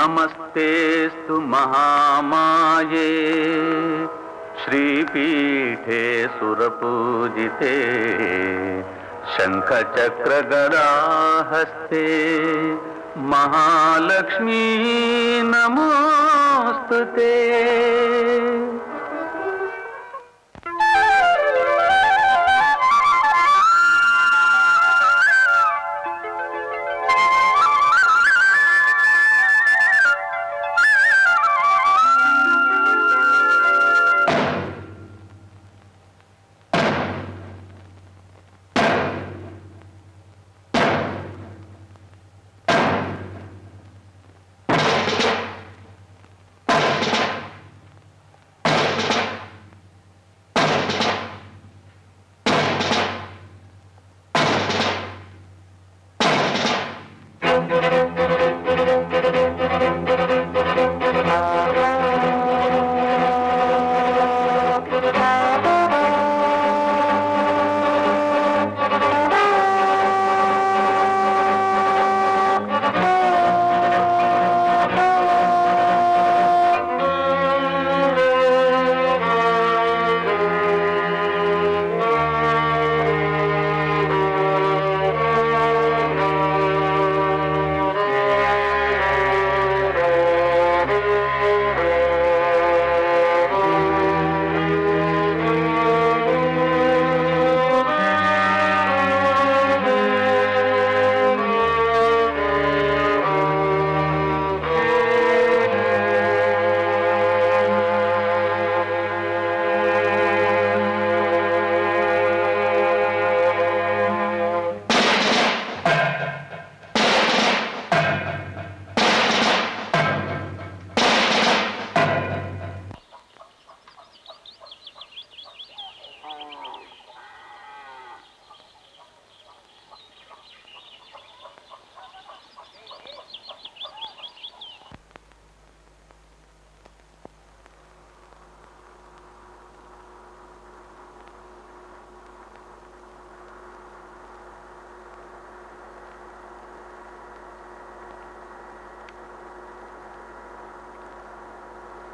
नमस्तेस्तु महामाये श्रीपीठे सुरपूजिते शंखचक्रगदाहस्ते महालक्ष्मी नमोस्तुते।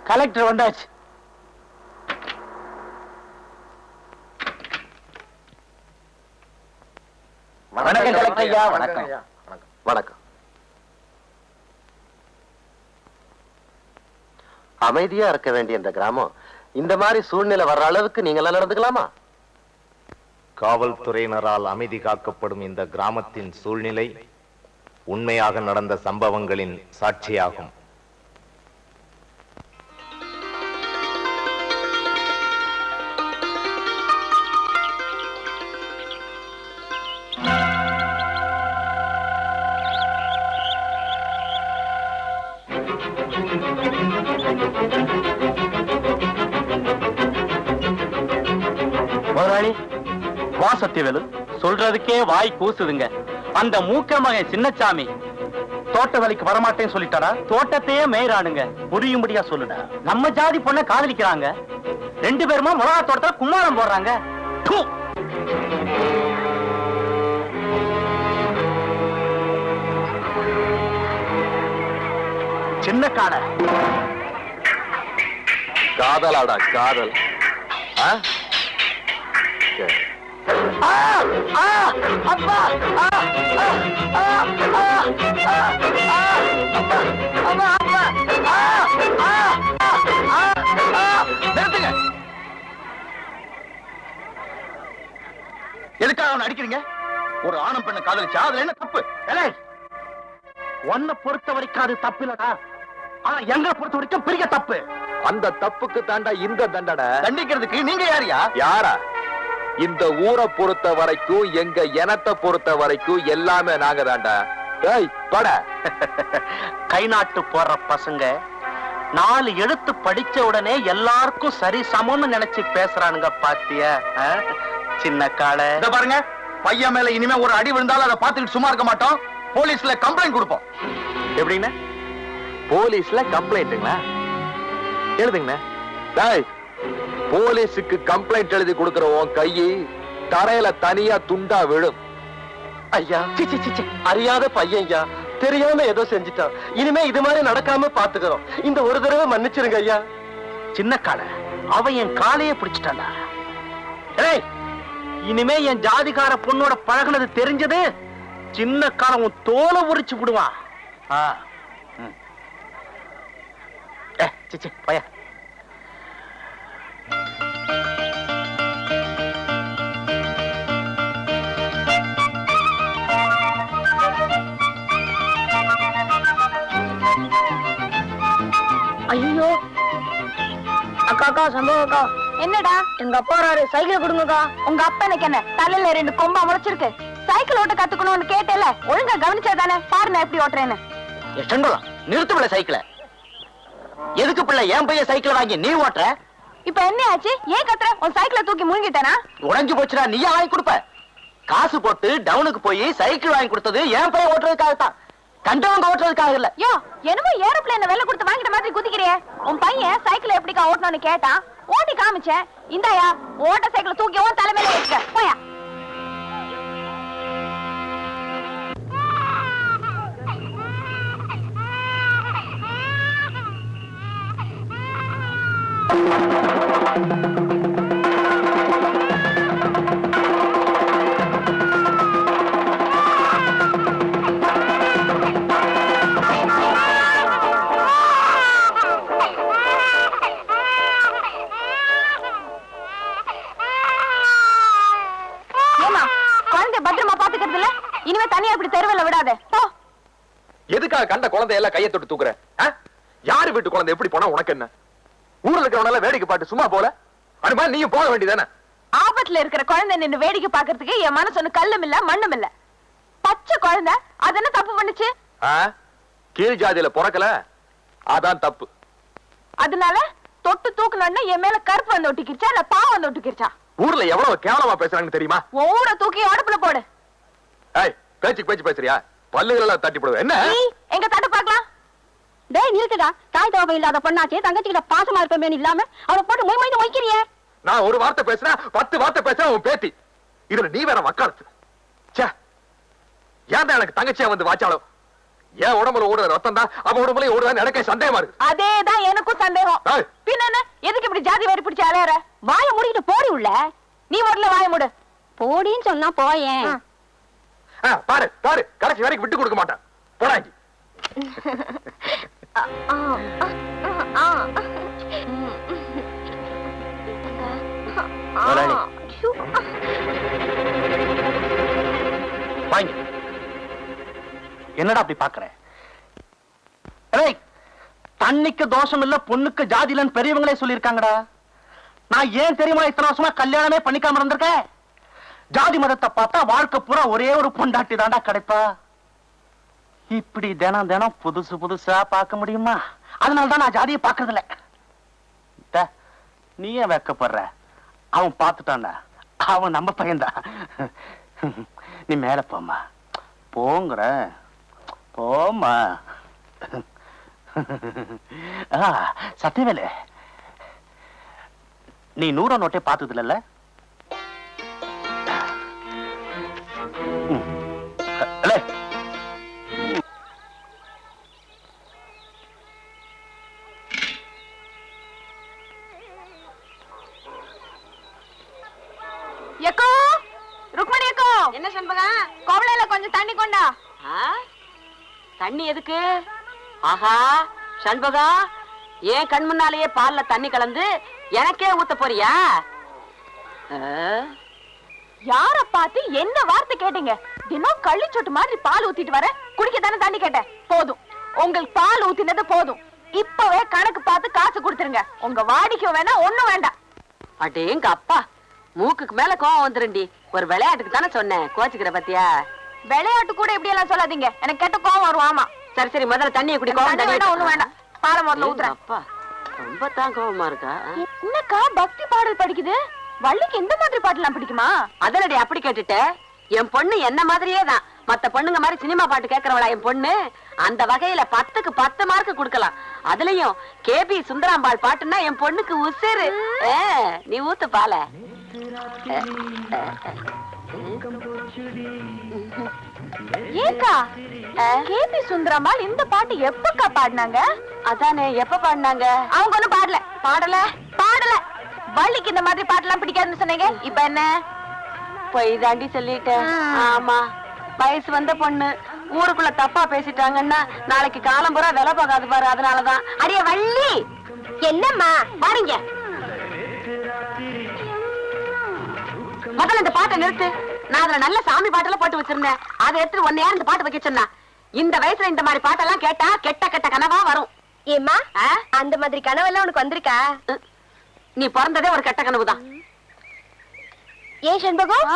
கலெக்டர் வந்தாச்சு. வணக்கம் கலெக்டர் ஐயா. வணக்கம் வணக்கம். அமைதியா இருக்க வேண்டிய இந்த கிராமம் இந்த மாதிரி சூழ்நிலை வர்ற அளவுக்கு நீங்க நடந்துக்கலாமா? காவல்துறையினரால் அமைதி காக்கப்படும் இந்த கிராமத்தின் சூழ்நிலை உண்மையாக நடந்த சம்பவங்களின் சாட்சியாகும். முதலாளி, வா சத்தியவேலு, சொல்றதுக்கே வாய் கூசுதுங்க. அந்த மூக்க மகன் சின்னசாமி தோட்ட வேலைக்கு வரமாட்டேன்னு சொல்லிட்டாரா? தோட்டத்தையே மேயறானுங்க. புரியும்படியா சொல்லுடா. நம்ம ஜாதி பொண்ண காதலிக்கிறாங்க, ரெண்டு பேருமா மிளகா தோட்டத்துல கும்மாளம் போடுறாங்க. சின்ன காட காதலாடா காதல். எதுக்காக அவனை அடிக்கிறீங்க? ஒரு ஆணம் பெண்ணை காதலிச்சா அதுல என்ன தப்பு? உன்னை பொறுத்த வரைக்கும் அது தப்பு இல்லடா, ஆனா எங்களை பொறுத்த வரைக்கும் பெரிய தப்பு. அந்த தப்புக்கு தாண்டா இந்த தண்டனை. தண்டிக்கிறதுக்கு நீங்க யாரியா? யாரா? இந்த ஊரை பொறுத்த வரைக்கும், எங்க இனத்தை பொறுத்த வரைக்கும் எல்லாமே நாங்க தாண்டா. கை நாட்டு போற பசங்க 4 எழுத்து படிச்ச உடனே எல்லாருக்கும் சரி சமம்னு நினைச்சு பேசுறானுங்க. பாத்தியா சின்ன கால? பாருங்க, பையன் மேல இனிமே ஒரு அடி விழுந்தாலும் அதை பார்த்துட்டு சும்மா இருக்க மாட்டோம். போலீஸ்ல கம்ப்ளைண்ட் கொடுப்போம். எப்படின்னு? போலீஸ்ல கம்ப்ளைண்ட்டுங்களா? எழுதுங்கண்ணா. போலீஸுக்கு கம்ப்ளைண்ட் எழுதி கொடுக்கிற உன் கையை தரையில தனியா துண்டா விழும். ஐயா, அறியாத பையன் ஐயா, தெரியாம ஏதோ செஞ்சிட்டான். இனிமே இது மாதிரி நடக்காம பாத்துக்கிறோம். இந்த ஒரு தடவை மன்னிச்சிருங்க ஐயா. சின்ன கால அவன் என் காலையே பிடிச்சிட்டான்டா. ஏய், இனிமே என் ஜாதிகார பொண்ணோட பழகுனது தெரிஞ்சது சின்ன காலம் உன் தோலை உரிச்சு விடுவான். சிச்சி பய. ஐயோ அக்கா சம்பவம் அக்கா. என்னடா எங்க அப்பா வராரு, சைக்கிள் கொடுங்கக்கா. உங்க அப்பா எனக்கு என்ன தலையில 2 கொம்பா முளைச்சிருக்கு? சைக்கிள் ஓட்ட கத்துக்கணும்னு கேட்டேல, ஒழுங்கா கவனிச்சா தானே பாரு நான் எப்படி ஓட்டுறேன்னு. நிறுத்து பிள்ளை சைக்கிள. எதுக்கு பிள்ளை என் பையன் சைக்கிள் வாங்கி நீ ஓட்டுற? இப்ப என்ன ஆச்சு? ஏன் கத்துற? உன் சைக்கிளை தூக்கி முழுங்கிட்டேனா? உடைஞ்சு போச்சுடா, நீயா வாங்கி கொடுப்ப? காசு போட்டு டவுனுக்கு போய் சைக்கிள் வாங்கி கொடுத்தது என் பையன் ஓட்டுறதுக்காகத்தான், கண்டவங்க ஓட்டுறதுக்காக இல்ல. யோ, என்னமோ ஏரோப்ளேன் வெள்ள கொடுத்து வாங்கிட்ட மாதிரி குதிக்கிறியே. உன் பையன் சைக்கிள் எப்படிக்கா ஓட்டணும்னு கேட்டான், ஓட்டி காமிச்சேன். இந்தாயா ஓட்ட சைக்கிள் தூக்கி உன் தலைமையில வச்சுக்க. போயா. பத்திரமா பாத்துக்கிறது இல்ல, இனிமே தனியா இப்படி தெருவில் விடாதே. எதுக்காக கண்ட குழந்தை எல்லாம் கையை தொட்டு தூக்குற? யாரு வீட்டு குழந்தை எப்படி போனா உனக்கு என்ன? ஊர்ல இருக்கிறவனால வேடிக்கை பாட்டு சும்மா போல, அது மாதிரி நீயும் போக வேண்டியதானே? ஆபத்துல இருக்கிற குழந்தை நின்னு வேடிக்கை பாக்குறதுக்கு என் மனசு ஒண்ணு கல்லும் இல்ல மண்ணும் இல்ல. பச்சை குழந்தை அது என்ன தப்பு பண்ணுச்சு? கீழ் ஜாதியில பிறக்கல, அதான் தப்பு. அதனால தொட்டு தூக்கணும்னா என் மேல கருப்பு வந்து ஒட்டிக்கிச்சா இல்ல பாவம் வந்து ஒட்டிக்கிச்சா? ஊர்ல எவ்வளவு கேவலமா பேசுறாங்கன்னு தெரியுமா? ஊரை தூக்கி அடுப்புல போடு. பேச்சு பேசுறியா? பல்லுகள் எல்லாம் தட்டி போடுவேன். என்ன எங்க தட்டு பாக்கலாம்? டேய் நிறுத்துடா, தாய் தோவை இல்லாத பொண்ணாச்சே, தங்கச்சிக்கிட்ட பாசமா இருப்பமே இல்லாம அவளை போட்டு மொய் மொய்னு வைக்கிறியே. நான் ஒரு வார்த்தை பேசுனா 10 வார்த்தை பேசுறேன் உன் பேத்தி. இதுல நீ வேற வக்காலத்து. ஏன் எனக்கு தங்கச்சியா வந்து வாச்சாலும் ஏன் உடம்புல ஓடுற ரத்தம் தான் அவன் உடம்புல ஓடுதான் எனக்கு சந்தேகமா இருக்கு. அதேதான் எனக்கும் சந்தேகம். பின்ன என்ன, எதுக்கு இப்படி ஜாதி வேறு பிடிச்ச அலையற? வாய மூடிட்டு போடி உள்ள. நீ முதல்ல வாய மூடு. போடின்னு சொன்னா போயேன். பாரு பாரு, கடைசி வரைக்கும் விட்டு கொடுக்க மாட்டான். போடாங்கி. என்னடா அப்படி பாக்குற? தண்ணிக்கு தோஷம் இல்ல, பொண்ணுக்கு ஜாதி இல்லன்னு பெரியவங்களே சொல்லிருக்காங்கடா. நான் ஏன் தெரியுமா இத்தனை வருஷமா கல்யாணமே பண்ணிக்காம இருந்திருக்கேன்? ஜாதி மதத்தை பார்த்தா வாழ்க்கை பூரா ஒரே ஒரு பொண்டாட்டி தாண்டா கிடைப்பா. இப்படி தினம் தினம் புதுசு புதுசா பார்க்க முடியுமா? அதனாலதான் நான் ஜாதியை பாக்குறது இல்ல. நீ ஏன் வெக்கப்படுற? அவன் பார்த்துட்டான்டா, அவன் நம்ம பையன்தான். நீ மேல போமா. போங்கிற போமா. சத்தியவேலு, நீ 100 நோட்டை பார்த்தது இல்ல? என்ன சண்பகா, கோவளையில கொஞ்சம் தண்ணி கொண்டா. தண்ணி எதுக்கு? ஆஹா சண்பகா, ஏன் கண் முன்னாலேயே பால்ல தண்ணி கலந்து எனக்கே ஊத்த போறியா? யார பார்த்து என்ன வார்த்தை கேட்டீங்க? தினம் கள்ளிச்சொட்டு மாதிரி பால் ஊத்திட்டு வர, குடிக்க தானே தண்ணி கேட்டேன். போதும், உங்களுக்கு பால் ஊத்தினது போதும். இப்பவே கணக்கு பார்த்து காசு கொடுத்துருங்க. உங்க வாடிக்கை வேணா ஒண்ணும் வேண்டாம். அடேங்க அப்பா, மூக்குக்கு மேல கோவம் வந்துருண்டி. ஒரு விளையாட்டுக்கு தானே சொன்னேன், கோச்சுக்கிற பத்தியா? விளையாட்டு கூட இப்படி எல்லாம் சொல்லாதீங்க, எனக்கு கேட்ட கோவம் வரும். ஆமா சரி சரி, முதல்ல தண்ணியை குடி. ஒண்ணும் வேண்டாம், பாலை முதல்ல ஊத்துறேன். அப்பா ரொம்ப தான் கோவமா இருக்கா. என்னக்கா பக்தி பாடல் படிக்குது? வள்ளிக்கு இந்த மாதிரி பாட்டு எல்லாம் பிடிக்குமா? அதனடி அப்படி கேட்டுட்ட. என் பொண்ணு என்ன மாதிரியே தான். மத்த பொண்ணுங்க மாதிரி சினிமா பாட்டு கேட்கறவளா என் பொண்ணு? அந்த வகையில 10க்கு 10 மார்க் கொடுக்கலாம். அதுலயும் கேபி சுந்தராம்பாள் பாட்டுன்னா என் பொண்ணுக்கு உசுரு. நீ ஊத்து பால. ஏக்கா கேபி சுந்தரம்மாள் இந்த பாட்டு எப்பக்கா பாடினாங்க? அதானே, எப்ப பாடினாங்க? அவங்க ஒண்ணும் பாடல. வள்ளிக்கு இந்த மாதிரி பாட்டெல்லாம் பிடிக்காதுன்னு சொன்னீங்க, இப்ப என்ன? போய் தாண்டி சொல்லிட்டேன். ஆமா, வயசு வந்த பொண்ணு ஊருக்குள்ள தப்பா பேசிட்டாங்கன்னா நாளைக்கு காலம் பூரா வேலை பார்க்காது பாரு. அதனாலதான். அடியே வள்ளி, என்னம்மா பாருங்க, முதல்ல இந்த பாட்டை நிறுத்து. நான் அதுல நல்ல சாமி பாட்டெல்லாம் போட்டு வச்சிருந்தேன். அதை எடுத்து ஒன்னு யார் இந்த பாட்டு வைக்க சொன்னா? இந்த வயசுல இந்த மாதிரி பாட்டெல்லாம் கேட்டா கெட்ட கெட்ட கனவா வரும். ஏம்மா, அந்த மாதிரி கனவெல்லாம் உனக்கு வந்திருக்கா? நீ பிறந்ததே ஒரு கெட்ட கனவுதான். ஏன் செண்பகம்,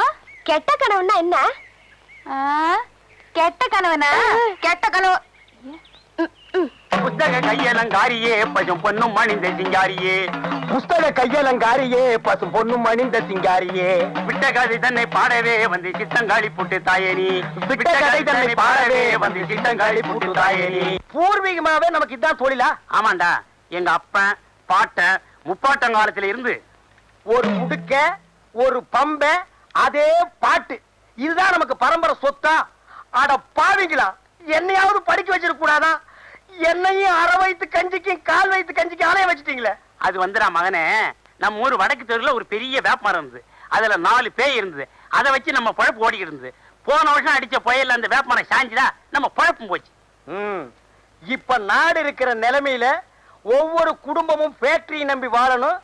கெட்ட கனவுன்னா என்ன? கெட்ட கனவுனா கெட்ட கனவு. புஸ்தக கையலங்காரியே பசும் பொண்ணும் மணிந்த சிங்காரியே, புஸ்தக கையலங்காரியே பசும் பொண்ணும் மணிந்த சிங்காரியே, விட்ட கதை தன்னை பாடவே வந்து சித்தங்காளி புட்டு தாயேனி, விட்ட கதை தன்னை பாடவே வந்து சித்தங்காளி புட்டு தாயேனி. பூர்வீகமாவே நமக்கு இதான் தொழிலா? ஆமாண்டா, எங்க அப்பன் பாட்டன் முப்பாட்டங்காலத்துல இருந்து ஒரு முடுக்க, ஒரு பம்ப, அதே பாட்டு, இதுதான் நமக்கு பரம்பரை சொத்தா? அட பாவிங்களா, என்னையாவது படிக்க வச்சிருக்க கூடாதா? என்னையும் அரை வயித்து கஞ்சிக்கும் கால் வயித்து கஞ்சிக்கும் ஆலைய வச்சுட்டீங்களே. அது வந்துடா மகனே, நம்ம ஊர் வடக்கு தெருல ஒரு பெரிய வேப்பமரம் இருந்தது. அதுல 4 பேய் இருந்தது. அதை வச்சு நம்ம பழப்பு ஓடிக்கிட்டு இருந்தது. போன வருஷம் அடிச்ச புயல்ல அந்த வேப்பமரம் சாஞ்சுதா, நம்ம பழப்பும் போச்சு. இப்ப நாடு இருக்கிற நிலைமையில ஒவ்வொரு குடும்பமும் ஃபேக்டரியை நம்பி வாழணும்.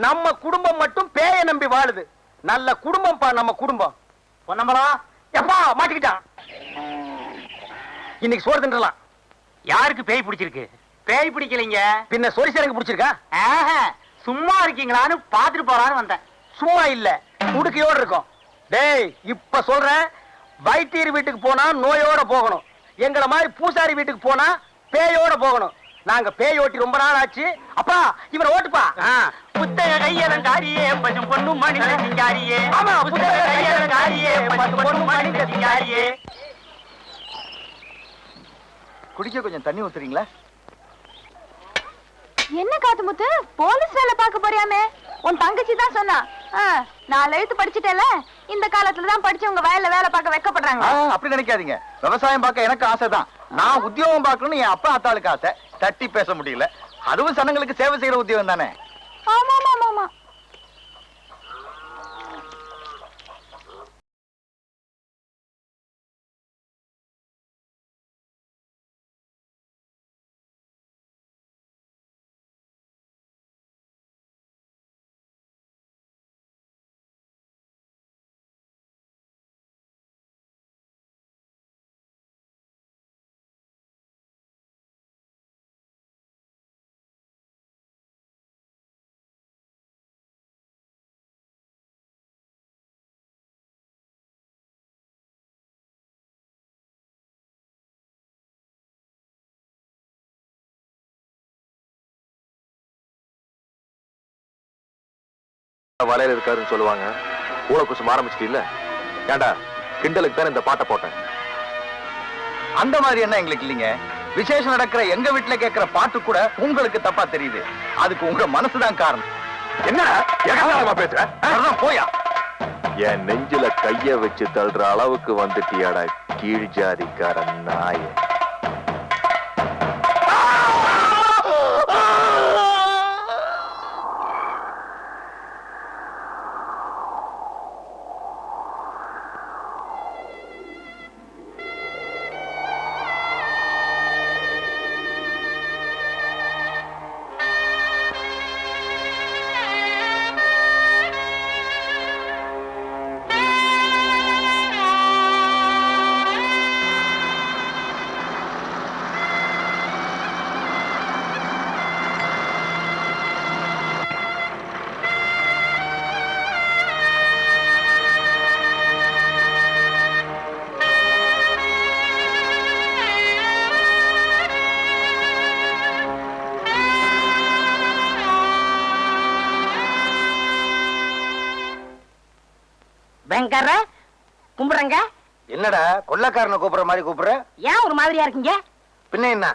நம்ம குடும்பம் மட்டும் பேயை நம்பி வாழுது. நல்ல குடும்பம் பா நம்ம குடும்பம். பொன்னம்பலா எப்பா மாட்டிக்கிட்டான். இன்னைக்கு சோறு தின்றலாம். யாருக்கு பேய் பிடிச்சிருக்கு? பேய் பிடிக்கலைங்க, பின்ன சொரிசரங்கு பிடிச்சிருக்கா? சும்மா இருக்கீங்களான்னு பாத்துட்டு போறான்னு வந்தேன். சும்மா இல்ல, முடுக்கையோட இருக்கும். டேய், இப்ப சொல்றேன், வைத்தியர் வீட்டுக்கு போனா நோயோட போகணும். எங்களை மாதிரி பூசாரி வீட்டுக்கு போனா பேயோட போகணும். நாங்க பேய் ஓட்டி ரொம்ப நாள் ஆச்சு. அப்பா, இவரை ஓட்டுப்பா. புத்தக கையலங்காரியே பசும் பொண்ணும் மணிந்த சிங்காரியே. ஆமா, புத்தக கையலங்காரியே பசும் பொண்ணும் மணிந்த சிங்காரியே. குடிக்க கொஞ்சம் தண்ணி ஊத்துறீங்களா? என்ன காத்துமுத்து, போலீஸ் வேலை பார்க்க போறியாமே? உன் தங்கச்சி தான் சொன்னா. 4 எழுத்து படிச்சுட்டேல, இந்த காலத்துல தான் படிச்சவங்க வயல்ல வேலை பார்க்க வெக்கப்படுறாங்க. அப்படி நினைக்காதீங்க. விவசாயம் பார்க்க எனக்கு ஆசைதான். நான் உத்தியோகம் பார்க்கணும்னு என் அப்பா அத்தாளுக்கு ஆசை. தட்டி பேச முடியல. அதுவும் சனங்களுக்கு சேவை செய்யற உத்தியோகம் தானே. ஆமா ஆமா ஆமா. வலையில இருக்காருன்னு சொல்லுவாங்க. ஊழ குசும் ஆரம்பிச்சிட்டீல்ல? ஏண்டா, கிண்டலுக்கு தான் இந்த பாட்டை போட்டேன். அந்த மாதிரி என்ன எங்களுக்கு இல்லைங்க. விசேஷம் நடக்கிற எங்க வீட்டுல கேட்கிற பாட்டு கூட உங்களுக்கு தப்பா தெரியுது. அதுக்கு உங்க மனசுதான் காரணம். என்ன பேசுற? போயா, என் நெஞ்சில கைய வச்சு தள்ளுற அளவுக்கு வந்துட்டியாடா கீழ் ஜாதிக்கார நாய. பயங்கர கும்பிடுறங்க. என்னடா கொள்ளக்காரனை கூப்பிடுற மாதிரி கூப்பிடுற? ஏன் ஒரு மாதிரியா இருக்கீங்க? பின்ன என்ன,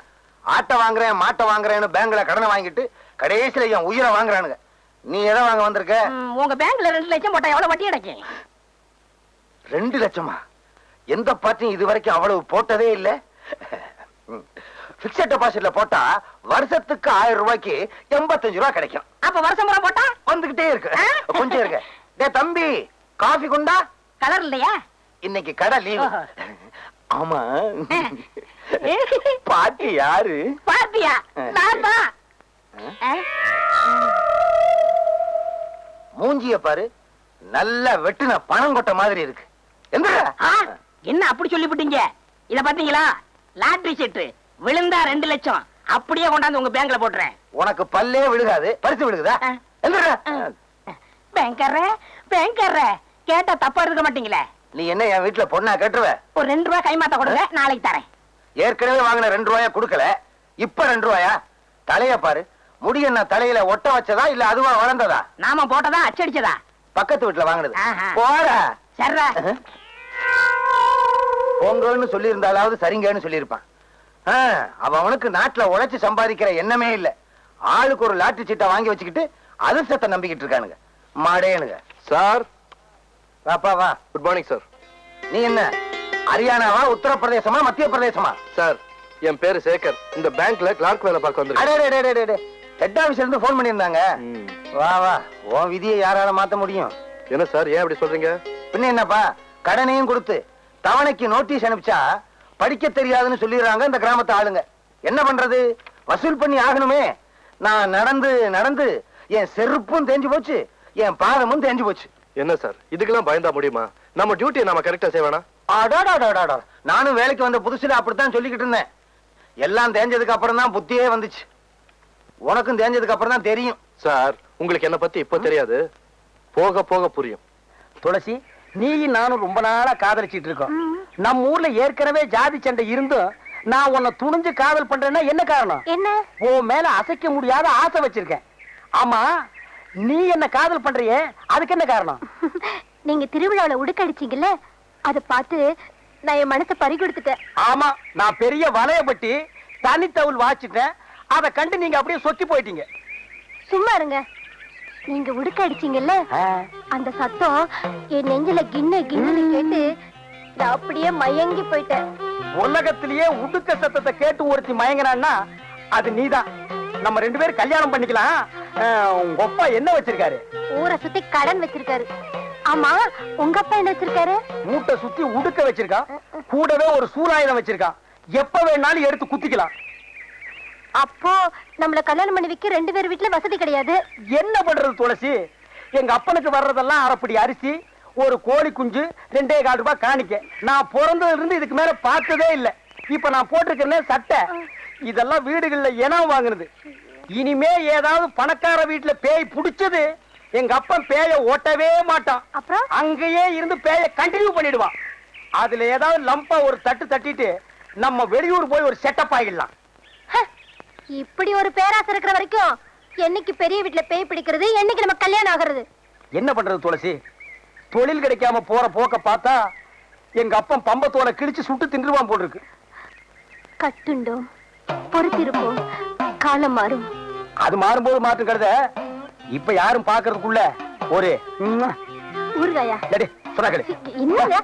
ஆட்டை வாங்குறேன் மாட்டை வாங்குறேன்னு பேங்க்ல கடனை வாங்கிட்டு கடைசியில என் உயிரை வாங்குறானுங்க. நீ எதை வாங்க வந்திருக்க? உங்க பேங்க்ல 2 லட்சம் போட்டா எவ்வளவு வட்டி கிடைக்கும்? 2 லட்சமா? எந்த பார்ட்டியும் இது வரைக்கும் அவ்வளவு போட்டதே இல்ல. பிக்ஸட் டெபாசிட்ல போட்டா வருஷத்துக்கு 1000 ரூபாய்க்கு 85 ரூபாய் கிடைக்கும். அப்ப வருஷம் பூரா போட்டா வந்துகிட்டே இருக்கு. கொஞ்சம் இருங்க. டேய் தம்பி, காஃபி கொண்டா. கலர் இல்லையா? இன்னைக்கு கடை லீவு. ஆமா, பாட்டி யாரு? பாத்தியா? நான் தான். மூஞ்சிய பாரு, நல்ல வெட்டுன பணம் கொட்ட மாதிரி இருக்கு. என்ன அப்படி சொல்லிவிட்டீங்க? இத பாத்தீங்களா? லாட்டரி சீட்டு விழுந்தா 2 லட்சம் அப்படியே கொண்டாந்து உங்க பேங்க்ல போட்டுறேன். உனக்கு பல்லே விழுகாது, பரிசு விழுகுதா? பேங்கர்ற கேட்டா தப்பா இருக்க மாட்டீங்களே. நீ என்ன என் வீட்டுல பொண்ணா கட்டுருவ? ஒரு 2 ரூபாய் கைமாத்த கொடுங்க, நாளைக்கு தரேன். ஏற்கனவே வாங்கின 2 ரூபாயா கொடுக்கல, இப்ப 2 ரூபாயா? தலைய பாரு, முடி என்ன தலையில ஒட்ட வச்சதா இல்ல அதுவா வளர்ந்ததா? நாம போட்டதா அச்சடிச்சதா? பக்கத்து வீட்டுல வாங்கினது. ஆஹா. போற சர்ரா. பொங்கல்னு சொல்லி இருந்தாலாவது சரிங்கன்னு சொல்லியிருப்பான். அவனுக்கு நாட்டுல உழைச்சு சம்பாதிக்கிற எண்ணமே இல்ல. ஆளுக்கு ஒரு லாட்டரி சீட்டை வாங்கி வச்சுக்கிட்டு அதிர்ஷ்டத்தை நம்பிக்கிட்டு இருக்கானுங்க மாடேனுங்க. சார், வாப்பா வா. Good morning sir. நீ என்ன ஹரியானாவா, உத்தரப்பிரதேசமா, மத்திய பிரதேசமா? சார், என் பேரு சேகர். இந்த பேங்க்ல கிளார்க் வேலை பார்க்க வந்திருக்கேன். ஹெட் ஆபீஸ்ல இருந்து போன் பண்ணியிருந்தாங்க. வா வா, உன் விதியை யாரால மாத்த முடியும்? என்ன சார், ஏன் அப்படி சொல்றீங்க? பின்ன என்னப்பா, கடனையும் கொடுத்து தவணைக்கு நோட்டீஸ் அனுப்பிச்சா படிக்க தெரியாதுன்னு சொல்லிடுறாங்க இந்த கிராமத்து ஆளுங்க. என்ன பண்றது, வசூல் பண்ணி ஆகணுமே. நான் நடந்து நடந்து என் செருப்பும் தேஞ்சு போச்சு, என் பாதமும் தேஞ்சு போச்சு. என்ன சார், இதுக்கெல்லாம் பயந்தா முடியுமா? நம்ம டியூட்டியை நாம கரெக்டா செய்வேனா? நானும் வேலைக்கு வந்த புதுசுல அப்படித்தான் சொல்லிக்கிட்டு இருந்தேன். எல்லாம் தேஞ்சதுக்கு அப்புறம் தான் புத்தியே வந்துச்சு. உனக்கும் தேஞ்சதுக்கு அப்புறம் தான் தெரியும். சார், உங்களுக்கு என்ன பத்தி இப்ப தெரியாது, போக போக புரியும். துளசி, நீ நானும் ரொம்ப நாளா காதலிச்சிட்டு இருக்கோம். நம்ம ஊர்ல ஏற்கனவே ஜாதி சண்டை இருந்தும் நான் உன்னை துணிஞ்சு காதல் பண்றேன்னா என்ன காரணம்? என்ன? உன் மேல அசைக்க முடியாத ஆசை வச்சிருக்கேன். ஆமா, நீ என்ன காதல் பண்றியே, அதுக்கு என்ன காரணம்? நீங்க திருவிழாவில உடுக்கடிச்சீங்கல்ல, அத பார்த்து நான் என் மனசை பறி கொடுத்துட்டேன். ஆமா, நான் பெரிய வலையப்பட்டி தனித்தவுள் வாச்சிட்டேன். அதை கண்டு நீங்க அப்படியே சொத்தி போயிட்டீங்க. சும்மா இருங்க. நீங்க உடுக்கடிச்சீங்கல்ல, அந்த சத்தம் என் நெஞ்சில கிண்ண கிண்ணு கேட்டு நான் அப்படியே மயங்கி போயிட்டேன். உலகத்திலேயே உடுக்க சத்தத்தை கேட்டு ஒருத்தி மயங்கினான்னா அது நீதான். நம்ம 2 பேரும் கல்யாணம் பண்ணிக்கலாம். உங்க அப்பா என்ன வச்சிருக்காரு? ஊரை சுத்தி கடன் வச்சிருக்காரு. ஆமா, உங்க அப்பா என்ன வச்சிருக்காரு? மூட்டை சுத்தி உடுக்க வச்சிருக்கான். கூடவே ஒரு சூலாயுதம் வச்சிருக்கான். எப்ப வேணாலும் எடுத்து குத்திக்கலாம். அப்போ நம்மள கல்யாணம் பண்ணி வைக்க 2 பேர் வீட்டுல வசதி கிடையாது. என்ன பண்றது துளசி? எங்க அப்பனுக்கு வர்றதெல்லாம் அரைப்படி அரிசி, ஒரு கோழி குஞ்சு, 2.25 ரூபாய் காணிக்க. நான் பிறந்ததுல இருந்து இதுக்கு மேல பார்த்ததே இல்ல. இப்ப நான் போட்டிருக்கேன் சட்டை, இதெல்லாம் வீடுகள்ல இனம் வாங்குனது. இனிமே ஏதாவது பணக்கார வீட்டுல பேய் புடிச்சது, எங்க அப்பன் பேய ஓட்டவே மாட்டான். அப்புறம் அங்கேயே இருந்து பேய கண்டினியூ பண்ணிடுவான். அதுல ஏதாவது லம்பா ஒரு தட்டு தட்டிட்டு நம்ம வெளியூர் போய் ஒரு செட்டப் ஆகிடலாம். இப்படி ஒரு பேராசை இருக்கிற வரைக்கும் என்னைக்கு பெரிய வீட்டுல பேய் பிடிக்கிறது, என்னைக்கு நம்ம கல்யாணம் ஆகிறது? என்ன பண்றது துளசி? தொழில் கிடைக்காம போற போக்க பார்த்தா எங்க அப்பன் பம்பத்தோலை கிழிச்சு சுட்டு தின்றுவான் போல் இருக்கு. கட்டுண்டோம், பொறுத்திருப்போம், காலம் மாறும். அது மாறும்போது மாற்றம் கருத இப்ப யாரும் பாக்குறதுக்குள்ள ஒரு ஊறுகாயா? சொன்னா கேளு. என்னங்க?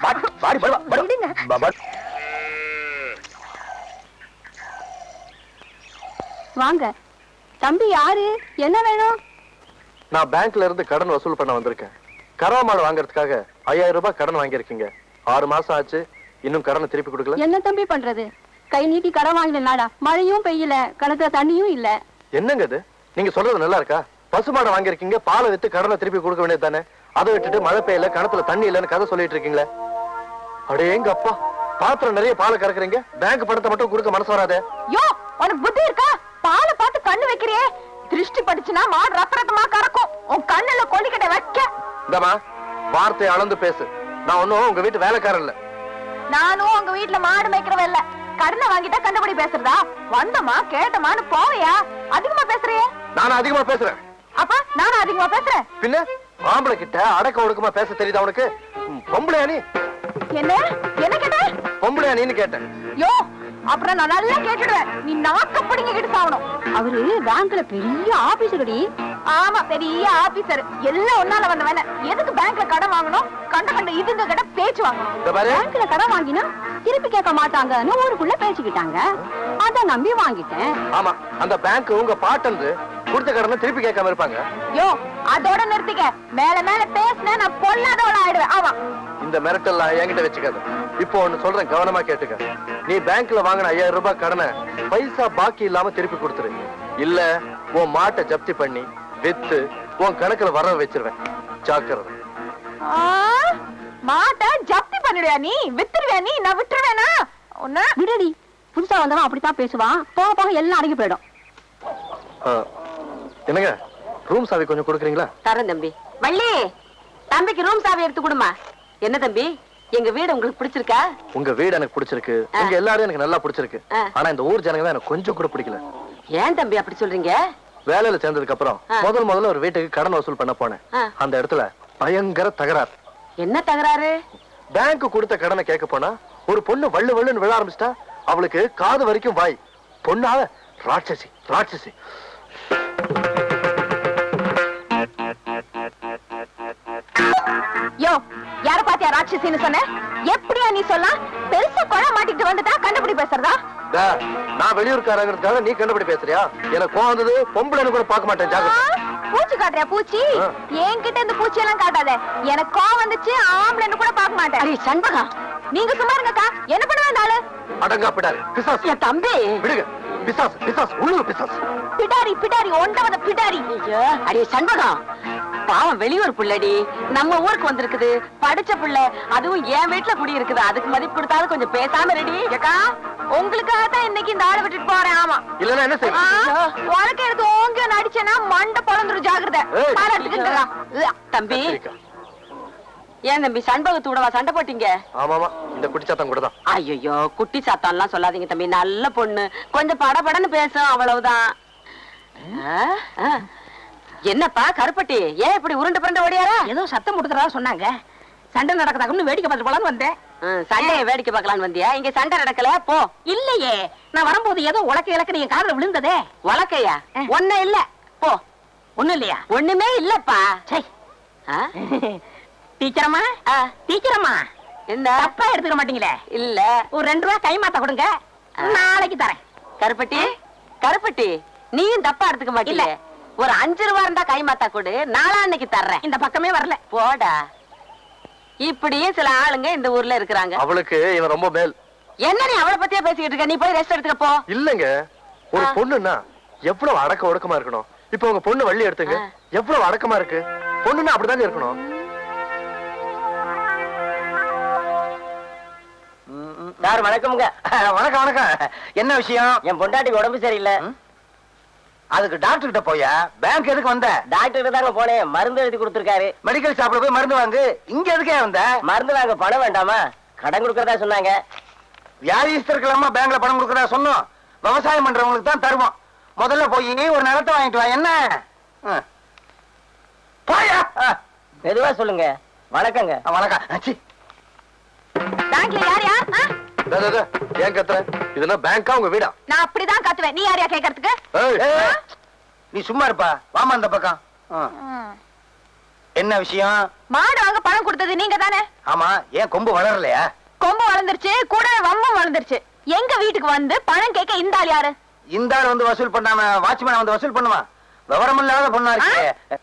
விடுங்க. வாங்க. தம்பி யாரு? என்ன வேணும்? நான் பேங்க்ல இருந்து கடன் வசூல் பண்ண வந்திருக்கேன். கறவை மாடு வாங்குறதுக்காக 5000 ரூபாய் கடன் வாங்கியிருக்கீங்க. 6 மாசம் ஆச்சு, இன்னும் கடனை திருப்பி கொடுக்கல. என்ன தம்பி பண்றது? கை நீட்டி கடன் வாங்கின நாடா, மழையும் பெய்யல, கணக்குல தண்ணியும் இல்ல. என்னங்க இது? நீங்க சொல்றது நல்லா இருக்கா? பசு மாடு வாங்கியிருக்கீங்க, பாலை வித்து கடனை திருப்பி கொடுக்க வேண்டியது தானே? அதை விட்டுட்டு மழை பெய்யல, கிணத்துல தண்ணி இல்லன்னு கதை சொல்லிட்டு இருக்கீங்களே. அடேங்க அப்பா, பாத்திரம் நிறைய பாலை கறக்குறீங்க, பேங்க் பணத்தை மட்டும் கொடுக்க மனசு வராதே. யோ, உனக்கு புத்தி இருக்கா? பாலை பார்த்து கண்ணு வைக்கிறியே, திருஷ்டி படிச்சுனா மாடு ரத்தரத்தமா கறக்கும். உன் கண்ணுல கொல்லிக்கட்டை வைக்க. இந்தமா, வார்த்தையை அளந்து பேசு. நான் ஒன்னும் உங்க வீட்டு வேலைக்காரன் இல்ல. நானும் உங்க வீட்டுல மாடு மேய்க்கிறவ இல்ல. கடனை வாங்கிட்டா கண்டுபிடி பேசுறதா? வந்தமா கேட்டமான்னு போவையா? அதிகமா பேசுறியே. நானும் அதிகமா பேசுறேன். அப்ப நானும் அதிகமா பேசுறேன். பின்ன ஆம்பளை கிட்ட அடக்க ஒடுக்கமா பேச தெரியுதா உனக்கு? பொம்பளையா நீ? என்ன என்ன கேட்ட? பொம்பளையா நீன்னு கேட்டேன். யோ, அப்புறம் நான் நல்லா கேட்டுடுவேன். நீ நாக்கப்படிங்க கிட்ட சாவணும். அவரு பேங்க்ல பெரிய ஆபீசரடி. ஆமா, பெரிய ஆபீசர். எல்லாம் ஒன்னால வந்த வேலை. எதுக்கு பேங்க்ல கடன் வாங்கணும்? கண்ட இதுங்க கிட்ட பேச்சு வாங்கணும். பேங்க்ல கடன் வாங்கினா திருப்பி கேட்க மாட்டாங்கன்னு ஊருக்குள்ள பேசிக்கிட்டாங்க. அத நம்பி வாங்கிட்டேன். ஆமா, அந்த பேங்க் உங்க பாட்டந்து கொடுத்த கடனை திருப்பி கேட்காம இருப்பாங்க. யோ, அதோட நிறுத்திக்க. மேல மேல பேசினா நான் பொல்லாதவள ஆயிடுவேன். ஆமா, இந்த மிரட்டல் என்கிட்ட வச்சுக்காத. இப்போ ஒண்ணு சொல்றேன், கவனமா கேட்டுக்க. நீ பேங்க்ல வாங்கின 5000 ரூபாய் கடனை பைசா பாக்கி இல்லாம திருப்பி கொடுத்துரு. இல்ல உன் மாட்டை ஜப்தி பண்ணி வித்து உன் கணக்குல வர வச்சிருவேன். ஜாக்கிரதை. மாட்ட ஜப்தி பண்ணிடுவியா நீ? வித்துருவியா நீ? நான் விட்டுருவேனா உன்ன? விடுடி, புதுசா வந்தவன் அப்படித்தான் பேசுவான். போக போக எல்லாம் அடங்கி போயிடும். என்னங்க, ரூம் சாவி கொஞ்சம் கொடுக்குறீங்களா? தரேன் தம்பி. வள்ளி, தம்பிக்கு ரூம் சாவி எடுத்து கொடுமா. என்ன தம்பி, எங்க வீடு உங்களுக்கு பிடிச்சிருக்கா? உங்க வீடு எனக்கு பிடிச்சிருக்கு. உங்க எல்லாரும் எனக்கு நல்லா பிடிச்சிருக்கு. ஆனா இந்த ஊர் ஜனங்க தான் எனக்கு கொஞ்சம் கூட பிடிக்கல. ஏன் தம்பி அப்படி சொல்றீங்க? வேலையில சேர்ந்ததுக்கு அப்புறம் முதல்ல ஒரு வீட்டுக்கு கடன் வசூல் பண்ண போனேன். அந்த இடத்துல பயங்கர தகராறு. என்ன தகராறு? பேங்க் கொடுத்த கடனை கேட்க போனா ஒரு பொண்ணு வள்ளு வள்ளுன்னு விழ ஆரம்பிச்சிட்டா. அவளுக்கு காது வரைக்கும் வாய். பொண்ணாவ ராட்சசி ராட்சசி. யோ, யார பாத்தியா ராட்சசின்னு சொன்ன? எப்படியா நீ சொல்லலாம்? பெருசா கொலை மாட்டிட்டு வந்துட்டா கண்டுபிடி பேசுறதா? நான் வெளியூர்காரங்கிறதுக்காக நீ கண்டுபிடி பேசுறியா? எனக்கு கோவம் வந்தது. பொம்பளைன்னு கூட பார்க்க மாட்டேன். ஜாக்கிரதை. பூச்சி காட்டுறியா? பூச்சி என்கிட்ட இந்த பூச்சி எல்லாம் காட்டாத. எனக்கு கோவம் வந்துச்சு. ஆம்பளைன்னு கூட பார்க்க மாட்டேன். அடி சண்பகா, நீங்க சும்மா இருங்கக்கா. என்ன பண்ணுவா இந்த ஆளு? அடங்கா பிடாரி பிசாசு. என் தம்பி விடுங்க. பிசாசு பிசாசு உள்ளூர் பிசாசு. பிடாரி பிடாரி ஒண்டவத பிடாரி. ஐயோ, அடி சண்பகா, பாவம் வெளியூர் புள்ளடி, நம்ம ஊருக்கு வந்திருக்குது. படிச்ச புள்ள, அதுவும் என் வீட்டுல குடி இருக்குது. அதுக்கு மதிப்பு கொடுத்தாலும் கொஞ்சம் பேசாம ரெடி. ஏக்கா, உங்களுக்காக தான் இன்னைக்கு இந்த ஆளை விட்டுட்டு போறேன். ஆமா, இல்லன்னா என்ன செய்ய? உனக்கு எடுத்து ஓங்க நடிச்சேன்னா மண்டை பொழந்துரும். ஜாகிரதை. தம்பி, ஏன் தம்பி சண்பகத்தோடவா சண்டை போட்டீங்க? ஆமாமா, இந்த குட்டிச்சாத்தம் கூட தான். ஐயோ, குட்டி சாத்தான் எல்லாம் சொல்லாதீங்க தம்பி. நல்ல பொண்ணு, கொஞ்சம் படபடன்னு பேசும், அவ்வளவுதான். என்னப்பா கருப்பட்டி, ஏன் இப்படி உருண்டு புரண்டு ஓடியாரா? ஏதோ சத்தம் கொடுத்துறதா சொன்னாங்க. சண்டை நடக்குதாக்குன்னு வேடிக்கை பார்த்துட்டு போலான்னு வந்தேன். சண்டையை வேடிக்கை பார்க்கலான்னு வந்தியா? இங்க சண்டை நடக்கல, போ. இல்லையே, நான் வரும்போது ஏதோ உலக்க இலக்கு என் காதுல விழுந்ததே. உலக்கையா? ஒண்ணு இல்ல, போ. ஒண்ணும் இல்லையா? ஒண்ணுமே இல்லப்பா. டீச்சரம்மா, டீச்சரம்மா, என்ன தப்பா எடுத்துக்க மாட்டீங்களே? இல்ல, ஒரு 2 ரூபாய் கை மாத்த கொடுங்க, நாளைக்கு தரேன். கருப்பட்டி, கருப்பட்டி, நீயும் தப்பா எடுத்துக்க மாட்டீங்க. ஒரு 5 ரூபா இருந்தா கை மாத்தா கொடு, நாளான்னைக்கு தர்றேன். இந்த பக்கமே வரல. போடா. இப்படியே சில ஆளுங்க இந்த ஊர்ல இருக்கிறாங்க. அவளுக்கு இவன் ரொம்ப மேல். என்ன நீ அவளை பத்தியா பேசிக்கிட்டு இருக்க? நீ போய் ரெஸ்ட் எடுத்துக்க போ. இல்லங்க, ஒரு பொண்ணுன்னா எவ்வளவு அடக்க ஒடுக்கமா இருக்கணும். இப்ப உங்க பொண்ணு வள்ளி எடுத்துங்க, எவ்வளவு அடக்கமா இருக்கு. பொண்ணுன்னா அப்படிதாங்க இருக்கணும். சார் வணக்கம்ங்க. வணக்கம் வணக்கம். என்ன விஷயம்? என் பொண்டாட்டிக்கு உடம்பு சரியில்லை. அதுக்கு டாக்டர் கிட்ட போயா? பேங்க் எதுக்கு வந்த? டாக்டர் தாங்க போனேன், மருந்து எழுதி கொடுத்திருக்காரு. மெடிக்கல் ஷாப்ல போய் மருந்து வாங்கு. இங்க எதுக்கே வந்த? மருந்து வாங்க பணம் வேண்டாமா? கடன் கொடுக்கறதா சொன்னாங்க. வியாதிஸ்தருக்கெல்லாமா பேங்க்ல பணம் கொடுக்கறதா சொன்னோம்? விவசாயம் பண்றவங்களுக்கு தான் தருவோம். முதல்ல போய் ஒரு நிலத்தை வாங்கிட்டு வா. என்ன போயா? மெதுவா சொல்லுங்க. வணக்கங்க. வணக்கம். பேங்க்ல யாரையா? ஏன் கத்துற? இதுனா பேங்கா உங்க வீடா? நான் அப்படிதான் கத்துவேன். நீ யாரையா கேட்கறதுக்கு? நீ சும்மா இருப்பா. வாமா அந்த பக்கம். என்ன விஷயம்? மாடு வாங்க பணம் கொடுத்தது நீங்க தானே? ஆமா. ஏன் கொம்பு வளரலையா? கொம்பு வளர்ந்துருச்சு, கூட வம்பம் வளர்ந்துருச்சு. எங்க வீட்டுக்கு வந்து பணம் கேட்க இந்த ஆள் யாரு? இந்த ஆள் வந்து வசூல் பண்ணாம வாட்ச்மேன் வந்து வசூல் பண்ணுவான். விவரம் இல்லாத பொண்ணா இருக்கு.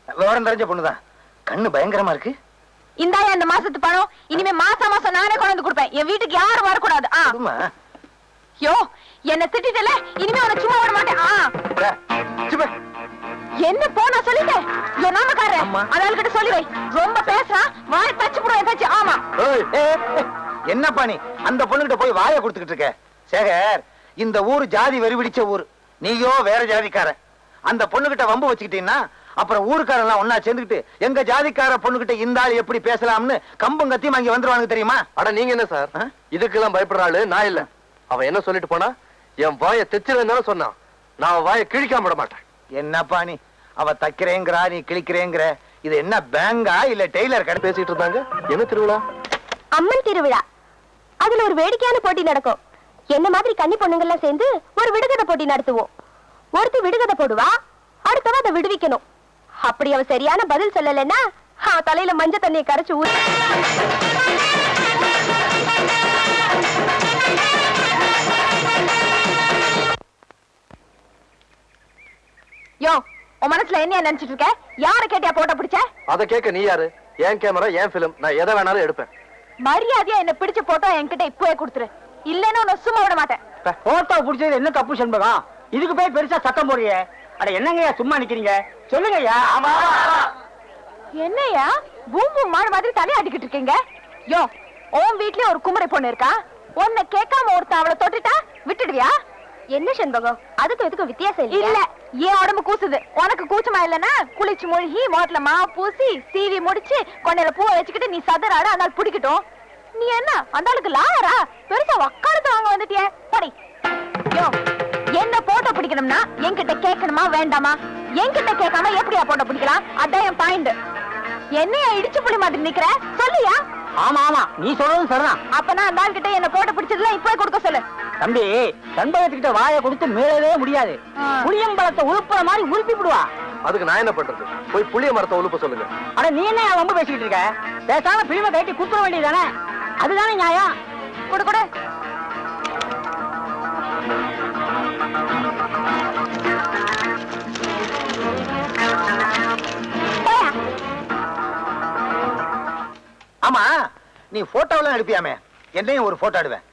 விவரம் தெரிஞ்ச பொண்ணுதான். கண்ணு பயங்கரமா இருக்கு. இந்தாயா இந்த மாசத்து பணம். இனிமே மாசம் மாசம் நானே கொண்டு வந்து கொடுப்பேன். என் வீட்டுக்கு யாரும் வரக்கூடாது. யோ, என்ன திட்டிட்டல, இனிமே உன சும்மா விட மாட்டேன். என்ன போனா சொல்லிட்டேன். யோ நாமக்காரே, அதால் கிட்ட சொல்லி வை. ரொம்ப பேசுறான், வாய் தச்சு போடுவேன் தச்சு. ஆமா. என்னப்பா நீ அந்த பொண்ணுகிட்ட போய் வாயை கொடுத்துக்கிட்டு இருக்க? சேகர், இந்த ஊர் ஜாதி வெறி பிடிச்ச ஊர். நீயோ வேற ஜாதிக்காரன். அந்த பொண்ணுகிட்ட வம்பு வச்சுக்கிட்டீங்கன்னா அப்புறம் ஊருக்காரெல்லாம் ஒன்னா சேர்ந்துக்கிட்டு எங்க ஜாதிக்கார பொண்ணுகிட்ட இந்த ஆள் எப்படி பேசலாம்னு கம்பம் கத்தியும் அங்க வந்துருவாங்க தெரியுமா? அட நீங்க என்ன சார், இதுக்கெல்லாம் பயப்படுற ஆளு நான் இல்ல. அவன் என்ன சொல்லிட்டு போனா, என் வாயை தைச்சிருந்தாலும் சொன்னான். நான் வாயை கிழிக்காம விட மாட்டேன். என்னப்பா நீ? அவ தைக்கிறேங்கிறா, நீ கிழிக்கிறேங்கிற. இது என்ன பேங்கா இல்ல டெய்லர் கடை? பேசிட்டு இருந்தாங்க. என்ன திருவிழா? அம்மன் திருவிழா. அதுல ஒரு வேடிக்கையான போட்டி நடக்கும். என்ன மாதிரி கன்னி பொண்ணுங்கெல்லாம் சேர்ந்து ஒரு விடுகதை போட்டி நடத்துவோம். ஒருத்தி விடுகதை போடுவா, அடுத்தவ அதை விடுவிக்கணும். அப்படி அவ சரியான பதில் சொல்லலைன்னா அவ தலையில மஞ்சள் தண்ணியை கரைச்சு ஊ. யோ, உன் மனசுல என்ன நினைச்சிட்டு இருக்க? யார கேட்டியா போட்டோ பிடிச்ச? அதை கேட்க நீ யாரு? என் கேமரா, என் பிலிம், நான் எதை வேணாலும் எடுப்பேன். மரியாதையா என்ன பிடிச்ச போட்டோ என்கிட்ட இப்பவே கொடுத்துரு, இல்லன்னு உன்னை சும்மா விட மாட்டேன். போட்டோ பிடிச்சது என்ன தப்பு செண்பகம்? இதுக்கு போய் பெருசா சத்தம் போடுறியே. அட என்னங்கய்யா சும்மா நிக்கிறீங்க? சொல்லுங்கய்யா. என்னையா பூம் பூம் மாடு மாதிரி தலையாட்டிக்கிட்டு இருக்கீங்க? யோ, உன் வீட்லயே ஒரு குமரை பொண்ணு இருக்கா, உன்னை கேட்காம ஒருத்தன் அவளை தொட்டுட்டா விட்டுடுவியா? என்ன செண்பகம், அதுக்கு எதுக்கு வித்தியாசம் இல்ல? ஏன் உடம்பு கூசுது? உனக்கு கூச்சமா இல்லன்னா குளிச்சு மூழ்கி மோட்ல மாவு பூசி சீவி முடிச்சு கொண்டையில பூவை வச்சுக்கிட்டு நீ சதுராட அதனால பிடிக்கட்டும். நீ என்ன அந்த ஆளுக்கு லாரா? பெருசா வக்காலத்து வாங்க வந்துட்டிய படி. யோ, என்ன போட்டோ பிடிக்கணும்னா என்கிட்ட கேட்கணுமா வேண்டாமா? என்கிட்ட கேட்காம எப்படியா போட்டோ பிடிக்கலாம்? அதான் என் பாயிண்ட். என்னையா இடிச்சு புளி மாதிரி நிக்கிற? சொல்லியா? ஆமா ஆமா, நீ சொல்றது சரிதான். அப்பனா அந்த ஆள் கிட்ட என்ன போட்டோ பிடிச்சதுல இப்பவே கொடுக்க சொல்லு. தம்பி, செண்பகத்துக்கிட்ட வாயை கொடுத்து மீளவே முடியாது. புளியம்பழத்தை உழுப்புற மாதிரி உழுப்பி விடுவா. அதுக்கு நான் என்ன பண்றது? போய் புளிய மரத்தை உழுப்ப சொல்லுங்க. ஆனா நீ என்ன ரொம்ப பேசிக்கிட்டு இருக்க? பேசாம பிலிமை கட்டி குத்துற வேண்டியதானே? அதுதானே நியாயம். கொடு கொடு. ஆமா, நீ போட்டோவெல்லாம் எடுப்பியாமே, என்னையும் ஒரு போட்டோ எடுவேன்.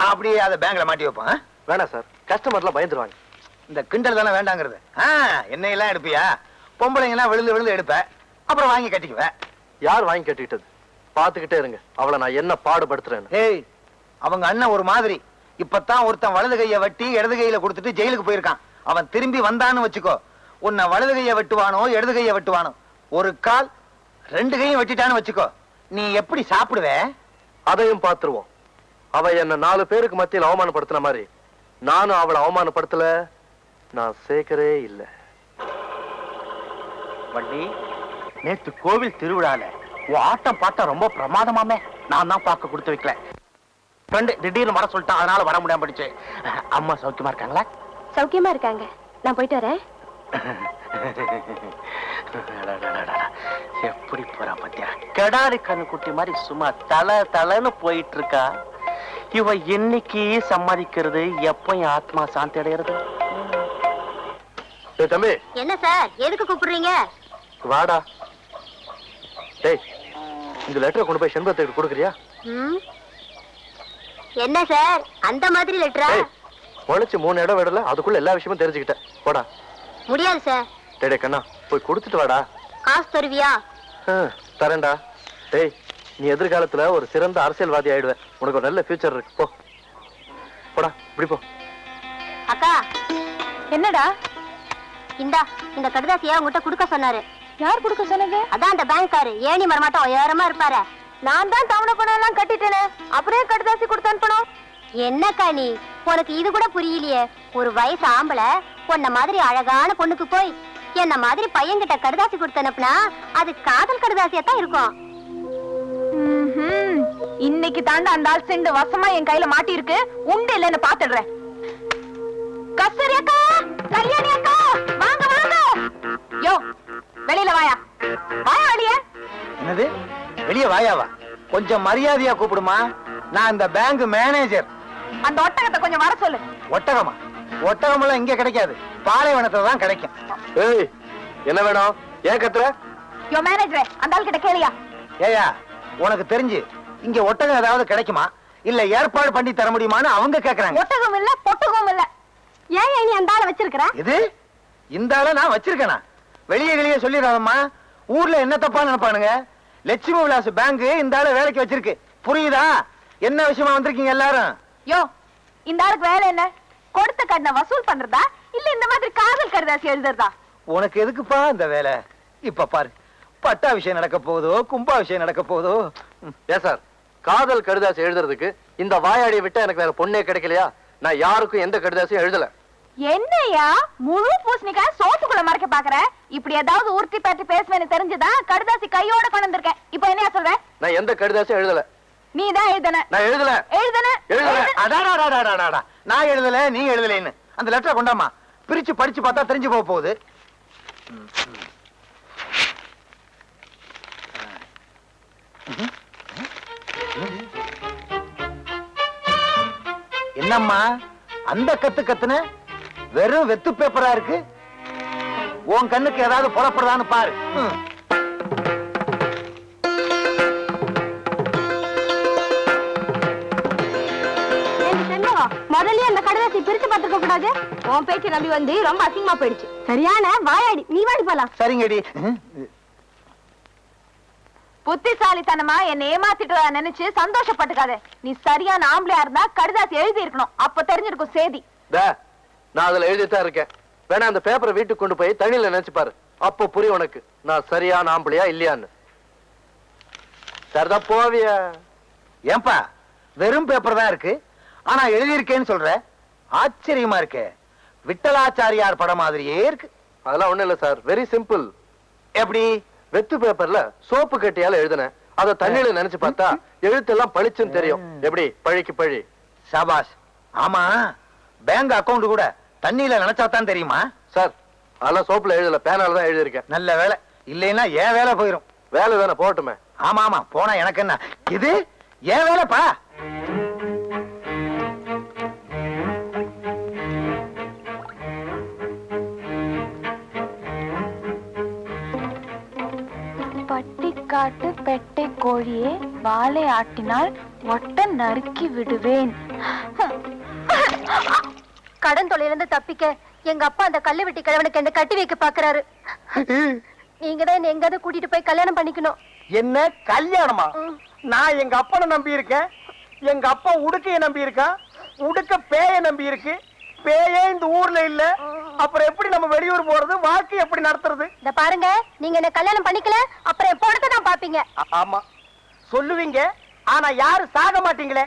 அப்படியே அதை பேங்க்ல மாட்டி வைப்போம். வேணாம் சார், கஸ்டமர்லாம் பயந்துருவாங்க. இந்த கிண்டல் தானே வேண்டாங்கிறது. என்னையெல்லாம் எடுப்பியா? பொம்பளைங்க எல்லாம் விழுந்து விழுந்து எடுப்ப, அப்புறம் வாங்கி கட்டிக்குவேன். யார் வாங்கி கட்டிக்கிட்டது? பாத்துக்கிட்டே இருங்க, அவளை நான் என்ன பாடுபடுத்துறேன்னு. ஏய், அவங்க அண்ணன் ஒரு மாதிரி. இப்பதான் ஒருத்தன் வலது கையை வெட்டி இடது கையில கொடுத்துட்டு ஜெயிலுக்கு போயிருக்கான். அவன் திரும்பி வந்தான்னு வச்சுக்கோ, உன்னை வலது கையை வெட்டுவானோ இடது கையை வெட்டுவானோ. ஒரு கால் ரெண்டு கையும் வெட்டிட்டான்னு வச்சுக்கோ, நீ எப்படி சாப்பிடுவ? அதையும் பாத்துருவோம். அவ என்ன 4 பேருக்கு மத்தியில் அவமானப்படுத்தின மாதிரி நானும் அவளை அவமானப்படுத்தல. நான் சேர்க்கறே இல்ல. வண்டி, நேத்து கோவில் திருவிழால உன் ஆட்டம் பாட்டம் ரொம்ப பிரமாதமாமே. நான் தான் பார்க்க கொடுத்து வைக்கல. ஃப்ரெண்டு திடீர்னு வர சொல்லிட்டான், அதனால வர முடியாம போயிடுச்சு. அம்மா சௌக்கியமா இருக்காங்களா? சௌக்கியமா இருக்காங்க, நான் போயிட்டு வரேன். எப்படி போறா பத்தியா? கெடாரி கண்ணு குட்டி மாதிரி சும்மா தல தலன்னு போயிட்டு இருக்கா. இவ என்னைக்கு சம்மதிக்கிறது, எப்ப என் ஆத்மா சாந்தி அடைகிறது? டேய் தம்பி. என்ன சார், எதுக்கு கூப்பிடுறீங்க? வாடா. டேய், இந்த லெட்டரை கொண்டு போய் செண்பகத்துக்கு கொடுக்குறியா? என்ன சார் அந்த மாதிரி லெட்டரா? உழைச்சு 3 இடம் விடல, அதுக்குள்ள எல்லா விஷயமும் தெரிஞ்சுக்கிட்டேன். போடா. முடியாது சார். டேய் கண்ணா, போய் கொடுத்துட்டு வாடா. காசு தருவியா? தரேன்டா. டேய், நீ எதிர்காலத்துல ஒரு சிறந்த அரசியல்வாதி ஆயிடுவ. உனக்கு ஒரு நல்ல ஃபியூச்சர் இருக்கு. போ போடா, இப்படி போ. அக்கா. என்னடா? இந்த கடிதாசியா உங்ககிட்ட கொடுக்க சொன்னாரு. யார் கொடுக்க சொன்னது? அதான் அந்த பேங்க்காரு, ஏணி மரமாட்டம் உயரமா இருப்பாரு. நான் தான் தவணை பணம் எல்லாம் கட்டிட்டேனே, அப்படியே கடிதாசி கொடுத்து அனுப்பணும். என்னக்கா நீ, உனக்கு இது கூட புரியலையே? ஒரு வயசு ஆம்பளை பொண்ண மாதிரி அழகான பொண்ணுக்கு போய் என்ன மாதிரி பையன்கிட்ட கடிதாசி கொடுத்து அனுப்புனா அது காதல் கடிதாசியா தான் இருக்கும். இன்னைக்கு தாண்டா அந்த ஆள் செண்டு வசமா என் கையில மாட்டி இருக்கு. உண்டு இல்லன்னு பாத்துடுறேன். கஸ்தூரி அக்கா, கல்யாணி அக்கா, வாங்க வாங்க. யோ, வெளியில வாயா. வாயா வெளியே. என்னது வெளியே வாயாவா? கொஞ்சம் மரியாதையா கூப்பிடுமா. நான் இந்த பேங்க் மேனேஜர். அந்த ஒட்டகத்தை கொஞ்சம் வர சொல்லு. ஒட்டகமா? ஒட்டகம் எல்லாம் இங்க கிடைக்காது, பாலைவனத்துல தான் கிடைக்கும். ஏய், என்ன வேணும்? ஏன் கத்துற? யோ மேனேஜரே, அந்த ஆள் கிட்ட கேளியா. ஏயா, உனக்கு தெரிஞ்சு இங்க ஒட்டகம் ஏதாவது கிடைக்குமா, இல்ல ஏற்பாடு பண்ணி தர முடியுமான்னு அவங்க கேக்குறாங்க. ஒட்டகம் இல்ல பொட்டகம் இல்ல. ஏன் நீ அந்த ஆளை வச்சிருக்கிற? இது இந்த ஆளை நான் வச்சிருக்கேனா? வெளியே சொல்லிடாதம்மா, ஊர்ல என்ன தப்பா நினைப்பானுங்க. லட்சுமி விலாஸ் பேங்க் இந்த ஆளை வேலைக்கு வச்சிருக்கு, புரியுதா? என்ன விஷயமா வந்திருக்கீங்க எல்லாரும்? யோ, இந்த ஆளுக்கு வேலை என்ன? கொடுத்த கடனை வசூல் பண்றதா இல்ல இந்த மாதிரி காதல் கடிதாசி எழுதுறதா? உனக்கு எதுக்குப்பா இந்த வேலை? இப்ப பாரு, பட்டா விஷயம் நடக்க போகுதோ கும்பா விஷயம் நடக்க போகுதோ. ஏன் சார், காதல் கடிதாசி எழுதுறதுக்கு இந்த வாயாடியை விட்டா எனக்கு வேற பொண்ணே கிடைக்கலையா? நான் யாருக்கும் எந்த கடிதாசியும் எழுதல. என்னையா முழு பூசணிக்காய் சோத்துக்குள்ள மறைக்க பாக்குற? இப்படி ஏதாவது உருட்டி பற்றி பேசுவேன்னு தெரிஞ்சுதான் கடிதாசி கையோட கொண்டு வந்திருக்கேன். இப்ப என்னையா சொல்ற? நான் எந்த கடிதாசியும் எழுதல. நீ தான் எழுதன நான் எழுதல எழுதன எழுதல. அடாடாடாடாடாடா. நான் எழுதல நீ எழுதலைன்னு அந்த லெட்டரை கொண்டாமா, பிரிச்சு படிச்சு பார்த்தா தெரிஞ்சு போக போகுது. என்னம்மா அந்த கத்து கத்துன? வெறும் வெத்து பேப்பரா இருக்கு. உன் கண்ணுக்கு ஏதாவது புலப்படுதான்னு பாரு. முதல்ல அந்த கடைசி பிரிச்சு பார்த்துக்க கூடாது. உன் பேச்சு நம்பி வந்து ரொம்ப அசிங்கமா போயிடுச்சு. சரியான வாயாடி. நீ வாடி போலாம். சரிங்கடி. புத்திசாலித்தனமா என்ன ஏமாத்திட்டு நினைச்சு சந்தோஷப்பட்டுக்காத. நீ சரியான ஆம்பளையா இருந்தா கடிதாசி எழுதி இருக்கணும். அப்ப தெரிஞ்சிருக்கும் சேதி. நான் அதுல எழுதித்தான் இருக்கேன். வேணா அந்த பேப்பரை வீட்டுக்கு கொண்டு போய் தண்ணியில நினைச்சு பாரு. அப்போ புரியும் உனக்கு நான் சரியான ஆம்பளையா இல்லையான்னு. சரிதான் போவியா? ஏன்பா வெறும் பேப்பர் தான் இருக்கு, ஆனா எழுதியிருக்கேன்னு சொல்ற? ஆச்சரியமா இருக்கு. விட்டலாச்சாரியார் படம் மாதிரியே இருக்கு. அதெல்லாம் ஒண்ணும் இல்ல சார், வெரி சிம்பிள். எப்படி? வெத்து பேப்பர்ல சோப்பு கட்டியால எழுதுனேன். அத தண்ணியில நினைச்சு பார்த்தா எழுத்தெல்லாம் பளிச்சுன்னு தெரியும். எப்படி? பழிக்கு பழி. சபாஷ். ஆமா, பேங்க் அக்கவுண்ட் கூட தண்ணியில நினைச்சா தான் தெரியுமா? சார் அதெல்லாம் சோப்புல எழுதல, பேனால தான் எழுதியிருக்கேன். நல்ல வேலை. இல்லைன்னா ஏன் வேலை போயிரும். வேலை தானே போகட்டுமே. ஆமா ஆமா, போனா எனக்கு என்ன? இது ஏன் வேலைப்பா. பட்டிக்காட்டு பெட்டை கோழியே வாளை ஆட்டினால் ஒட்ட நறுக்கி விடுவேன். கடன் தொலைலிருந்து தப்பிக்க எங்க அப்பா அந்த கல்லு வெட்டி கிழவனுக்கு என்ன கட்டி வைக்க பாக்குறாரு. நீங்க தான் என்ன எங்காவது கூட்டிட்டு போய் கல்யாணம் பண்ணிக்கணும். என்ன கல்யாணமா? நான் எங்க அப்பனை நம்பி இருக்கேன். எங்க அப்பா உடுக்கைய நம்பி இருக்கான். உடுக்க பேய நம்பி இருக்கு. பேயே இந்த ஊர்ல இல்ல. அப்புறம் எப்படி நம்ம வெளியூர் போறது? வாழ்க்கை எப்படி நடத்துறது? இந்த பாருங்க, நீங்க என்ன கல்யாணம் பண்ணிக்கல அப்புறம் என் பொண்ணத்தை தான் பாப்பீங்க. ஆமா சொல்லுவீங்க, ஆனா யாரும் சாக மாட்டீங்களே.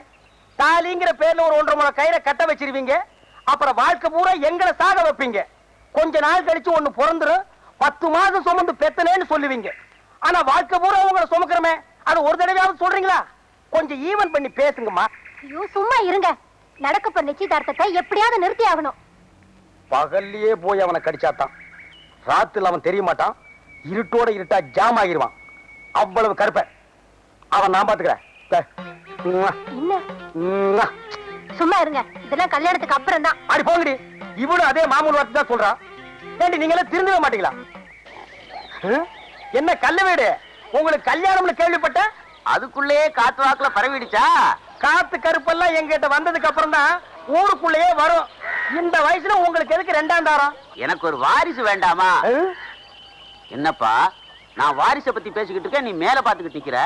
தாலிங்கிற பேர்ல ஒரு 1.5 முழ கயிறை கட்ட வச்சிருவீங்க. அப்புறம் வாழ்க்கை பூரா எங்களை சாக வைப்பீங்க. கொஞ்ச நாள் கழிச்சு ஒண்ணு பிறந்துரும். 10 மாதம் சுமந்து பெத்தனேன்னு சொல்லுவீங்க. ஆனா வாழ்க்கை பூரா உங்களை சுமக்கிறமே, அது ஒரு தடவையாவது சொல்றீங்களா? கொஞ்சம் ஈவன் பண்ணி பேசுங்கம்மா. ஐயோ சும்மா இருங்க. நடக்க போற நிச்சயதார்த்தத்தை எப்படியாவது நிறுத்தி ஆகணும். பகல்லையே போய் அவனை கடிச்சாத்தான் ராத்துல அவன் தெரிய மாட்டான். இருட்டோட இருட்டா ஜாம் ஆகிருவான். அவ்வளவு கருப்ப அவன் நான் பாத்துக்கிறேன். என்ன சும்மா இருங்க. இதெல்லாம் கல்யாணத்துக்கு அப்புறம் தான். அடி போங்கடி. இவனும் அதே மாமூல் வார்த்தை தான் சொல்றான். ஏண்டி நீங்க எல்லாம் திருந்தவே மாட்டீங்களா? என்ன கல்ல வீடு? உங்களுக்கு கல்யாணம்னு கேள்விப்பட்ட அதுக்குள்ளேயே காத்து வாக்குல பரவிடுச்சா? காத்து கருப்பெல்லாம் எங்கிட்ட வந்ததுக்கு அப்புறம் தான் ஊருக்குள்ளேயே வரும். இந்த வயசுல உங்களுக்கு எதுக்கு 2ஆம் தாரம்? எனக்கு ஒரு வாரிசு வேண்டாமா? என்னப்பா, நான் வாரிசை பத்தி பேசிக்கிட்டு இருக்கேன், நீ மேல பாத்துக்கிட்டு நிக்கிற.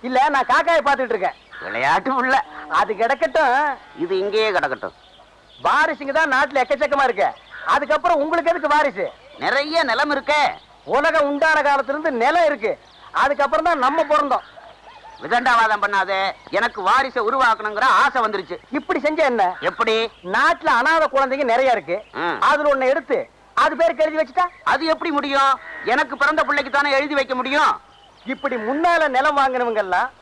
இல்ல, நான் காக்காயை பாத்துட்டு இருக்கேன். விளையாட்டு உள்ள அது கிடக்கட்டும். இது இங்கேயே கிடக்கட்டும். வாரிசுங்க தான் நாட்டுல எக்கச்சக்கமா இருக்கு. அதுக்கப்புறம் உங்களுக்கு எதுக்கு வாரிசு? நிறைய நிலம் இருக்கே. உலகம் உண்டான காலத்துல இருந்து நிலம் இருக்கு. அதுக்கப்புறம் தான் நம்ம பிறந்தோம். விதண்டாவாதம் பண்ணாதே. எனக்கு வாரிசை உருவாக்கணுங்கிற ஆசை வந்துருச்சு. இப்படி செஞ்ச என்ன? எப்படி? நாட்டுல அனாதை குழந்தைங்க நிறைய இருக்கு. அதுல ஒண்ணு எடுத்து அது பேருக்கு எழுதி வச்சுட்டா அது எப்படி முடியும்? எனக்கு பிறந்த பிள்ளைக்கு தானே எழுதி வைக்க முடியும். இப்படி முன்னால நிலம் வாங்கினவங்க எல்லாம்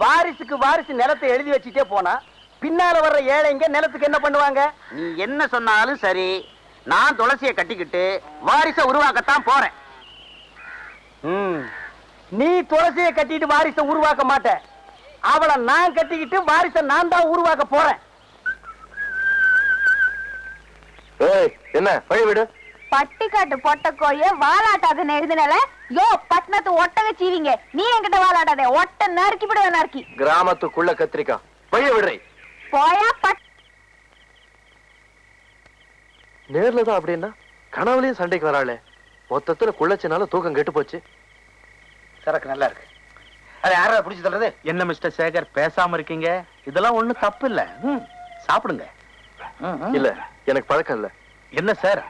வாரிசுக்கு வாரிசு நிலத்தை எழுதி வச்சுட்டே போனா பின்னால வர்ற ஏழைங்க நிலத்துக்கு என்ன பண்ணுவாங்க? நீ என்ன சொன்னாலும் சரி, நான் துளசியை கட்டிக்கிட்டு வாரிசை உருவாக்கத்தான் போறேன். நீ துளசியை கட்டிட்டு வாரிசை உருவாக்க மாட்ட. அவளை நான் கட்டிக்கிட்டு வாரிசை நான் தான் உருவாக்க போறேன். என்ன வழி விடு. பட்டிக்காட்டு பொட்ட கோழிய வாலாட்டாதுன்னு எழுதினால யோ பட்டணத்து ஒட்டக சீவிங்க. நீ என்கிட்ட வாலாட்டாதே. ஒட்ட நறுக்கி விடுவேன். நறுக்கி கிராமத்துக்குள்ள கத்திரிக்காய் வழிய விடுறே. போயா நேர்ல தான் அப்படின்னா கனவுலயும் சண்டைக்கு வராளே. மொத்தத்துல குள்ளச்சினால தூக்கம் கெட்டு போச்சு. சரக்கு நல்லா இருக்கு. அது யாரா பிடிச்சு தள்ளுறது? என்ன மிஸ்டர் சேகர் பேசாம இருக்கீங்க? இதெல்லாம் ஒண்ணும் தப்பு இல்ல. சாப்பிடுங்க. இல்ல, எனக்கு பழக்கம் இல்ல. என்ன சார்,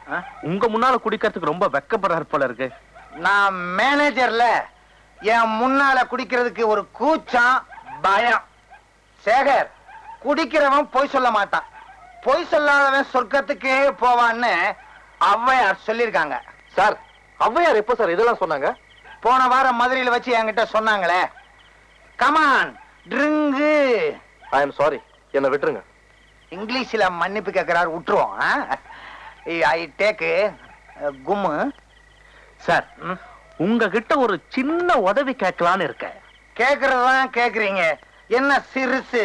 உங்க முன்னால குடிக்கிறதுக்கு ரொம்ப வெக்கப்படுறாரு போல இருக்கு. நான் மேனேஜர்ல என் முன்னால குடிக்கிறதுக்கு ஒரு கூச்சம், பயம். சேகர், குடிக்கிறவன் பொய் சொல்ல மாட்டான். பொய் சொல்லாதவன் சொர்க்கத்துக்கே போவான்னு ஔவையார் சொல்லியிருக்காங்க. சார், ஔவையார் எப்ப சார் இதெல்லாம் சொன்னாங்க? போன வாரம் மதுரையில வச்சு என்கிட்ட சொன்னாங்களே. Come on, drink. I am sorry, என்ன விட்டுருங்க. இங்கிலீஷ்ல மன்னிப்பு கேட்கிறாரு, விட்டுருவோம். I take கும்மு. சார், உங்ககிட்ட ஒரு சின்ன உதவி கேட்கலான்னு இருக்கேன். கேக்குறதுதான் கேக்குறீங்க, என்ன சிறுசு?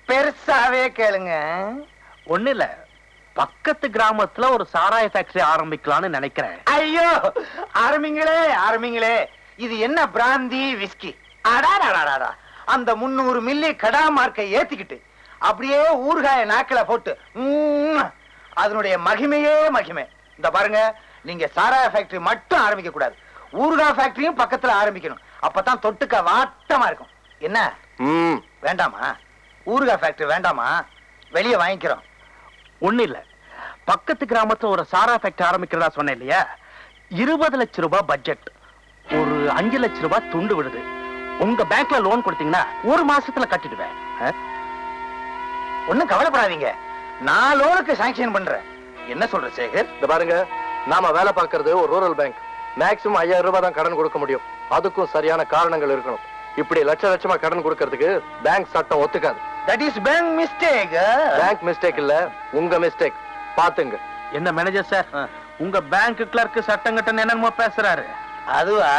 பெருசாவே கேளுங்க. ஒண்ணு இல்ல, பக்கத்து கிராமத்துல ஒரு சாராய ஃபேக்டரி ஆரம்பிக்கலாம்னு நினைக்கிறேன். ஐயோ, ஆரம்பிங்களே ஆரம்பிங்களே. இது என்ன பிராந்தி விஸ்கி? அடாடாடாடா, அந்த 300 மில்லி கடா மார்க்கை ஏத்திக்கிட்டு அப்படியே ஊறுகாய நாக்கில போட்டு அதனுடைய மகிமையே மகிமை. இந்த பாருங்க, நீங்க சாராய ஃபேக்டரி மட்டும் ஆரம்பிக்க கூடாது, ஊறுகா ஃபேக்டரியும் பக்கத்துல ஆரம்பிக்கணும். அப்பதான் தொட்டுக்க வாட்டமா இருக்கும். என்ன வேண்டாமா? ஊறுகா ஃபேக்டரி வேண்டாமா? வெளியே வாங்கிக்கிறோம். ஒண்ணு இல்ல, பக்கத்து கிராமத்துல ஒரு சாரா ஃபேக்டரி ஆரம்பிக்கிறதா சொன்னேன் இல்லையா? 20 லட்சம் ரூபாய் பட்ஜெட், ஒரு 5 லட்சம் ரூபாய் துண்டு விடுது. உங்க பேங்க்ல லோன் கொடுத்தீங்கன்னா 1 மாசத்துல கட்டிடுவேன். ஒண்ணும் கவலைப்படாதீங்க, நான் லோனுக்கு சாங்ஷன் பண்றேன். என்ன சொல்ற சேகர்? இந்த பாருங்க, நாம வேலை பார்க்கறது ஒரு ரூரல் பேங்க். மேக்ஸிமம் 5000 ரூபாய் தான் கடன் கொடுக்க முடியும். அதுக்கும் சரியான காரணங்கள் இருக்கணும். இப்படி லட்சமா கடன் கொடுக்கறதுக்கு பேங்க் சட்டம் ஒத்துக்காது. That is bank mistake. Bank mistake இல்ல, உங்க மிஸ்டேக். பாத்துங்க. என்ன மேனேஜர் சார், உங்க பேங்க் கிளர்க் சட்டம் கட்டன் என்னமோ பேசுறாரு. அதுவா?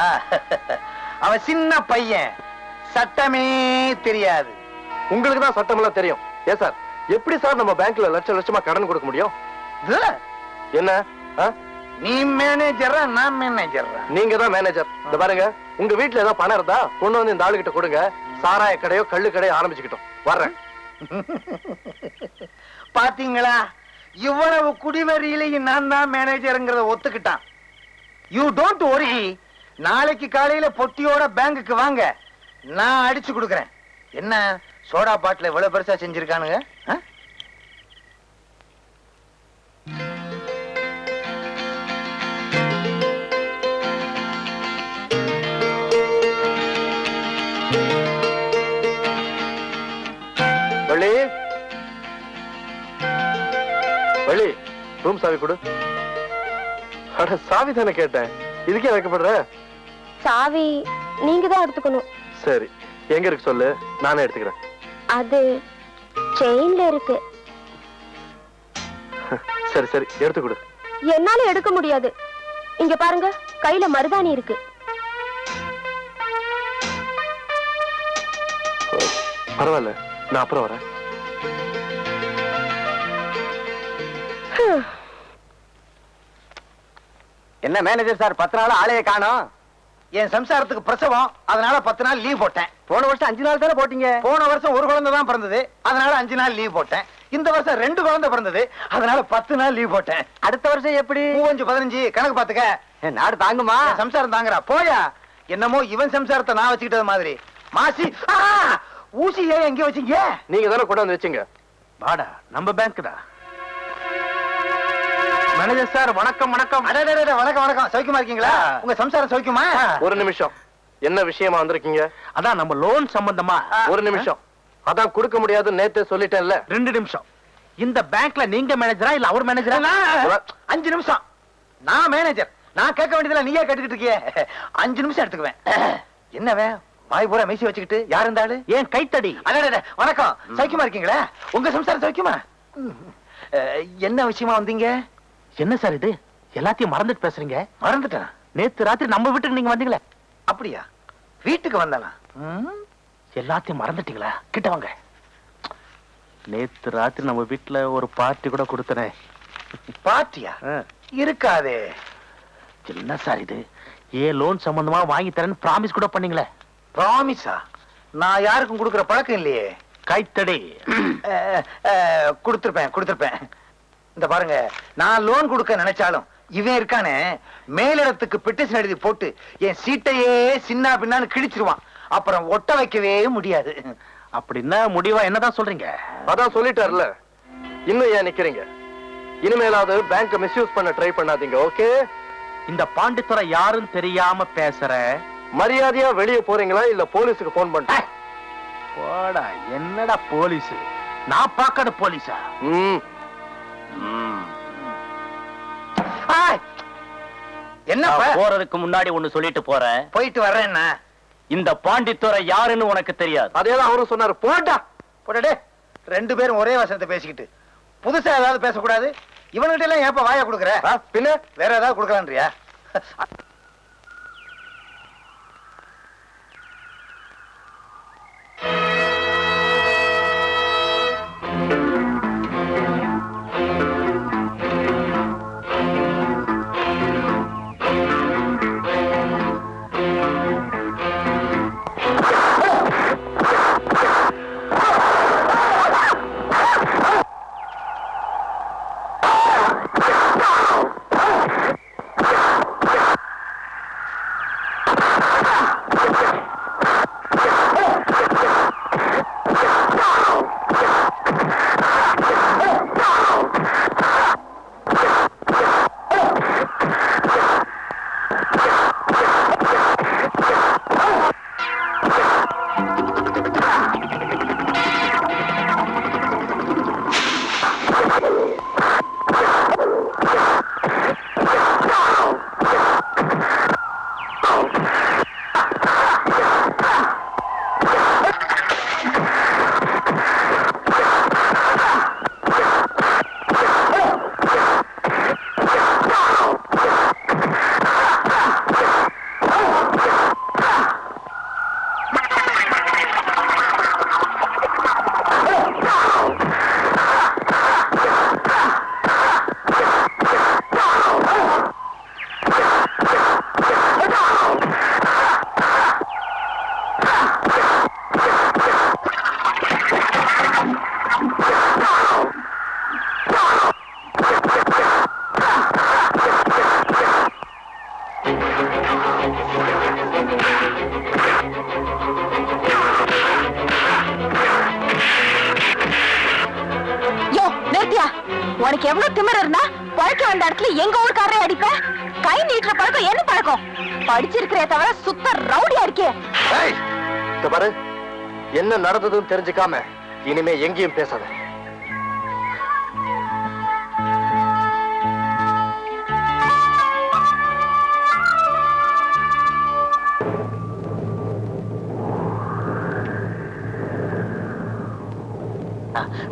அவன் சின்ன பையன், சட்டமே தெரியாது. உங்களுக்கு தான் சட்டம் எல்லாம் தெரியும். ஏன் சார், எப்படி சார் நம்ம பேங்க்ல லட்சமா கடன் கொடுக்க முடியும்? என்ன நீ மேனேஜரா நான் மேனேஜரா? நீங்க தான் மேனேஜர். இந்த பாருங்க, உங்க வீட்டுல ஏதாவது பணம் இருந்தா கொண்டு வந்து இந்த ஆளுகிட்ட கொடுங்க. சாராய கடையோ கள்ளு கடையோ ஆரம்பிச்சுக்கிட்டோம். வர்றேன். பாத்தீங்களா, இவ்வளவு குடிவரியிலையும் நான் தான் மேனேஜருங்கிறத ஒத்துக்கிட்டான். யூ டோன்ட் வரி, நாளைக்கு காலையில பொட்டியோட பேங்குக்கு வாங்க, நான் அடிச்சு கொடுக்கறேன். என்ன சோடா பாட்டில் இவ்வளவு பெருசா செஞ்சிருக்கானுங்க? வள்ளி, வள்ளி, ரூம் சாவி கொடு. அட, சாவி தானே கேட்டேன், இதுக்கே வைக்கப்படுற? சாவி நீங்க தான் எடுத்துக்கணும். சரி, எங்க இருக்கு சொல்லு, நானே எடுத்துக்கிறேன். அது செயின்ல இருக்கு. சரி சரி, எடுத்து கொடு. என்னால எடுக்க முடியாது. இங்க பாருங்க, கையில மருதாணி இருக்கு. பரவாயில்ல, நான் அப்புறம் வரேன். என்ன மேனேஜர் சார், 10 நாள் ஆளைய காணோம்? என் சம்சாரத்துக்கு பிரசவம், அதனால 10 நாள் லீவ் போட்டேன். போன வருஷம் 5 நாள் தானே போட்டீங்க? போன வருஷம் ஒரு குழந்தை தான் பிறந்தது, அதனால 5 நாள் லீவ் போட்டேன். இந்த வருஷம் 2 குழந்தை பிறந்தது, அதனால 10 நாள் லீவ் போட்டேன். அடுத்த வருஷம் எப்படி? 15 கணக்கு பாத்துக்க. நாடு தாங்குமா? சம்சாரம் தாங்குறா. போயா, என்னமோ இவன் சம்சாரத்தை நான் வச்சுக்கிட்டது மாதிரி. மாசி, ஊசி ஏன் எங்க வச்சீங்க? நீங்க தானே கொண்டு வந்து வச்சீங்க. வாடா, நம்ம பேங்க் தான். மேனேஜர் சார், வணக்கம் வணக்கம். வணக்கம் வணக்கம். சௌக்கியமா இருக்கீங்களா? உங்க சம்சாரம் சௌக்கியமா? ஒரு நிமிஷம், என்ன விஷயமா வந்திருக்கீங்க? அதான் நம்ம லோன் சம்பந்தமா. ஒரு நிமிஷம், அதான் கொடுக்க முடியாது நேத்தே சொல்லிட்டேன்ல. 2 நிமிஷம். இந்த பேங்க்ல நீங்க மேனேஜரா இல்ல அவர் மேனேஜரா? 5 நிமிஷம். நான் மேனேஜர், நான் கேட்க வேண்டியதுல நீயே கேட்டுக்கிட்டு இருக்கியே. 5 நிமிஷம் எடுத்துக்குவேன். என்னவே வாய் பூரா மீசி வச்சுக்கிட்டு, யார் இருந்தாலும் ஏன் கைத்தடி? வணக்கம். சௌக்கியமா இருக்கீங்களா? உங்க சம்சாரம் சௌக்கியமா? என்ன விஷயமா வந்தீங்க? என்ன சார் இது, எல்லாத்தையும் மறந்துட்டு பேசுறீங்க? மறந்துட்டேன். நேத்து ராத்திரி நம்ம வீட்டுக்கு நீங்க வந்தீங்களே. அப்படியா? வீட்டுக்கு வந்தானா? எல்லாத்தையும் மறந்துட்டீங்களா? கிட்ட வாங்க. நேத்து ராத்திரி நம்ம வீட்டுல ஒரு பார்ட்டி கூட கொடுத்தனே. பார்ட்டியா? இருக்காதே. என்ன சார் இது, ஏன் லோன் சம்பந்தமா வாங்கி தரேன்னு பிராமிஸ் கூட பண்ணீங்களே. பிராமிஸா? நான் யாருக்கும் கொடுக்கிற பழக்கம் இல்லையே. கைத்தடி. கொடுத்திருப்பேன். இந்த பாருங்க, நான் லோன் கொடுக்க நினைச்சாலும் இவன் இருக்கானே, மேலிடத்துக்கு பெட்டிஷன் எழுதி போட்டு என் சீட்டையே சின்ன பின்னான்னு கிழிச்சிருவான். அப்புறம் ஒட்ட வைக்கவே முடியாது. அப்படின்னா முடிவா என்னதான் சொல்றீங்க? அதான் சொல்லிட்டார்ல, இன்னும் ஏன் நிக்கிறீங்க? இனிமேலாவது பேங்க் மிஸ்யூஸ் பண்ண ட்ரை பண்ணாதீங்க, ஓகே? இந்த பாண்டித்துறை யாரும் தெரியாம பேசுற. மரியாதையா வெளியே போறீங்களா இல்ல போலீஸுக்கு போன் பண்ணிட்டேன்? போடா, என்னடா போலீஸ்? நான் பாக்காத போலீஸா? என்ன போறதுக்கு முன்னாடி ஒண்ணு சொல்லிட்டு போறேன். போயிட்டு வர்றேன்னா இந்த பாண்டித்துறை யாருன்னு உனக்கு தெரியாது. அதேதான் அவரும் சொன்னாரு. போட்டா போடே, 2 பேரும் ஒரே வசனத்தை பேசிக்கிட்டு புதுசா ஏதாவது பேசக்கூடாது. இவன்கிட்ட எல்லாம் ஏப்ப வாயா கொடுக்குற? பின்ன வேற ஏதாவது கொடுக்கலான்றியா? உனக்கு எவ்வளவு திமிர இருந்தா பழக்க வந்த இடத்துல எங்க ஊருக்காரே அடிப்ப? கை நீட்டுற பழக்கம் என்ன பழக்கம்? படிச்சிருக்கிறே தவிர சுத்த ரவுடியா இருக்கே. பாரு, என்ன நடந்ததுன்னு தெரிஞ்சுக்காம இனிமே எங்கேயும் பேசாத.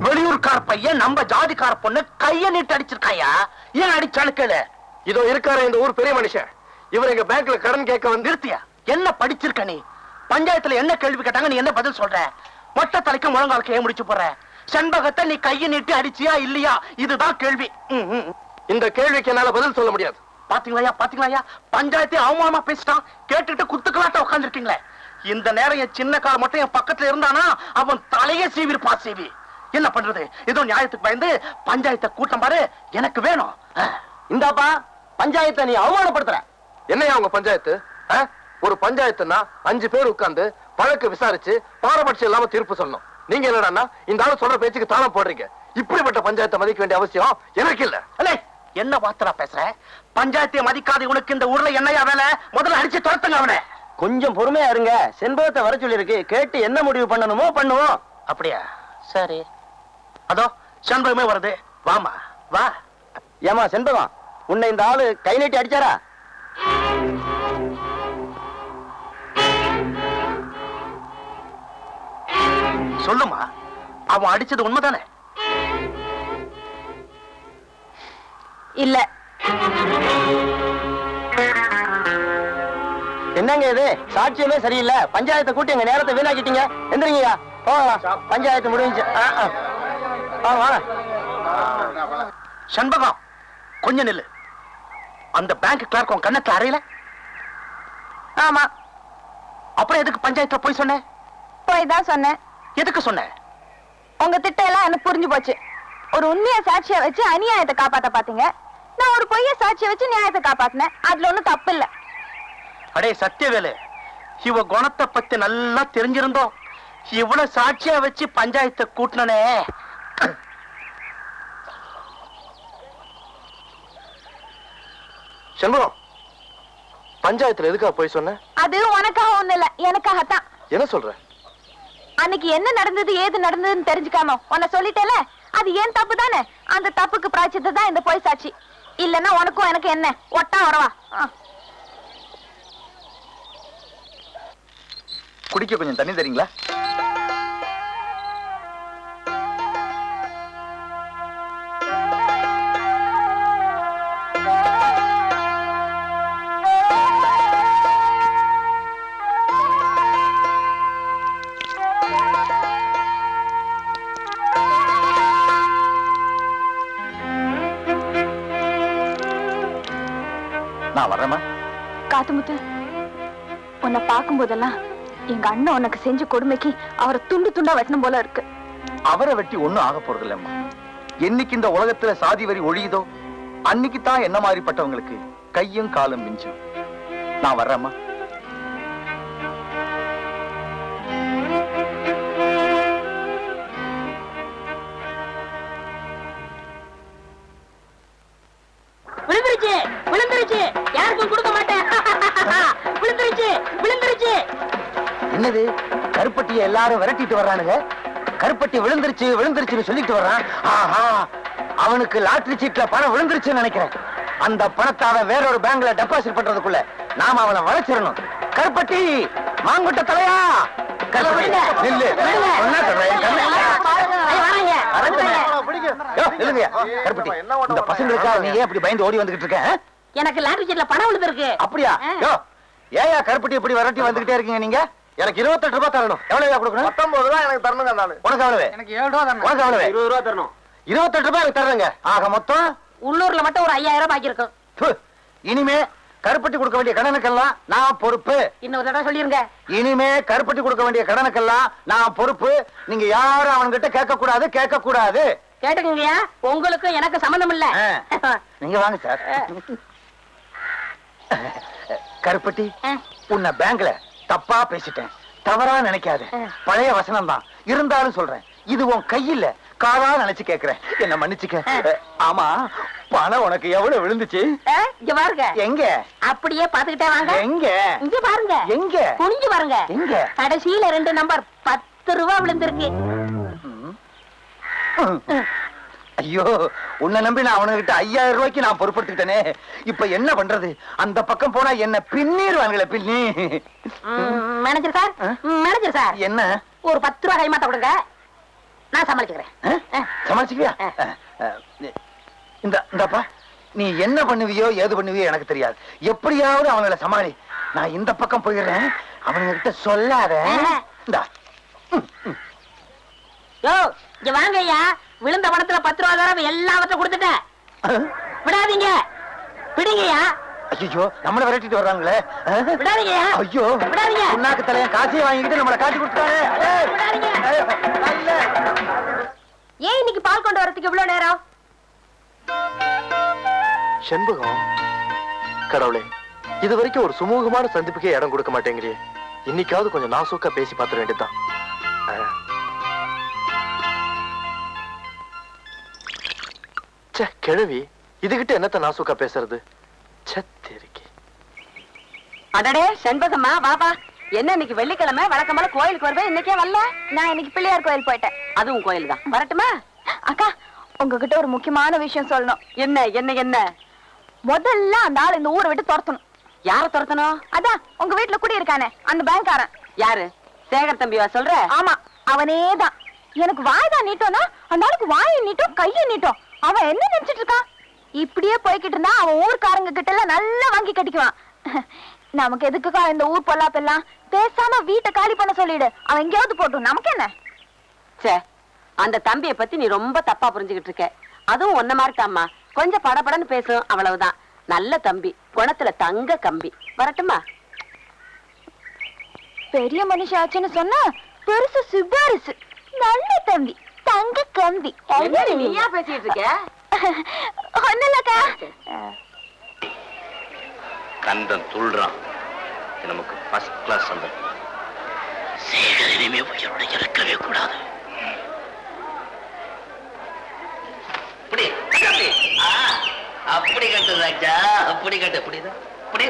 வெளியூர்கார பையன் நம்ம ஜாதிக்கார பொண்ணு கைய நீட்டு அடிச்சிருக்காயா? ஏன் அடிச்சானு கேளு. இதோ இருக்காரு இந்த ஊர் பெரிய மனுஷன். இவர் எங்க பேங்க்ல கடன் கேட்க வந்து. நிறுத்தியா? என்ன படிச்சிருக்க நீ? பஞ்சாயத்துல என்ன கேள்வி கேட்டாங்க, நீ என்ன பதில் சொல்ற? மொட்டை தலைக்கு முழங்காலுக்கு ஏன் முடிச்சு போற? செண்பகத்தை நீ கைய நீட்டு அடிச்சியா இல்லையா? இதுதான் கேள்வி. இந்த கேள்விக்கு என்னால பதில் சொல்ல முடியாது. பாத்தீங்களா, பஞ்சாயத்தை அவமானமா பேசிட்டான். கேட்டுட்டு குத்துக்கலாட்ட உட்கார்ந்து இருக்கீங்களே. இந்த நேரம் என் சின்ன கால மட்டும் என் பக்கத்துல இருந்தானா அவன் தலையே சீவிருப்பா. சீவி என்ன பண்றது? ஏதோ நியாயத்துக்கு பயந்து பஞ்சாயத்தை கூட்டம் பாரு, எனக்கு வேணும். இந்தாப்பா, பஞ்சாயத்தை நீ அவமானப்படுத்துற. என்னையா உங்க பஞ்சாயத்து? ஒரு பஞ்சாயத்துனா 5 பேர் உட்கார்ந்து வழக்கு விசாரிச்சு பாரபட்சம் இல்லாம தீர்ப்பு சொல்லணும். நீங்க என்னடா இந்த ஆளு சொல்ற பேச்சுக்கு தாளம் போடுறீங்க. இப்படிப்பட்ட பஞ்சாயத்தை மதிக்க வேண்டிய அவசியம் எனக்கு இல்ல. என்ன வார்த்தை பேசுற? பஞ்சாயத்தை மதிக்காத உனக்கு இந்த ஊர்ல என்னையா வேலை? முதல்ல அடிச்சு துரத்துங்க அவனை. கொஞ்சம் பொறுமையா இருங்க. செண்பகத்தை வர சொல்லி இருக்கு, கேட்டு என்ன முடிவு பண்ணணுமோ பண்ணுவோம். அப்படியா? சரி, அதோ செண்பகமே வருது. வாமா வா. ஏமா செண்பகம், உன்னை இந்த ஆளு கை நீட்டி அடிச்சாரா? சொல்லுமா, அவன் அடிச்சது உண்மைதானே? இல்ல. என்னங்க இது? சாட்சியமே சரியில்லை. பஞ்சாயத்தை கூட்டி எங்க நேரத்தை வீணாக்கிட்டீங்க. எந்திரிங்கயா, போகலாம். பஞ்சாயத்து முடிஞ்சு. செண்பகம், கொஞ்சம் நில்லு. அந்த பேங்க் கிளார்க் உன் கண்ணத்துல அறையில? ஆமா. அப்புறம் எதுக்கு பஞ்சாயத்துல போய் சொன்ன? போய் தான் சொன்னேன். எதுக்கு சொன்ன? உங்க திட்டம் எல்லாம் எனக்கு புரிஞ்சு போச்சு. ஒரு உண்மைய சாட்சிய வச்சு அநியாயத்தை காப்பாத்த பாத்தீங்க. நான் ஒரு பொய்ய சாட்சிய வச்சு நியாயத்தை காப்பாத்தினேன். அதுல ஒண்ணும் தப்பு இல்ல. அடே சத்தியவேலு, இவ குணத்தை பத்தி நல்லா தெரிஞ்சிருந்தோம். இவ்வளவு சாட்சியா வச்சு பஞ்சாயத்தை கூட்டினே. செண்பகம், பஞ்சாயத்துல எதுக்காக போய் சொன்ன? அது உனக்காக ஒண்ணு இல்ல, எனக்காகத்தான். என்ன சொல்ற? அன்னைக்கு என்ன நடந்தது ஏது நடந்ததுன்னு தெரிஞ்சுக்காம உன்னை சொல்லிட்டேல, அது ஏன் தப்பு தானே. அந்த தப்புக்கு பிராய்ச்சத்தை தான் இந்த பொய் சாட்சி. இல்லன்னா உனக்கும் எனக்கு என்ன ஒட்டா வரவா? குடிக்க கொஞ்சம் தண்ணி தரீங்களா? நான் வரேம்மா. காத்துமுத்து, உன்னை பார்க்கும் போதெல்லாம் எங்க அண்ணன் உனக்கு செஞ்ச கொடுமைக்கு அவரை துண்டு துண்டா வெட்டணும் போல இருக்கு. அவரை வெட்டி ஒண்ணும் ஆக போறது இல்லம்மா. என்னைக்கு இந்த உலகத்துல சாதி வரி ஒழியுதோ அன்னைக்கு தான் என்ன மாதிரிப்பட்டவங்களுக்கு கையும் காலும் மிஞ்சும். நான் வர்றேம்மா. விழுந்துருச்சு விழுந்துருச்சு, யாருக்கும் கொடுக்க மாட்டேன். விழுந்துருச்சு விழுந்துருச்சு. என்னது, கருப்பட்டியை எல்லாரும் விரட்டிட்டு வர்றானுங்க. கருப்பட்டி விழுந்துருச்சு விழுந்துருச்சுன்னு சொல்லிட்டு வர்றான். ஆஹா, அவனுக்கு லாட்டரி சீட்ல பணம் விழுந்துருச்சுன்னு நினைக்கிறேன். அந்த பணத்தை அவன் வேறொரு பேங்க்ல டெபாசிட் பண்றதுக்குள்ள நாம அவனை வளைச்சிடணும். கருப்பட்டி, மாங்குட்ட தலையா, கருப்பட்டி, நில்லு. சொன்னா சொல்றேன், என் கண்ணு. யோ, நில்லுங்கய்யா. கருப்பட்டி, இந்த பசங்களுக்காக நீ ஏன் இப்படி பயந்து ஓடி வந்துகிட்டு இருக்க? எனக்கு லாட்டரி சீட்ல பணம் விழுந்திருக்கு. அப்படியா? யோ, ஏயா கருப்பட்டி இப்படி விரட்டி வந்துகிட்டே இருக்கீங்க நீங்க? எனக்கு 28 ரூபாய் தரணும். எவ்வளவு கொடுக்கணும்? 19 ரூபாய் எனக்கு தரணுங்க. உனக்கு எவ்வளவு? எனக்கு 7 ரூபாய் தரணும். உனக்கு எவ்வளவு? 20 ரூபாய் தரணும். 28 ரூபாய் எனக்கு தர்றேங்க. ஆக மொத்தம் உள்ளூர்ல மட்டும் ஒரு 5000 பாக்கி இருக்கும். இனிமே கருப்பட்டி கொடுக்க வேண்டிய கடனுக்கெல்லாம் நான் பொறுப்பு. இன்னொரு தடவை சொல்லிருங்க. இனிமே கருப்பட்டி கொடுக்க வேண்டிய கடனுக்கெல்லாம் நான் பொறுப்பு. நீங்க யாரும் அவன்கிட்ட கேட்க கூடாது, கேட்க கூடாது. கேட்டுக்கங்கய்யா, உங்களுக்கும் எனக்கு சம்பந்தம் இல்ல. நீங்க வாங்க சார். கருப்பட்டி, உன்னை பேங்க்ல தப்பா பேசிட்டேன், தவறா நினைக்காத. பழைய வசனம் தான் இருந்தாலும் சொல்றேன். இது உன் கையில காரா நினைச்சு கேக்குறேன், என்ன மன்னிச்சுக்க. ஆமா, பணம் உனக்கு எவ்வளவு விழுந்துச்சு? இங்க பாருங்க. எங்க? அப்படியே பாத்துக்கிட்டே வாங்க. எங்க? இங்க பாருங்க. எங்க? குனிஞ்சு பாருங்க. எங்க? கடைசியில 2 நம்பர் 10 ரூபாய் விழுந்திருக்கு. ஐயோ, உன்னை நம்பி நான் அவனுகிட்ட 5000 ரூபாய்க்கு நான் பொறுப்படுத்திட்டேனே. இப்ப என்ன பண்றது? அந்த பக்கம் போனா என்ன பின்னிடுவாங்களே, பின்னி. மேனேஜர் சார், மேனேஜர் சார், என்ன? ஒரு 10 ரூபாய் கைமாத்த கொடுங்க, நான் சமாளிச்சுக்கிறேன். சமாளிச்சுக்கியா? இந்தப்பா, நீ என்ன பண்ணுவியோ ஏது பண்ணுவியோ எனக்கு தெரியாது. எப்படியாவது அவங்கள சமாளி. நான் இந்த பக்கம் போயிடுறேன், அவனுங்க கிட்ட சொல்லாத. யோ, இங்க வாங்க ஐயா. விழுந்த பணத்துல 10 ரூபாய் தரம் எல்லாவற்றையும் கொடுத்துட்டேன். விடாதீங்க, பிடிங்கய்யா. ஐயோ, நம்மள விரட்டிட்டு வர்றாங்களே. விடாதீங்கய்யா. ஐயோ, விடாதீங்க. உன்னாக்கு தலைய காசையை வாங்கிட்டு நம்மளை காட்டி கொடுத்தாரு. ஏன் இன்னைக்கு பால் கொண்டு வரதுக்கு இவ்வளவு நேரம்? செண்பகம், கடவுளே, இது வரைக்கும் ஒரு சுமூகமான சந்திப்புக்கே இடம் கொடுக்க மாட்டேங்கிறியே. இன்னைக்காவது கொஞ்சம் நாசூக்கா பேசி பார்த்துட வேண்டியதுதான். கிழவி, இதுகிட்ட என்னத்த நாசூக்கா பேசுறது? அடடே செண்பகம்மா, வாபா. என்ன இன்னைக்கு வெள்ளிக்கிழமை, வழக்கமான கோயிலுக்கு வருவேன், இன்னைக்கே வரல? நான் இன்னைக்கு பிள்ளையார் கோயில் போயிட்டேன். அதுவும் கோயில் தான். வரட்டுமா? அக்கா, உங்ககிட்ட ஒரு முக்கியமான விஷயம் சொல்லணும். என்ன என்ன என்ன? முதல்ல அந்த ஆள் இந்த ஊரை விட்டு துரத்தணும். யார துரத்தணும்? அதான் உங்க வீட்டுல குடி இருக்கானே, அந்த பேங்க்காரன். யாரு? சேகர் தம்பியா சொல்ற? ஆமா, அவனேதான். எனக்கு வாய் தான் நீட்டோம்னா அந்த ஆளுக்கு வாயை நீட்டும், கையை நீட்டும். அவன் என்ன நினைச்சிட்டு இருக்கான்? இப்படியே போய்கிட்டு இருந்தா அவன் ஊர்க்காரங்க கிட்ட எல்லாம் நல்லா வாங்கி கட்டிக்குவான். நமக்கு எதுக்குக்கா இந்த ஊர் பொல்லாப்பெல்லாம்? பேசாம வீட்டை காலி பண்ண சொல்லிடு, அவன் எங்கேயாவது போட்டும், நமக்கு என்ன? சே, அந்த தம்பியை பத்தி நீ ரொம்ப தப்பா புரிஞ்சுகிட்டு இருக்க. அதுவும் ஒன்ன மாதிரி தாம்மா, கொஞ்சம் படபடன்னு பேசும், அவ்வளவுதான். நல்ல தம்பி, குணத்துல தங்க கம்பி. வரட்டுமா? பெரிய மனுஷாச்சுன்னு சொன்னா பெருசு சிபாரிசு. நல்ல தம்பி, தங்க கம்பி. நீயா பேசிட்டு இருக்க? ஒண்ணுலக்கா. கந்தன் துள்றான், நமக்கு ஃபர்ஸ்ட் கிளாஸ் சம்பளம். சேகர் இனிமே உயிரோட இருக்கவே கூடாது. அப்படி கட்டு ராஜா, அப்படி கட்டு. அப்படிதான் அப்படி.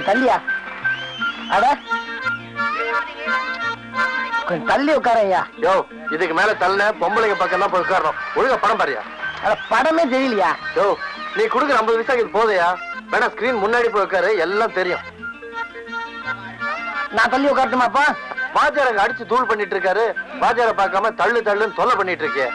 தள்ளியா? அட கொஞ்சம் தள்ளி உட்கார ஐயா. யோ, இதுக்கு மேல தள்ளன பொம்பளைங்க பக்கம் தான் போய் உட்காரணும். ஒழுங்கா படம் பாரியா. அட படமே தெரியலையா? யோ, நீ கொடுக்குற 50 பைசா இது போதையா? வேணா ஸ்கிரீன் முன்னாடி போய் உட்காரு, எல்லாம் தெரியும். நான் தள்ளி உட்காரட்டுமாப்பா? வாஜார அடிச்சு தூள் பண்ணிட்டு இருக்காரு. வாஜார பார்க்காம தள்ளு தள்ளுன்னு தொல்லை பண்ணிட்டு இருக்கே.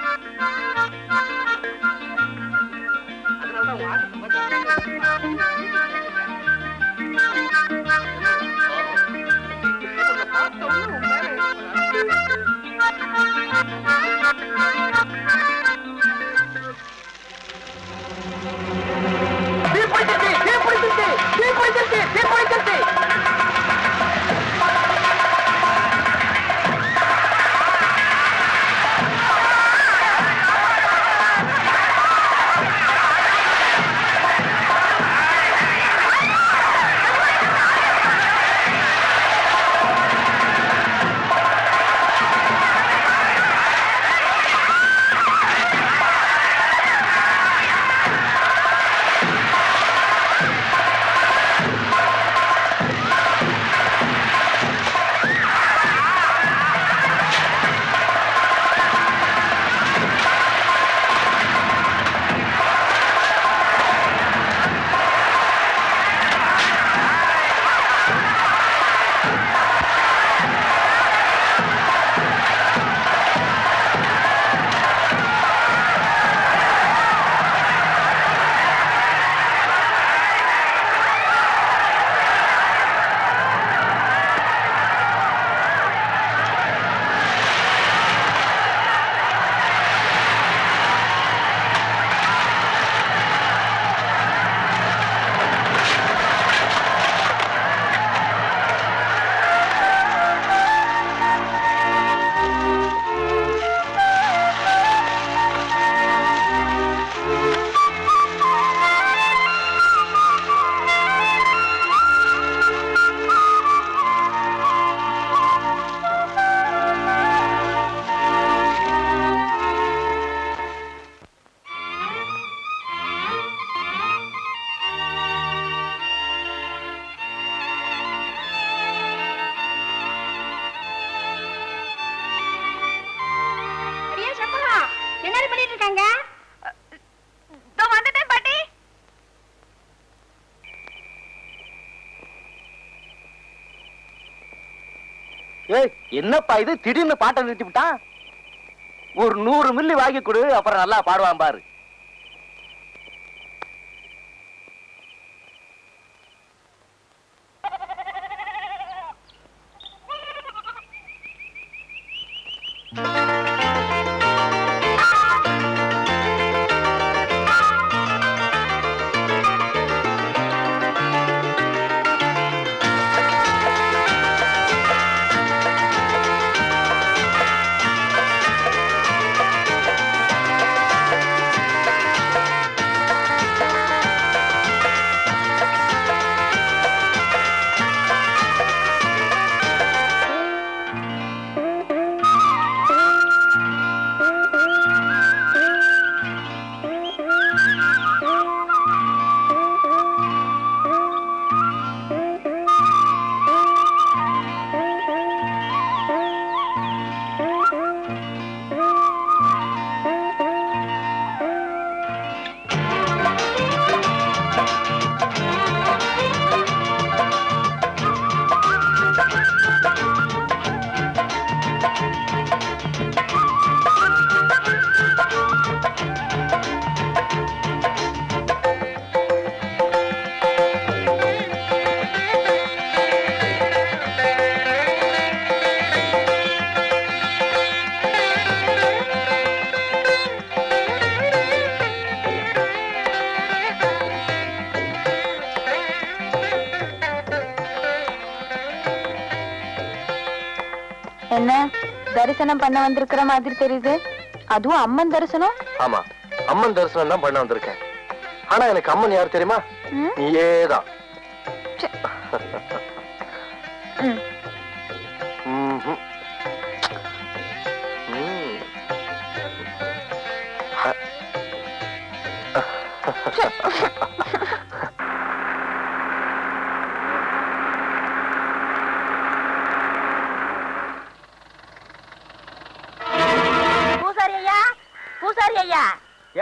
ஏய், என்னப்பா இது திடீர்னு பாட்டை நிறுத்தி விட்டான்? ஒரு 100 மில்லி வாங்கி கொடு, அப்புறம் நல்லா பாடுவான் பாரு. என்ன தரிசனம் பண்ண வந்திருக்கிற மாதிரி தெரியுது? அதுவும் அம்மன் தரிசனம்? ஆமா, அம்மன் தரிசனம் தான் பண்ண வந்திருக்கேன். ஆனா எனக்கு அம்மன் யார் தெரியுமா? நீயேதான்.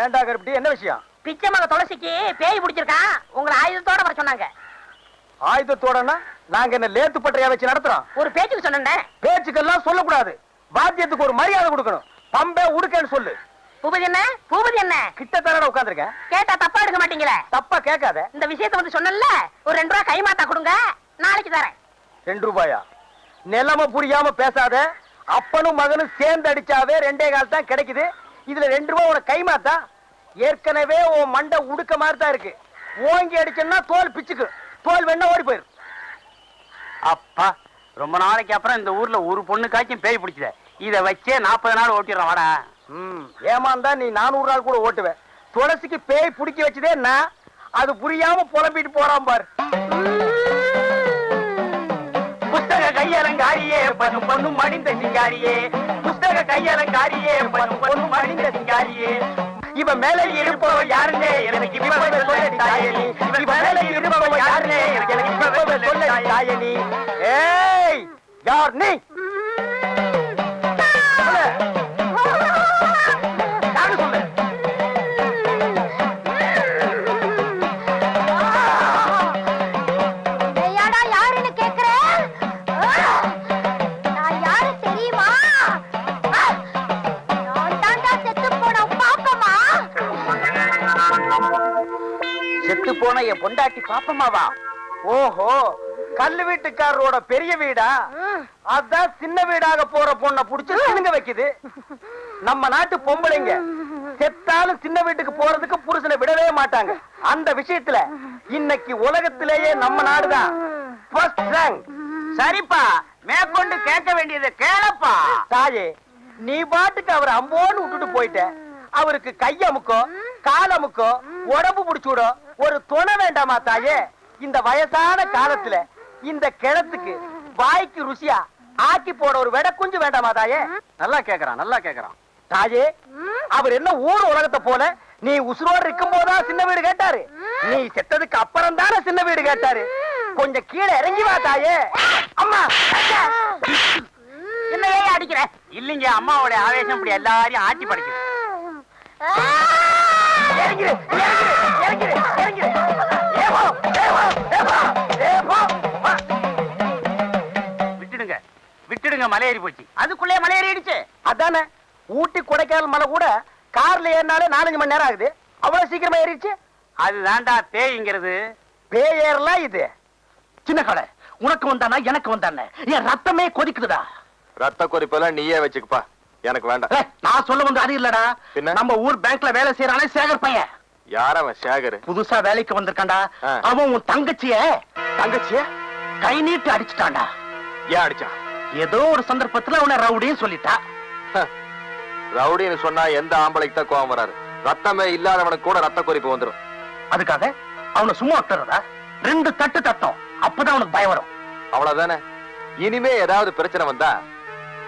ஏன்டா கருப்பட்டி, என்ன விஷயம்? பிச்சை மக துளசிக்கு பேய் பிடிச்சிருக்கான், உங்களை ஆயுதத்தோட வர சொன்னாங்க. ஆயுதத்தோடனா நாங்க என்ன லேத்து பட்டறையா வச்சு நடத்துறோம்? ஒரு பேச்சுக்கு சொன்னேன். பேச்சுக்கெல்லாம் சொல்லக்கூடாது, வாத்தியத்துக்கு ஒரு மரியாதை கொடுக்கணும். பம்பே உடுக்கன்னு சொல்லு. பூபதி என்ன, பூபதி என்ன? கிட்ட தரட உட்கார்ந்திருக்கேன். கேட்டா தப்பா எடுக்க மாட்டீங்களே? தப்பா கேட்காத. இந்த விஷயத்தை வந்து சொன்னல, ஒரு 2 ரூபாய் கைமாத்தா கொடுங்க, நாளைக்கு தரேன். 2 ரூபாயா? நிலைமை புரியாம பேசாத. அப்பனும் மகனும் சேர்ந்து அடிச்சாவே 2 கால் தான் கிடைக்குது. இதுல 2 ரூபாய் உனக்கு கைமாத்தா? ஏற்கனவே உன் மண்டை உடுக்க மாதிரி தான் இருக்கு. ஓங்கி அடிச்சேன்னா தோல் பிச்சுக்கு, தோல் வேணா ஓடி போயிரு. அப்பா, ரொம்ப நாளைக்கு அப்புறம் இந்த ஊர்ல ஒரு பொண்ணுக்காச்சும் பேய் பிடிச்சத. இத வச்சே 40 நாள் ஓட்டிடுறோம். வாடா. ஏமாந்தா நீ 400 நாள் கூட ஓட்டுவேன். துளசிக்கு பேய் பிடிக்க வச்சதே நான். அது புரியாம புலம்பிட்டு போறான் பாரு. புஸ்தக கையலங்காரியே பனும் பொண்ணும் மடிந்த சிங்காரியே, புஸ்தக கையலங்காரியே பனும் பொண்ணும் மடிந்த சிங்காரியே, இவன் மேல இருப்பவ யாருன்னே எனக்கு இப்பவே சொல்லடி தாயனி. இவன் மேல இருப்பவ யாருன்னே எனக்கு இப்பவே சொல்லடி தாயனி. ஏய், யார் நீ? சொல்லு. யாரு சொல்லு? ஏயாடா யாருன்னு கேக்குற? நான் யாரு தெரியுமா? நான் தாண்டா செத்து போன பாப்பமா. செத்து போன என் பொண்டாட்டி பாப்பமாவா? ஓஹோ, கல்லு வீட்டுக்காரரோட பெரிய வீடா? அதான் சின்ன வீடாக போற பொண்ணை புடிச்சு சினுங்க வைக்குது. நம்ம நாட்டு பொம்பளைங்க செத்தாலும் சின்ன வீட்டுக்கு போறதுக்கு புருஷனை விடவே மாட்டாங்க. அந்த விஷயத்துல இன்னைக்கு உலகத்திலேயே நம்ம நாடுதான் ஃபர்ஸ்ட் ரேங்க். சரிப்பா, மேற்கொண்டு கேட்க வேண்டியதை கேளப்பா. தாயே, நீ பாட்டுக்கு அவர் அம்போன்னு விட்டுட்டு போயிட்ட. அவருக்கு கையமுக்கோ காலமுக்கோ உடம்பு புடிச்சுடோ ஒரு துணை வேண்டாமா தாயே? இந்த வயசான காலத்துல இந்த கிணத்துக்கு வாய்க்கு ருசியா ஆக்கி போட ஒரு வெட குஞ்சு வேண்டாமா தாயே? நல்லா கேக்குறான், நல்லா கேக்குறான். தாயே, அவர் என்ன ஊர் உலகத்தை போல நீ உசுரோடு இருக்கும் போதா சின்ன வீடு கேட்டாரு? நீ செத்ததுக்கு அப்புறம் தானே சின்ன வீடு கேட்டாரு. கொஞ்சம் கீழே இறங்கி வா தாயே. அம்மா, என்ன ஏன் அடிக்கிற? இல்லைங்க, அம்மாவோட ஆவேசம் இப்படி எல்லாரையும் ஆட்டி படைக்குது. இறங்கிரு, இறங்கிரு, இறங்கிரு, இறங்கிரு. ஏவோ, ஏவோ, ஏவோ, ஏவோ. விட்டுடுங்க, விட்டுடுங்க, மலையேறி போச்சு. அதுக்குள்ளே மலையேறிடுச்சு. அதானே, ஊட்டி கொடைக்கானல் மலை கூட கார்ல ஏறினாலே 4-5 மணி நேரம் ஆகுது. அவ்வளவு சீக்கிரமா ஏறிடுச்சு. அதுதான்டா பேய்ங்கிறது. பேய் ஏறலாம் இது. சின்ன கடை, உனக்கு வந்தானா எனக்கு வந்தானே, என் ரத்தமே கொதிக்குதுடா. ரத்த கொதிப்பெல்லாம் நீயே வச்சுக்கப்பா, எனக்கு வேண்டாம். நான் சொல்ல வந்து அது இல்லடா. பின்ன? நம்ம ஊர் பேங்க்ல வேலை செய்யறானே சேகர் பையன். யார் அவன்? சேகர் புதுசா வேலைக்கு வந்திருக்கான்டா. ஆ. அவன் உன் தங்கச்சிய தங்கச்சிய கை நீட்டு அடிச்சுட்டான்டா. ஏன் அடிச்சான்? ஏதோ ஒரு சந்தர்ப்பத்துல அவனை ரவுடின்னு சொல்லிட்டா. ரவுடின்னு சொன்னா எந்த ஆம்பளைக்கு தான் கோவம் வராது? ரத்தமே இல்லாதவனுக்கு கூட ரத்த கொதிப்பு வந்துடும். அதுக்காக அவனை சும்மா விட்டுறதா? 2 தட்டு தட்டும், அப்பதான் அவனுக்கு பயம் வரும். அவ்வளவுதானே. இனிமே ஏதாவது பிரச்சனை வந்தா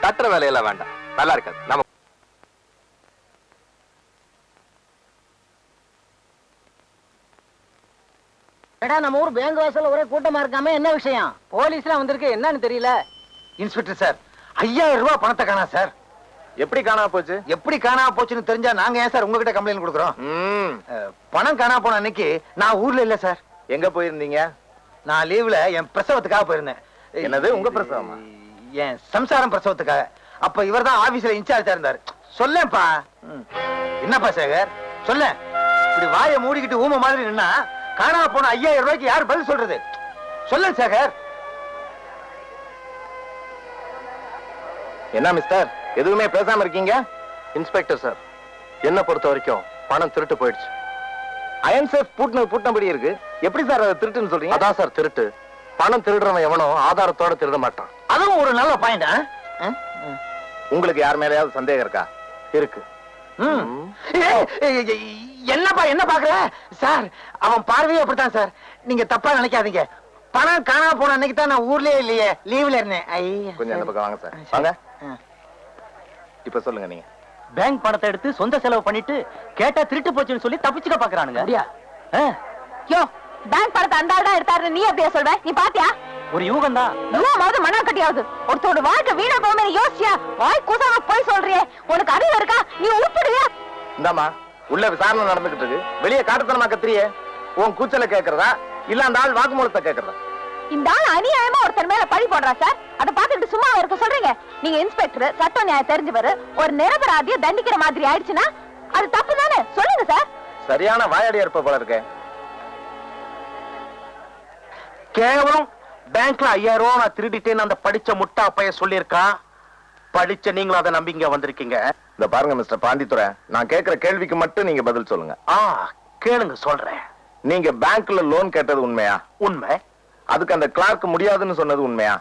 தட்டுற வேலையெல்லாம் வேண்டாம், நல்லா இருக்காது. நம்ம நம்ம ஊர் பேங்க் வாசல்ல ஒரே கூட்டமா இருக்காம, என்ன விஷயம்? போலீஸ்லாம் வந்திருக்கு, என்னன்னு தெரியல. இன்ஸ்பெக்டர் சார், 5000 ரூபாய் பணத்தை காணா சார். எப்படி காணாம போச்சு? எப்படி காணாம போச்சுன்னு தெரிஞ்சா நாங்க ஏன் சார் உங்ககிட்ட கம்ப்ளைண்ட் கொடுக்குறோம்? பணம் காணாம போன அன்னைக்கு நான் ஊர்ல இல்ல சார். எங்க போயிருந்தீங்க? நான் லீவ்ல என் பிரசவத்துக்காக போயிருந்தேன். என்னது, உங்க பிரசவமா? என் சம்சாரம் பிரசவத்துக்காக. அப்ப இவர்தான் ஆபீஸ்ல இன்சார்ஜா இருந்தாரு. சொல்லேன்ப்பா. என்னப்பா சேகர், சொல்ல. இப்படி வாயை மூடிக்கிட்டு ஊம மாதிரி நின்னா காணாம போன 5000 ரூபாய்க்கு யார் பதில் சொல்றது? சொல்ல சேகர். என்ன மிஸ்டர், எதுவுமே பேசாம இருக்கீங்க? இன்ஸ்பெக்டர் சார், என்ன பொறுத்த வரைக்கும் பணம் திருட்டு போயிடுச்சு. அயன் சேஃப் பூட்டினபடி இருக்கு. எப்படி சார் அதை திருட்டுன்னு சொல்றீங்க? அதான் சார் திருட்டு. பணம் திருடுறவன் எவனோ ஆதாரத்தோட திருட மாட்டான். அதுவும் ஒரு நல்ல பாயிண்ட். உங்களுக்கு யார் மேலயாவது சந்தேகம் இருக்கா? இருக்கு. என்னப்பா என்ன பாக்குற சார்? அவன் பார்வையே அப்படித்தான் சார். நீங்க தப்பா நினைக்காதீங்க. பணம் காணாம போன அன்னைக்கு தான் நான் ஊர்லயே இல்லையே, லீவ்ல இருந்தேன். கொஞ்சம் அந்த பக்கம் வாங்க சார். வாங்க. இப்ப சொல்லுங்க நீங்க. பேங்க் பணத்தை எடுத்து சொந்த செலவு பண்ணிட்டு கேட்டா திருட்டு போச்சுன்னு சொல்லி தப்பிச்சுக்க பாக்குறானுங்க. யோ, பேங்க் பணத்தை அந்த ஆள் தான் எடுத்தாரு, நீ அப்படியே சொல்வ? நீ பாத்தியா? ஒரு யூகம் தான். யூகமாவது மண்ணா கட்டியாவது ஒருத்தோட வாழ்க்கை வீணா போமே யோசியா? வாய் கூசாம போய் சொல்றியே, உனக்கு அறிவு இருக்கா? நீ உருப்பிடுவியா? இந்தாமா, உள்ள விசாரணை நடந்துகிட்டு இருக்கு. வெளியே காட்டுத்தனமா கத்திரியே. உன் கூச்சல கேக்குறதா இல்ல அந்த ஆள் வாக்குமூலத்தை கேக்குறதா? இந்த ஆள் அநியாயமா ஒருத்தர் மேல பழி போடுறா சார். அதை பார்த்துட்டு சும்மா இருக்க சொல்றீங்க? நீங்க இன்ஸ்பெக்டர், சட்ட நியாயம் தெரிஞ்சவர், ஒரு நிரபராதியை தண்டிக்கிற மாதிரி ஆயிடுச்சுன்னா அது தப்பு தானே? சொல்லுங்க சார். சரியான வாயாடியா இருப்ப போல இருக்க. கேவலம் பேங்க்ல 5000 ரூபாய் நான் திருடிட்டேன்னு அந்த படிச்ச முட்டா பைய சொல்லியிருக்கான். படிச்ச நீங்களும் அதை நம்பி இங்க வந்திருக்கீங்க. இந்த பாருங்க மிஸ்டர் பாண்டித்துரை, நான் கேட்கிற கேள்விக்கு மட்டும் நீங்க பதில் சொல்லுங்க. கேளுங்க சொல்றேன். நீங்க பேங்க்ல லோன் கேட்டது உண்மையா? உண்மை. அதுக்கு அந்த கிளார்க் முடியாதுன்னு சொன்னது உண்மையா?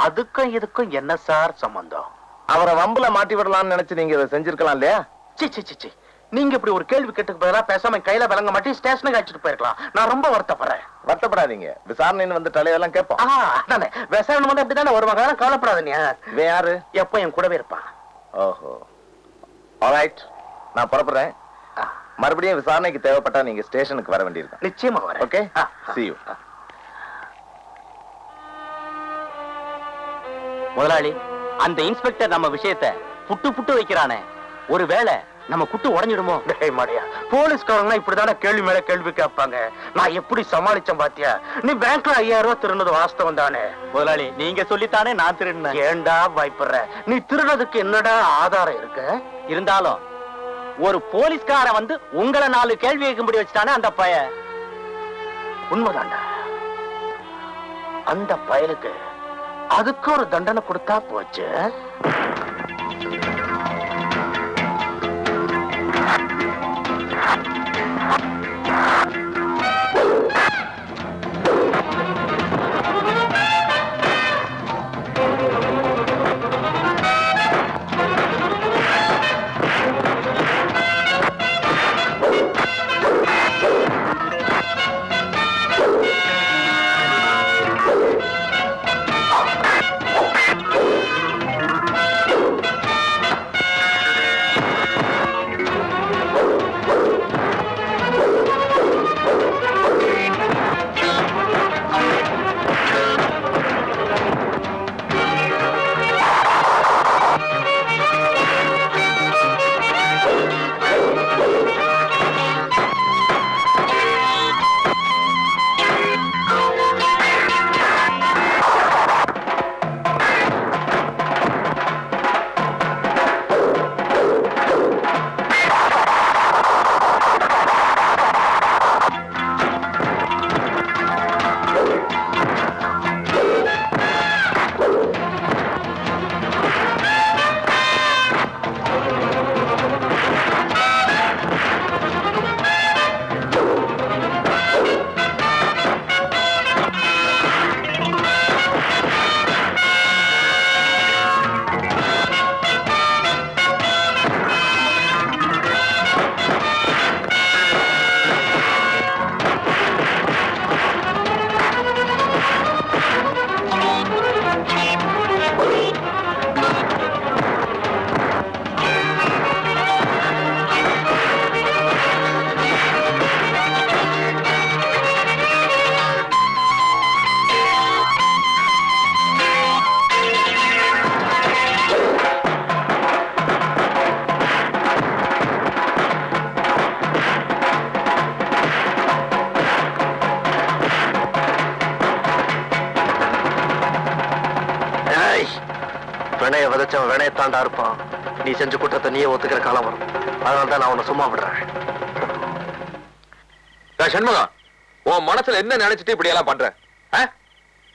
அதுக்கும் இதுக்கும் என்ன சார் சம்பந்தம்? அவரை வம்புல மாட்டி விடலாம்னு நினைச்சு நீங்க இதை செஞ்சிருக்கலாம் இல்லையா? சி நீங்க இப்படி ஒரு கேள்வி கேட்டுக்கு பதிலா பேசாம கையில விளங்க மாட்டி ஸ்டேஷனுக்கு அழைச்சிட்டு போயிருக்கலாம். நான் ரொம்ப வருத்தப்படுறேன். வருத்தப்படாதீங்க. விசாரணைன்னு வந்து தலையெல்லாம் கேட்போம். அதானே விசாரணை வந்து அப்படித்தானே வருவாங்க. கவலைப்படாதீங்க. யாரு எப்ப என் கூடவே இருப்பான். ஓஹோ, ஆல்ரைட், நான் புறப்படுறேன். மறுபடியும் விசாரணைக்கு தேவைப்பட்டா நீங்க ஸ்டேஷனுக்கு வர வேண்டியிருக்கும். நிச்சயமா வரேன். Okay, see you. முதலாளி, அந்த இன்ஸ்பெக்டர் நம்ம விஷயத்தை புட்டு வைக்கிறானே, ஒருவேளை நம்ம குட்டு உடஞ்சிடுமோ? மாடியா, போலீஸ்காரங்க இப்படிதானே கேள்வி மேல கேள்வி கேட்பாங்க. நான் எப்படி சமாளிச்சேன் பாத்தியா? நீ பேங்க்ல 5000 ரூபாய் திருடுனது வாஸ்தவம் தானே? முதலாளி, நீங்க சொல்லித்தானே நான் திருடினேன். ஏண்டா பயப்படுற? நீ திருடுறதுக்கு என்னடா ஆதாரம் இருக்கு? இருந்தாலும் ஒரு போலீஸ்கார வந்து உங்களை 4 கேள்வி கேட்கும்படி வச்சுட்டானே அந்த பய. உண்மைதாண்டா. அந்த பயலுக்கு அதுக்கு ஒரு தண்டனை கொடுத்தா போச்சு. வினைய விதைச்சவன் வினையத்தாண்டா இருப்பான். நீ செஞ்ச குற்றத்தை நீயே ஒத்துக்கிற காலம் வரும். அதனால்தான் நான் உன்னை சும்மா விடுறேன். சண்முகம், உன் மனசுல என்ன நினைச்சிட்டு இப்படி எல்லாம் பண்ற?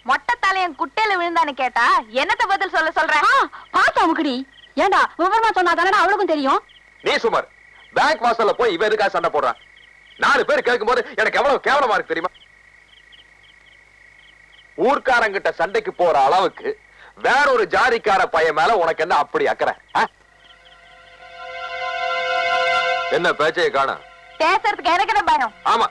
மொட்டை தலையன் குட்டையில விழுந்தான்னு கேட்டா என்னத்த பதில் சொல்றேன்? பாத்தா முக்கடி, ஏண்டா விவரமா சொன்னா தானே அவளுக்கும் தெரியும். நீ சுமார் பேங்க் வாசல்ல போய் இவ எதுக்காக சண்டை போடுறான்? 4 பேர் கேட்கும் போது எனக்கு எவ்வளவு கேவலமா இருக்கு தெரியுமா? ஊர்க்காரங்கிட்ட சண்டைக்கு போற அளவுக்கு வேற ஒரு ஜாதிக்கார பையன் மேல உனக்கு என்ன அப்படி அக்கறை? என்ன பேச்சைய காணோம்? பேசுறதுக்கு எனக்கு என்ன பயம்? ஆமா,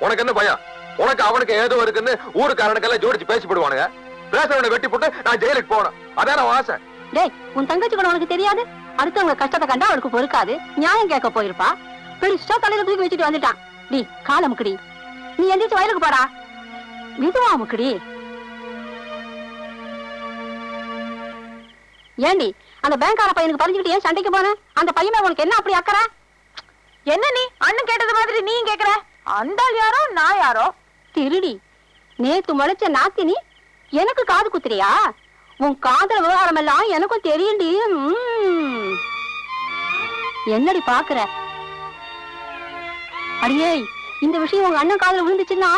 உனக்கு என்ன பயம்? உனக்கு அவனுக்கு ஏதோ இருக்குன்னு ஊருக்காரனுக்கெல்லாம் ஜோடிச்சு பேசி போடுவானுங்க. பேசுறவனை வெட்டி போட்டு நான் ஜெயிலுக்கு போகணும், அதான் ஆசை. டேய், உன் தங்கச்சி கூட உனக்கு தெரியாது? அடுத்தவங்க கஷ்டத்தை கண்டா அவளுக்கு பொறுக்காது, நியாயம் கேட்க போயிருப்பா. பெருசா தலையில தூக்கி வச்சுட்டு வந்துட்டான். டி கால முக்கடி, நீ எந்திரிச்சு வயலுக்கு போடா. விதுவா முக்கடி. ஏண்டி அந்த பேங்க்கார பையனுக்கு பறிஞ்சுக்கிட்டு ஏன் சண்டைக்கு போன? அந்த பையனை உனக்கு என்ன அப்படி அக்கறை? என்ன நீ அண்ணன் கேட்டது மாதிரி நீ கேக்குற? அந்த ஆள் யாரோ நான் யாரோ? திருடி நேத்து முளைச்ச நாத்தினி எனக்கு காது குத்துறியா? உன் காதல் விவகாரம் எல்லாம் எனக்கும் தெரியும்டி. என்னடி பாக்குற? அடியே, இந்த விஷயம் உங்க அண்ணன் காதல விழுந்துச்சுன்னா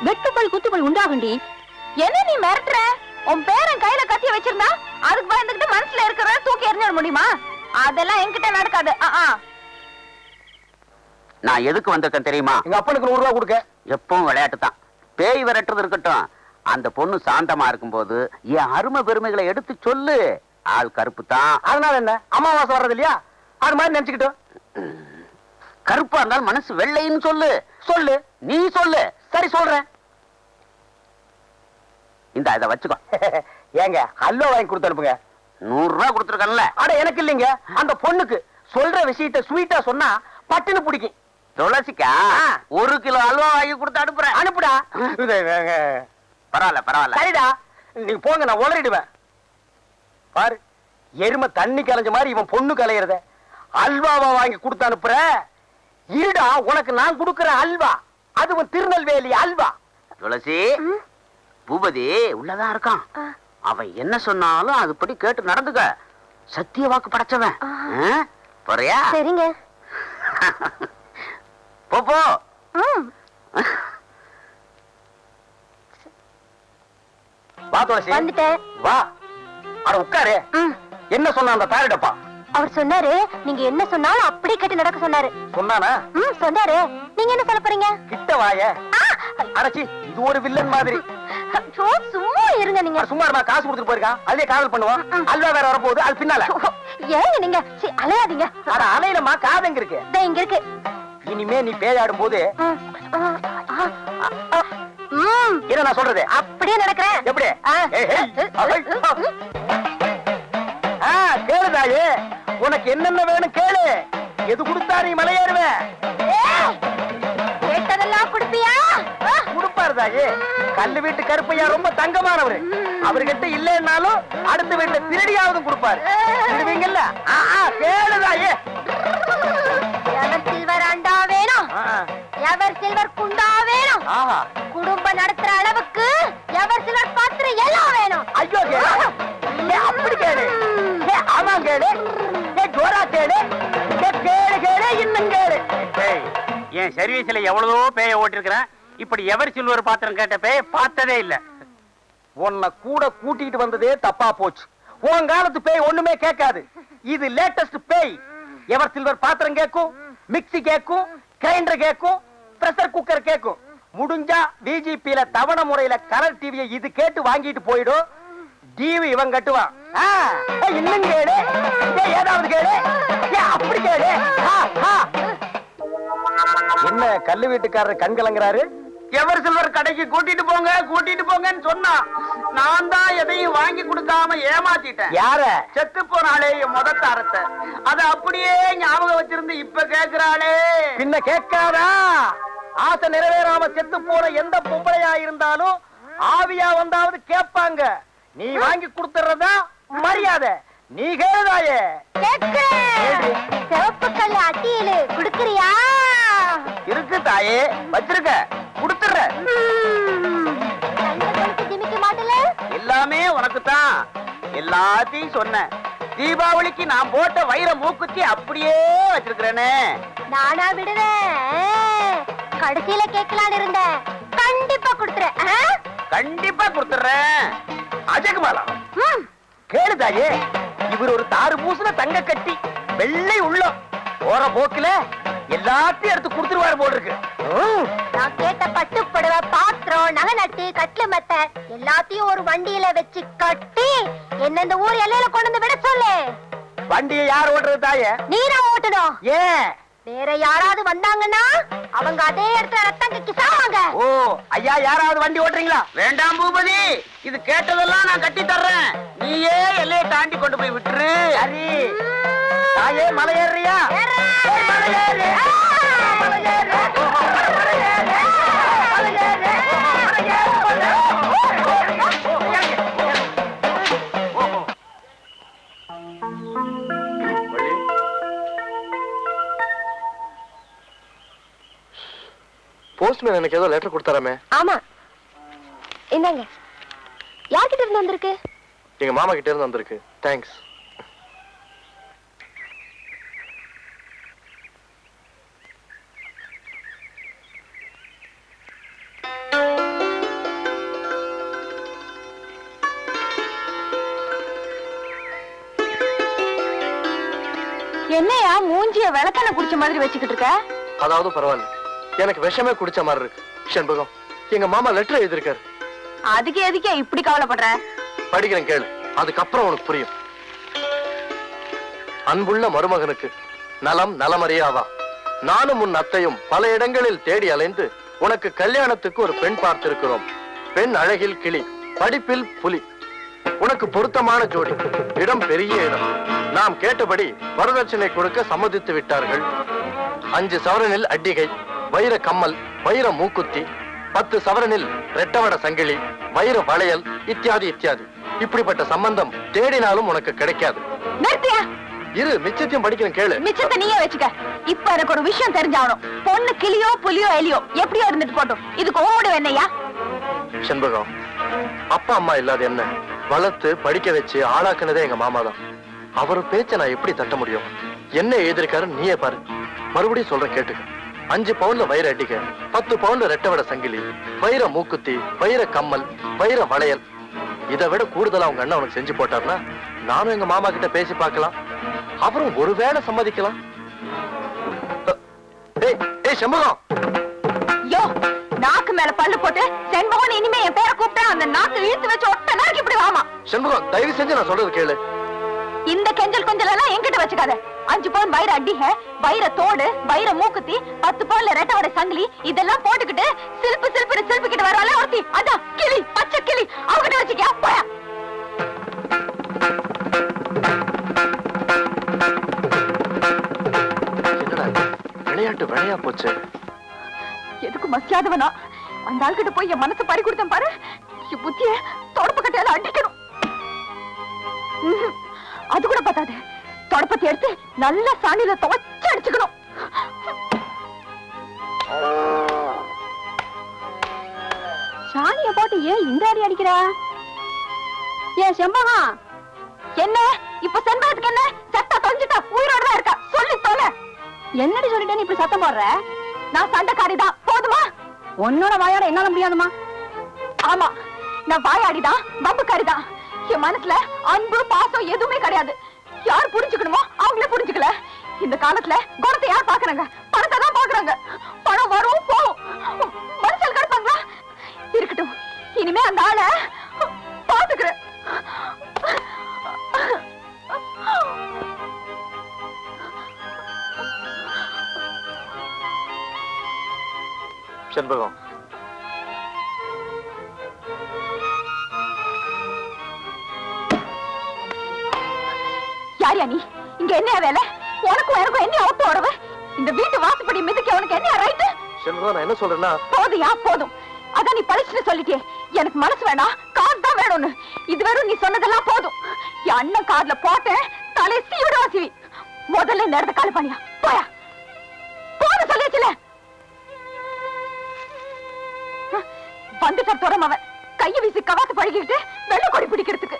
வெட்டுப்பல் குத்துப்பல் உண்டாகுண்டி. என்ன நீ மிரட்டுற? உன் பேரன் கையில கத்திய வச்சிருந்தா அதுக்கு பயந்துகிட்டு மனசுல இருக்கிறத தூக்கி எறிஞ்சிட முடியுமா? அதெல்லாம் என்கிட்ட நடக்காது. நான் எதுக்கு வந்திருக்கேன் தெரியுமா? எங்க அப்பனுக்கு 100 ரூபாய் கொடுக்க. எப்பவும் விளையாட்டு தான். பேய் விரட்டுறது இருக்கட்டும், அந்த பொண்ணு சாந்தமா இருக்கும்போது என் அருமை பெருமைகளை எடுத்து சொல்லு. ஆள் கருப்பு தான். அதனால என்ன, அமாவாசை வர்றது இல்லையா, அது மாதிரி நினைச்சுக்கிட்டோம். கருப்பா இருந்தாலும் மனசு வெள்ளைன்னு சொல்லு. சொல்லு. நீ சொல்லு. சரி சொல்றேன். இந்த இதை வச்சுக்கோ. ஏங்க ஹல்வா வாங்கி கொடுத்து அனுப்புங்க. 100 ரூபாய் கொடுத்துருக்கல. அட எனக்கு இல்லைங்க, அந்த பொண்ணுக்கு. சொல்ற விஷயத்த ஸ்வீட்டா சொன்னா பட்டுன்னு பிடிக்கும். துளசிக்கா 1 கிலோ அல்வா வாங்கி கொடுத்து அனுப்புறேன். அனுப்புடா. பரவாயில்ல பரவாயில்ல. சரிடா, நீ போங்க, நான் உளறிடுவேன். பாரு, எருமை தண்ணி கலைஞ்ச மாதிரி இவன் பொண்ணு கலையிறத அல்வாவா வாங்கி கொடுத்து அனுப்புற. இருடா, உனக்கு நான் கொடுக்கிற அல்வா அதுவும் திருநெல்வேலி அல்வா. துளசி, பூபதி உள்ளதான் இருக்கான். அவன் என்ன சொன்னாலும் அதுபடி கேட்டு நடந்துக்க. சத்திய வாக்கு படைச்சவன். போறியா? சரிங்க. போ. வா துளசி, வந்துட்டேன். வா. அட உட்காரு. என்ன சொன்ன அந்த தாரிடப்பா? அவர் சொன்னாரு, நீங்க என்ன சொன்னாலும் அப்படியே கேட்டு நடக்க சொன்னாரு. சொன்னானா? சொன்னாரு. நீங்க என்ன சொல்ல போறீங்க? கிட்ட வாய. அடச்சி, இது ஒரு வில்லன் மாதிரி. சும்மா இருங்க நீங்க. சும்மா இருமா, காசு கொடுத்துட்டு போயிருக்கான். அதே காதல் பண்ணுவான். அல்வா வேற வரப்போகுது, அது பின்னால. ஏங்க நீங்க அலையாதீங்க. அட அலையிலமா, காது எங்க இருக்கு? இங்க இருக்கு. இனிமே நீ பேயாடும் போது என்ன நான் சொல்றது அப்படியே நடக்கிறேன். எப்படி? கேளுதாயே, உனக்கு என்னென்ன வேணும் கேளு. எது கொடுத்தா நீ மலையேறுவ? கேட்டதெல்லாம் கொடுப்பியா? கொடுப்பாரு தாயே. கல்லு வீட்டு கருப்பையா ரொம்ப தங்கமானவரு. அவர்கிட்ட இல்லைன்னாலும் அடுத்த வீட்டுல திருடியாவது கொடுப்பாரு. திருடுவீங்கல்ல? கேளுதாயே. எவர் சில்வர் அண்டா வேணும், எவர் சில்வர் குண்டா வேணும், குடும்பம் நடத்துற அளவுக்கு எவர் சில்வர் பாத்திரம் எல்லாம் வேணும். ஐயோ கேளு, அப்படி கேளு. ஆமா கேளு, ஜோரா கேளு, கேளு கேளு, இன்னும் கேளு. என் சர்வீஸ்ல எவ்வளவோ பேய ஓட்டிருக்கிறேன். இப்படி எவர் சில்வர் பாத்திரம் கேட்ட பேய பார்த்ததே இல்ல. உன்னை கூட கூட்டிட்டு வந்ததே தப்பா போச்சு. உன் காலத்து பேய் ஒண்ணுமே கேட்காது. இது லேட்டஸ்ட் பேய். எவர் சில்வர் பாத்திரம் கேட்கும், மிக்ஸி கேட்கும், கிரைண்டர் கேட்கும், பிரஷர் குக்கர் கேட்கும். முடிஞ்சா டிஜிபில தவணை முறையில கலர் டிவியை இது கேட்டு வாங்கிட்டு போயிடும். டிவி இவன் கட்டுவான். இன்னும் கேளு, ஏதாவது கேளு, அப்படி கேளு. என்ன கல்லு வீட்டுக்காரர் கண் கலங்குறாரு? எவர் சில்வர் கடைக்கு கூட்டிட்டு போங்கன்னு சொன்னா நான் தான் எதையும் வாங்கி கொடுக்காம ஏமாத்திட்டேன். யார? செத்து போனாலே என் முதத்தாரத்தை அத அப்படியே ஞாபகம் வச்சிருந்து இப்ப கேக்குறாளே. பின்ன கேட்காதா? ஆசை நிறைவேறாம செத்து போற எந்த பொம்பளையா இருந்தாலும் ஆவியா வந்தாவது கேட்பாங்க. நீ வாங்கி கொடுத்துறதா மரியாதை. நீ கேளுதாயே. சிவப்பு கல்லு அட்டியிலு குடுக்கறியா? இருக்கு தாயே, வச்சிருக்க, குடுத்துற. ஜிமிக்க மாட்டல? எல்லாமே உனக்கு தான். எல்லாத்தையும் சொன்ன. தீபாவளிக்கு நான் போட்ட வைர மூக்குத்தி அப்படியே வச்சிருக்கிறேனே. நானா விடுவேன்? கடைசியில கேட்கலான்னு இருந்தேன். கண்டிப்பா கொடுத்துறேன். கண்டிப்பா கொடுத்துறேன். அஜகுமாலா கேளுதாயே, இவர் ஒரு தாறு பூசுன தங்க கட்டி, வெள்ளை உள்ளம். போற போக்குல எல்லாத்தையும் எடுத்து கொடுத்துருவாரு போல் இருக்கு. நான் கேட்ட பட்டு புடவை, பாத்திரம், நகை நட்டு, கட்லு மெத்த எல்லாத்தையும் ஒரு வண்டியில வச்சு கட்டி என்ன இந்த ஊர் எல்லையில கொண்டு வந்து விட சொல்லு. வண்டியை யார் ஓட்டுறது தாயே? நீதான் ஓட்டணும். ஏன்? வேற யாராவது வந்தாங்கன்னா அவங்க அதே இடத்துல ரத்தம் கக்கி சாவாங்க. ஓ ஐயா, யாராவது வண்டி ஓட்டுறீங்களா? வேண்டாம் பூபதி, இது கேட்டதெல்லாம் நான் கட்டி தர்றேன். நீயே எல்லையை தாண்டி கொண்டு போய் விட்டுரு. சரி தாயே, மலை ஏறியா? போஸ்ட்மேன் எனக்கு ஏதோ லெட்டர் கொடுத்தாராமே. ஆமா, இந்தாங்க. யார்கிட்ட இருந்து வந்திருக்கு? எங்க மாமா கிட்ட இருந்து வந்திருக்கு. தேங்க்ஸ். என்னையா மூஞ்சிய விளக்கெண்ண குடிச்ச மாதிரி வச்சுக்கிட்டு இருக்க? அதாவது பரவாயில்ல, எனக்கு விஷமே குடிச்ச மாதிரி இருக்கு. செண்பகம், எங்க மாமா லெட்டர் எழுதிருக்காரு. அதுக்கு எதுக்கே இப்படி கவலைப்படுற? படிக்கிறேன் கேளு, அதுக்கப்புறம் உனக்கு புரியும். அன்புள்ள மருமகனுக்கு நலம் நலமறியாவா, நானும் உன் அத்தையும் பல இடங்களில் தேடி அலைந்து உனக்கு கல்யாணத்துக்கு ஒரு பெண் பார்த்திருக்கிறோம். பெண் அழகில் கிளி, படிப்பில் புலி, உனக்கு பொருத்தமான ஜோடி, இடம் பெரிய இடம். நாம் கேட்டபடி வரதட்சணை கொடுக்க சம்மதித்து விட்டார்கள். 5 சவரனில் அட்டிகை, வைர கம்மல், வைர மூக்குத்தி, 10 சவரனில் ரெட்டவட சங்கிலி, வைர வளையல், இத்தியாதி இத்தியாதி. இப்படிப்பட்ட சம்பந்தம் தேடினாலும் உனக்கு கிடைக்காது. நிறுத்தியா? இரு, மிச்சத்தையும் படிக்கிறேன் கேளு. மிச்சத்தை நீயே வச்சுக்க. இப்ப எனக்கு ஒரு விஷயம் தெரிஞ்சாகணும். பொண்ணு கிளியோ புலியோ எலியோ எப்படியோ இருந்துட்டு போட்டோம், இதுக்கு ஓடு என்னையா? செண்பகம், அப்பா அம்மா இல்லாத என்ன வளர்த்து படிக்க வச்சு ஆளாக்குனதே எங்க மாமா தான். அவர் பேச்ச நான் எப்படி தட்ட முடியும்? என்ன எழுதிருக்காரு நீயே பாரு. மறுபடியும் சொல்ற கேட்டுக்க. 5 பவுன்ல வைர அடிக்க, 10 பவுன்ல ரெட்டவட சங்கிலி, வைர மூக்குத்தி, வைர கம்மல், வைர வளையல். இதை விட கூடுதலா உங்க அண்ணன் உனக்கு செஞ்சு போட்டார்னா நானும் எங்க மாமா கிட்ட பேசி பார்க்கலாம். அவரும் ஒருவேளை சம்மதிக்கலாம். செண்பகம், யோ, நாக்கு மேல பல்லு போட்டு செண்பகம் இனிமே என் பேரை கூப்பிட்டா அந்த நாக்கு இழுத்து வச்சு ஒட்ட நாக்கு இப்படி வாமா. செண்பகம், தயவு செஞ்சு நான் சொல்றது கேளு. இந்த கெஞ்சல் கொஞ்சல் எல்லாம் என்கிட்ட வச்சுக்காத. 5 பவுன் வைர அடிக, வைர தோடு, வைர மூக்குத்தி, 10 பவுன்ல ரெட்டவட சங்கிலி, இதெல்லாம் போட்டுக்கிட்டு சில்பு சில்பு சில்பிக்கிட்டு வராளே ஒருத்தி, அதான் கிளி, பச்சை கிளி. அவகிட்ட வச்சுக்கியா போயா? என்னடா விளையாட்டு விளையா போச்சு. எதுக்கு மசியாதவனா அந்த ஆள்கிட்ட போய் என் மனசு பறி கொடுத்தேன் பாரு. என் புத்திய தொடப்பு கட்டையால அடிக்கணும். அது கூட பத்தாது, தொடப்பத்தை எடுத்து நல்ல சாணியில துவைச்சு அடிச்சுக்கணும். சாணிய போட்டு ஏன் இந்த அடி அடிக்கிறா? ஏன் செம்பகம், என்ன இப்ப செண்பகத்துக்கு என்ன? செத்தா தொலைஞ்சிட்டா உயிரோட தான் இருக்கா? சொல்லி தொலை. என்னடி சொல்லிட்டேன்னு இப்படி சத்தம் போடுற? நான் சண்டைக்காரிதான், போதுமா? உன்னோட வாயாட என்னால முடியாதுமா? ஆமா, நான் வாயாடிதான், பம்புக்காரிதான். என் மனசுல அன்பு பாசம் எதுவுமே கிடையாது. யார் புரிஞ்சுக்கணுமோ அவங்களே புரிஞ்சுக்கல. இந்த காலத்துல குணத்தை யார் பாக்குறாங்க? பணத்தை தான் பாக்குறாங்க. பணம் வரும் போகும், மனுஷன் கிடப்பாங்களா? இருக்கட்டும், இனிமே அந்த ஆளை பாத்துக்கிறேன். செண்பகம், யாரியா நீ? இங்க என்ன வேலை? உனக்கும் எனக்கும் என்ன அவுத்து உறவு? இந்த வீட்டு வாசப்படி மிதிக்க உனக்கு என்ன ரைட்டு? செண்பகம், நான் என்ன சொல்றேன்னா, போதுயா போதும். அதான் நீ பழிச்சுன்னு சொல்லிட்டே. எனக்கு மனசு வேணாம், காசு தான் வேணும்னு. இது வெறும் நீ சொன்னதெல்லாம் போதும். என் அண்ணன் கார்ல போட்டேன், தலை சீவிடுவா சிவி. முதல்ல இந்த இடத்த காலி பண்ணியா போயா. போன சொல்லியாச்சுல. வந்துட்ட துறம் அவன் கைய வீசி கவாத்து பழகிட்டு வெள்ள கொடி பிடிக்கிறதுக்கு.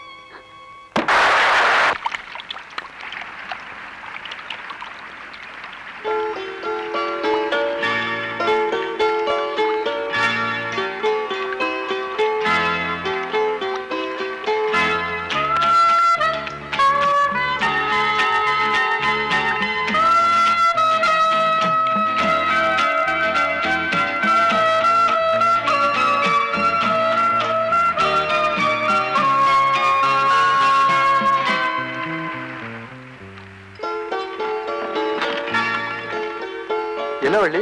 என்ன வள்ளி,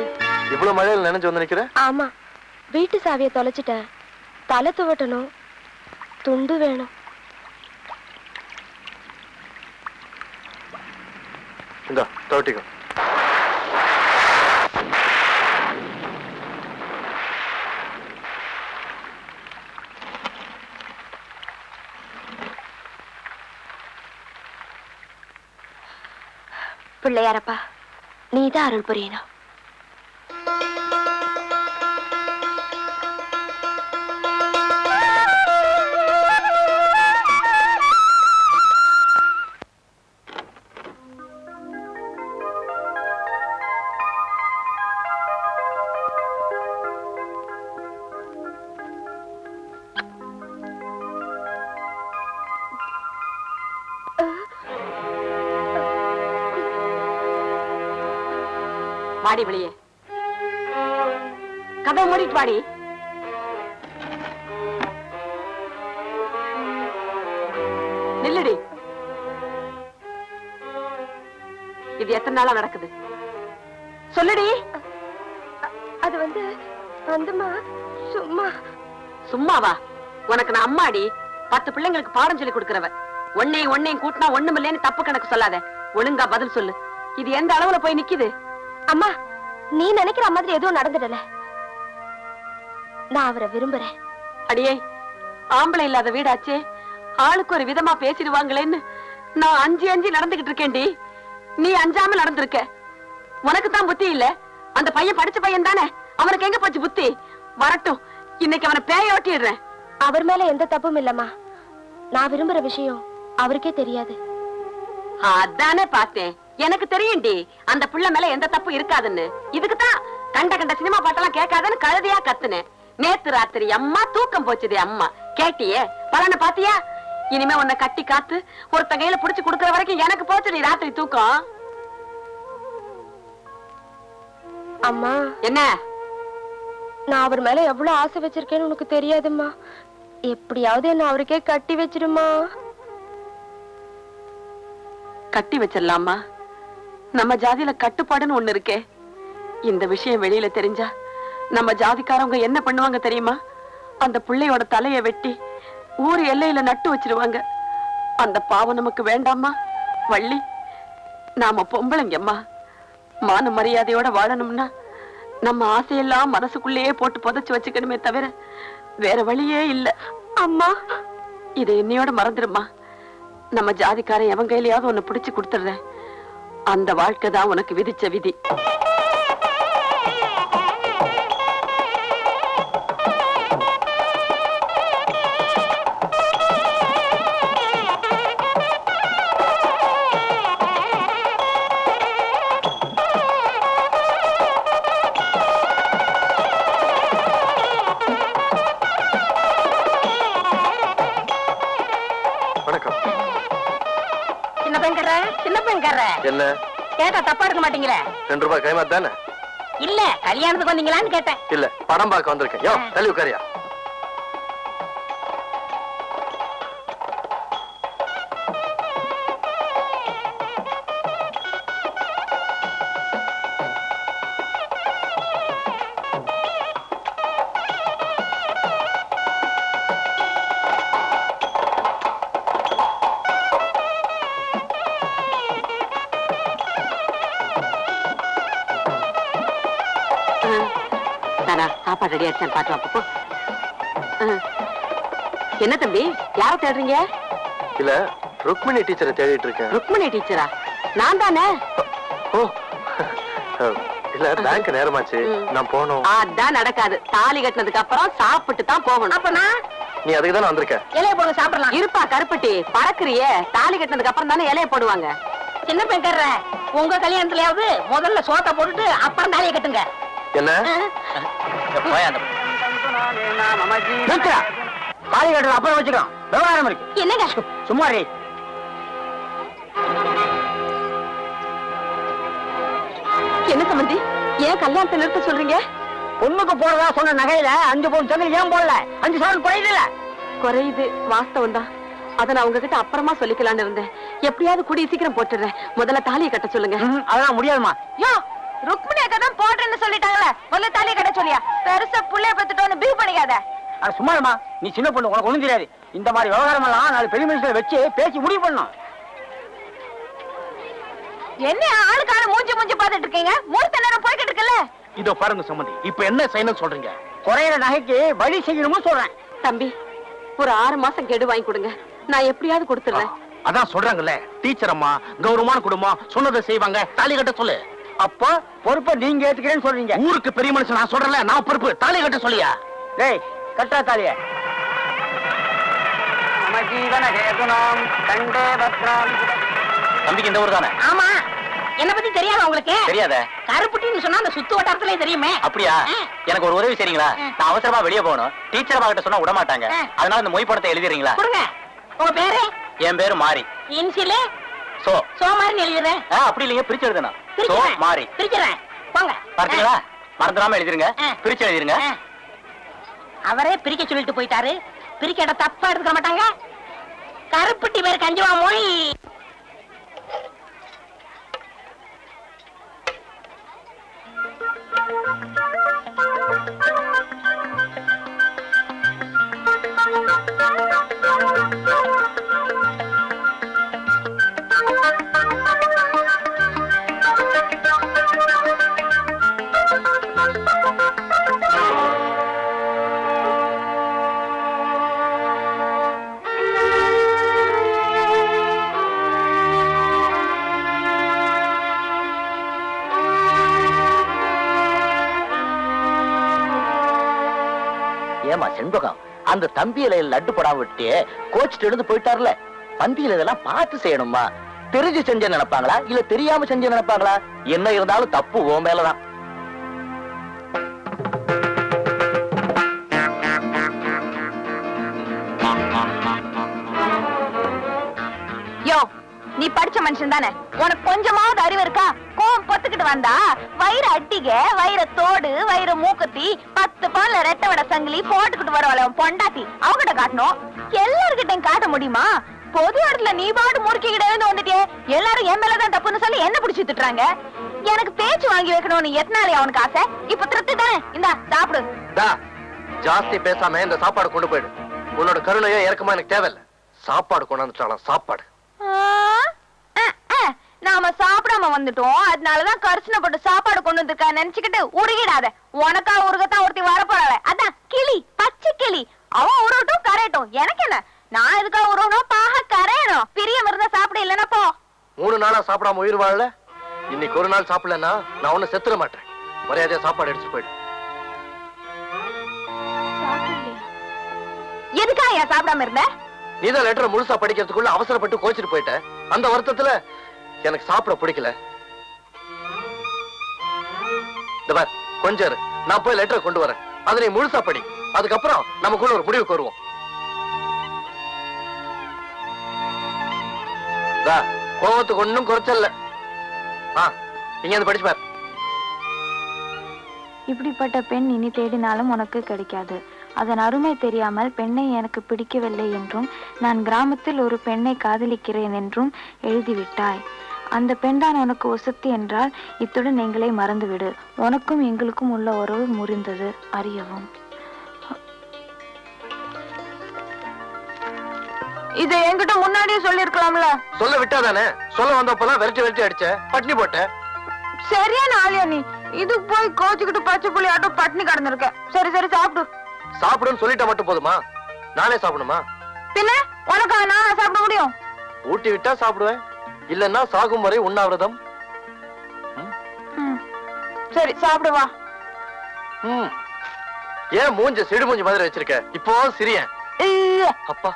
இவ்வளவு மழையில நினைஞ்சு வந்து நிக்கிற? ஆமா, வீட்டு சாவிய தொலைச்சிட்டேன். தலை துவட்டணும், துண்டு வேணும். இந்த தொட்டிக்கோ. பிள்ளையாரப்பா, நீதான் அருள் புரியணும். வாடி வெளியே, கதவை மூடிட்டு வாடி. நில்லுடி. இது எத்தனை நாளா நடக்குது சொல்லுடி. அது வந்துமா சும்மா. சும்மாவா? உனக்கு நான் அம்மாடி, 10 பிள்ளைங்களுக்கு பாடம் சொல்லி கொடுக்கறவ. ஒன்னையும் கூட்டினா ஒண்ணுமில்லைன்னு தப்பு கணக்கு சொல்லாத. ஒழுங்கா பதில் சொல்லு. இது எந்த அளவுல போய் நிக்குது? அம்மா, நீ நினைக்கிற மாதிரி எதுவும் நடந்துடல. நான் அவரை விரும்புறேன். அடியே, ஆம்பளை இல்லாத வீடாச்சே, ஆளுக்கு ஒரு விதமா பேசிடுவாங்களேன்னு நான் அஞ்சு நடந்துகிட்டு இருக்கேன்டி. நீ அஞ்சாம நடந்திருக்க. உனக்கு தான் புத்தி இல்ல. அந்த பையன் படிச்ச பையன் தானே, அவனுக்கு எங்க போச்சு புத்தி? வரட்டும், இன்னைக்கு அவனை பேய ஓட்டிடுறேன். அவர் மேல எந்த தப்பும் இல்லம்மா. நான் விரும்புற விஷயம் அவருக்கே தெரியாது. அதானே பார்த்தேன். எனக்கு தெரியும்டி அந்த புள்ள மேல எந்த தப்பு இருக்காதுன்னு. இதுக்குதான் கண்ட சினிமா பாட்டெல்லாம் கேட்காதன்னு கழுதையா கத்துனேன். நேத்து ராத்திரி அம்மா தூக்கம் போச்சுதே அம்மா. கேட்டியே பலனை பாத்தியா? இனிமே உன்னை கட்டி காத்து ஒருத்த கையில புடிச்சு குடுக்கற வரைக்கும் எனக்கு போச்சுடி ராத்திரி தூக்கம். அம்மா, என்ன? நான் அவர் மேல எவ்வளவு ஆசை வச்சிருக்கேன்னு உனக்கு தெரியாதும்மா. எப்படியாவது என்ன அவருக்கே கட்டி வச்சிருமா. கட்டி வச்சிடலாமா? நம்ம ஜாதியில கட்டுப்பாடுன்னு ஒண்ணு இருக்கே. இந்த விஷயம் வெளியில தெரிஞ்சா நம்ம ஜாதிக்காரவங்க என்ன பண்ணுவாங்க தெரியுமா? அந்த பிள்ளையோட தலைய வெட்டி ஊர் எல்லையில நட்டு வச்சிருவாங்க. அந்த பாவம் நமக்கு வேண்டாமா வள்ளி? நாம பொம்பளைங்கம்மா, மான மரியாதையோட வாழணும்னா நம்ம ஆசையெல்லாம் மனசுக்குள்ளேயே போட்டு புதைச்சு வச்சுக்கணுமே தவிர வேற வழியே இல்ல. அம்மா, இதை என்னையோட மறந்துடுமா. நம்ம ஜாதிக்காரன் எவன் கையிலயாவது ஒன்னு பிடிச்சு கொடுத்துடுறேன். அந்த வாழ்க்கை தான் உனக்கு விதிச்ச விதி. என்ன கேட்டா தப்பா இருக்க மாட்டீங்களே? 2 ரூபாய் கைமா தானே? இல்ல, கல்யாணத்துக்கு வந்தீங்களான்னு கேட்டேன். இல்ல, படம் பார்க்க வந்திருக்கேன். யோ, தள்ளி உட்காரியா. சாப்பாடு ரெடி ஆயிடுச்சு, பாத்து வாப்போ. என்ன தம்பி, யார தேடுறீங்க? இல்ல, ருக்மிணி டீச்சரை தேடிட்டு இருக்கேன். ருக்மிணி டீச்சரா? நான் தானே. ஓ, இல்ல, பேங்க் நேரமாச்சு, நான் போகணும். அதான் நடக்காது. தாலி கட்டினதுக்கு அப்புறம் சாப்பிட்டு தான் போகணும். அப்ப நான் நீ அதுக்கு தானே வந்திருக்க. இலைய போடுங்க, சாப்பிடலாம். இருப்பா கருப்பட்டி, பறக்குறியே. தாலி கட்டினதுக்கு அப்புறம் தானே இலைய போடுவாங்க. சின்ன பெண்கற, உங்க கல்யாணத்துலயாவது முதல்ல சோத்த போட்டுட்டு அப்புறம் தாலியை கட்டுங்க. என்ன? தாலி கட்டுறது அப்புறம் வச்சுக்கலாம். விவகாரம் இருக்கு. என்னங்க சும்மா என்ன சம்பந்தி, ஏன் கல்யாணத்தை நிறுத்த சொல்றீங்க? பொண்ணுக்கு போறதா சொன்ன நகையில 5 பவுன் தங்க ஏன் போடல? 5 சவரன் குறையுது இல்ல? குறையுது, வாஸ்தவம் தான். அத நான் உங்ககிட்ட அப்புறமா சொல்லிக்கலாம்னு இருந்தேன். எப்படியாவது கூடிய சீக்கிரம் போட்டுறேன். முதல்ல தாலியை கட்ட சொல்லுங்க. அதெல்லாம் முடியாதுமா. யோ, ருக்மிணி அக்கா தான் போடுறேன்னு சொல்லிட்டாங்களே, முதல்ல தாலியை கட்ட சொல்லியா? பெருசா புள்ளைய பத்துட்டோன்னு பியூ பண்ணிக்காத. அது சும்மாமா, நீ சின்ன பொண்ணு, உனக்கு ஒண்ணும் தெரியாது. இந்த மாதிரி விவகாரம் எல்லாம் 4 பெரிய மனுஷங்களை வச்சு பேசி முடிவு பண்ணணும். என்ன ஆளுக்கு ஆளு மூஞ்சி பாத்துட்டு இருக்கீங்க? மூர்த்த நேரம் போய்கிட்டு இருக்குல்ல. இதோ பாருங்க சம்பந்தி, இப்ப என்ன செய்யணும்னு சொல்றீங்க? குறையிற நகைக்கு வழி செய்யணும்னு சொல்றேன். தம்பி, ஒரு 6 மாசம் கெடு வாங்கி கொடுங்க, நான் எப்படியாவது கொடுத்துறேன். அதான் சொல்றாங்கல்ல, டீச்சர் அம்மா கௌரவமான குடும்பம், சொன்னதை செய்வாங்க. தாலி கட்ட சொல்லு. அப்போ பொறுப்பை நீங்க ஏத்துக்கிறேன்னு சொல்றீங்க. ஊருக்கு பெரிய மனுஷன் நான் சொல்றேன்ல, நான் பொறுப்பு. தாலி கட்ட சொல்லியா? டேய், கட்டா தாலிய. தம்பிக்கு இந்த ஊர் தானே? ஆமா, என்ன பத்தி தெரியாத உங்களுக்கு? தெரியாத? கருப்புட்டின்னு சொன்னா அந்த சுத்து வட்டாரத்திலே தெரியுமே. அப்படியா? எனக்கு ஒரு உதவி செய்றீங்களா? நான் அவசரமா வெளியே போகணும். டீச்சர் கிட்ட சொன்னா விட மாட்டாங்க. அதனால இந்த மொய் படத்தை எழுதிறீங்களா? கொடுங்க. உங்க பேரு? என் பேரு மாரி. இன்சிலே சோ சோ மாதிரி எழுதுறேன். அப்படி இல்லைங்க, பிரிச்சு எழுதணும். சோ மாரி. பிரிக்கிறேன். போங்க. பார்த்தீங்களா? மறந்துடாம எழுதிருங்க. பிரிச்சு எழுதிருங்க. அவரே பிரிக்க சொல்லிட்டு போயிட்டாரு. பிரிக்க இடம் தப்பா எடுத்துக்க மாட்டாங்க. கருப்பட்டி பேர் கஞ்சுவா மொழி. ஏமா செண்பகம், அந்த தம்பியில லட்டு போடாம விட்டு கோச்சிட்டு எழுந்து போயிட்டார்ல, பந்தியில இதெல்லாம் பார்த்து செய்யணுமா? தெரிஞ்சு செஞ்ச நினைப்பாங்களா இல்ல தெரியாம செஞ்ச நினைப்பாங்களா? என்ன இருந்தாலும் தப்பு ஓ மேலதான். யோ, நீ படிச்ச மனுஷன் தானே, உனக்கு கொஞ்சமாவது அறிவு இருக்கா? கோவம் பொத்துக்கிட்டு வந்தா வயிறு அட்டிக, வயிற தோடு, வயிறு மூக்குத்தி, 10 பவுன்ல ரெட்டை வடை சங்கிலி போட்டுக்கிட்டு வரவள பொண்டாட்டி அவகிட்ட காட்டணும். எல்லார்கிட்டையும் காட்ட முடியுமா? பொது இடத்துல நீ பாடு முறுக்கிக்கிட்டே வந்துட்டே எல்லாரும் என் மேலதான் தப்புன்னு சொல்லி என்ன பிடிச்சி திட்டுறாங்க. எனக்கு பேச்சு வாங்கி வைக்கணும்னு எத்தனாலே அவனுக்கு ஆசை. இப்ப திருப்தி தானே, இந்தா சாப்பிடு. ஜாஸ்தி பேசாம இந்த சாப்பாடு கொண்டு போயிடு. உன்னோட கருணையோ இறக்கமா எனக்கு தேவையில்லை. சாப்பாடு கொண்டாந்துட்டாலும் சாப்பாடு. நாம சாப்பிடாம வந்துட்டோம், அதனாலதான் கரிசனை போட்டு சாப்பாடு கொண்டு வந்திருக்கா நினைச்சுக்கிட்டு உருகிடாத. உனக்கா உருகத்தான் ஒருத்தி வரப்போறாள, அதான் கிளி, பச்சை கிளி. அவன் உருவட்டும் கரையட்டும், எனக்கு என்ன? நான் எதுக்கா உருவணும், பாக கரையணும். பிரியம் இருந்தா சாப்பிட, இல்லன்னா போ. 3 நாளா சாப்பிடாம உயிர் வாழல. இன்னைக்கு ஒரு நாள் சாப்பிடலன்னா நான் ஒண்ணு செத்துற மாட்டேன். மரியாதையா சாப்பாடு எடுத்து போயிடு. எதுக்கா ஏன் சாப்பிடாம இருந்த? நீதான் லெட்டர் முழுசா படிக்கிறதுக்குள்ள அவசரப்பட்டு கோச்சிட்டு போயிட்ட. அந்த வருத்தத்துல எனக்கு சாப்பிட பிடிக்கல. கொஞ்சம் இரு, நான் போய் லெட்டரை கொண்டு வரேன். அதை நீ முழுசா படி. அதுக்கப்புறம் நமக்குள்ள ஒரு முடிவுக்கு வருவோம். கோவத்துக்கு ஒன்னும் குறைச்சல்ல. இங்க வந்து படிச்சு பாரு. இப்படிப்பட்ட பெண் இனி தேடினாலும் உனக்கு கிடைக்காது. அதன் அருமை தெரியாமல் பெண்ணை எனக்கு பிடிக்கவில்லை என்றும் நான் கிராமத்தில் ஒரு பெண்ணை காதலிக்கிறேன் என்றும் எழுதிவிட்டாய். அந்த பெண் தான் உனக்கு ஒசத்தி என்றால் இத்துடன் எங்களை மறந்துவிடு. உனக்கும் எங்களுக்கும் உள்ள உறவு முறிந்தது அறியவும். இதை என்கிட்ட முன்னாடியே சொல்லி இருக்கலாம்ல. சொல்ல விட்டாதானே? சொல்ல வந்தப்பெல்லாம் வெரைட்டி வெரைட்டி அடிச்ச, பட்னி போட்ட. சரியான ஆளியா நீ. இதுக்கு போய் கோச்சுக்கிட்டு பச்சை புள்ளி ஆட்டம் பட்னி கடந்திருக்க. சரி சரி சாப்பிடு. சாப்பிடுன்னு சொல்லிட்டா மட்டும் போதுமா? நானே சாப்பிடுமா? பின்ன உனக்கா நான் சாப்பிட முடியும்? ஊட்டி விட்டா சாப்பிடுவேன், இல்லன்னா சாகும் வரை உண்ணாவிரதம். சரி சாப்பிடுவா. ஏன் மூஞ்ச சிடு மூஞ்சி மாதிரி வச்சிருக்க? இப்போ சிரியன். அப்பா,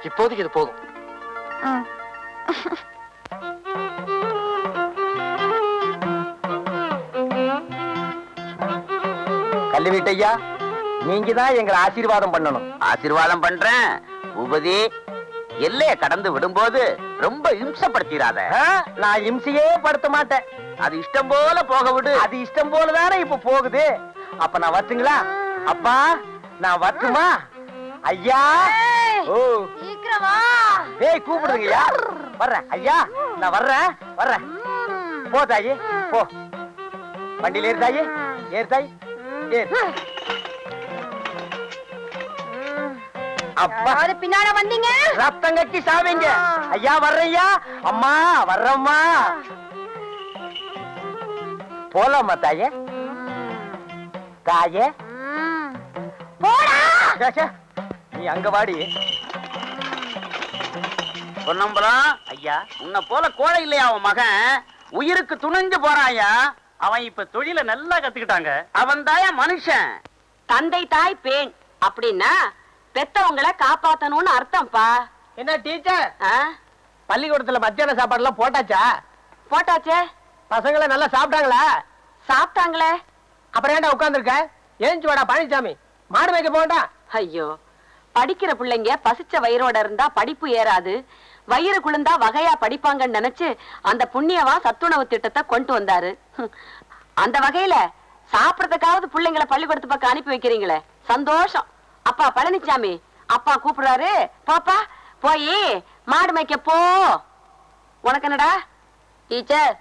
இப்போதைக்கு இது போதும். கல்வி வீட்டையா, நீங்க தான் எங்களை ஆசீர்வாதம் பண்ணணும். ஆசீர்வாதம் பண்றேன். பூபதி, எல்லைய கடந்து விடும்போது ரொம்ப இம்சப்படுத்திடாத. நான் இம்சையே படுத்த மாட்டேன். அது இஷ்டம் போல போக விடு. அது இஷ்டம் போலதானே இப்ப போகுது. அப்ப நான் வரட்டுங்களா? அப்பா, நான் வரட்டுமா? ஐயா, ஓ சீக்கிரமா. ஏய் கூப்பிடுங்கய்யா. வர்றேன் ஐயா, நான் வர்றேன் வர்றேன். போ தாயி, போ. வண்டியில ஏறு தாயி, ஏறு தாயி, ஏறு. அப்பா, பின்னால வந்தீங்க ரத்தம் கட்டி சாவீங்க. ஐயா வர்றையா. அம்மா வர்றம்மா. போலாமா தாயே? தாயே போடா. நீ அங்க வாடி. பொன்னம்பலம் ஐயா, உன்னை போல கோழை இல்லையா அவன் மகன்? உயிருக்கு துணிஞ்சு போறாயா. அவன் இப்ப தொழில நல்லா கத்துக்கிட்டாங்க. அவன் தாயா மனுஷன். தந்தை தாய் பேண் அப்படின்னா பெத்தவங்களை காப்பாத்தணும்னு அர்த்தம்ப்பா. என்ன டீச்சர், ஆ? பள்ளிக்கூடத்துல மத்தியான சாப்பாடு எல்லாம் போட்டாச்சா? போட்டாச்சே. பசங்களை நல்லா சாப்பிட்டாங்களா? சாப்பிட்டாங்களே. அப்புறம் ஏன்டா உட்கார்ந்துருக்க? ஏஞ்சி வாடா பழனிசாமி, மாடு மேய்க்க போண்டா. ஐயோ, படிக்கிற பிள்ளைங்க பசிச்ச வயிறோட இருந்தா படிப்பு ஏறாது, வயிறு குளிர்ந்தா வகையா படிப்பாங்கன்னு நினைச்சு அந்த புண்ணியவா சத்துணவு திட்டத்தை கொண்டு வந்தாரு. அந்த வகையில சாப்பிடறதுக்காவது பிள்ளைங்களை பள்ளிக்கூடத்து பக்கம் அனுப்பி வைக்கிறீங்களே, சந்தோஷம். அப்பா பழனிச்சாமி, அப்பா கூப்பிடுறாரு, பாப்பா போய் மாடு மேய்க்க போ. உனக்கு என்னடா டீச்சர்?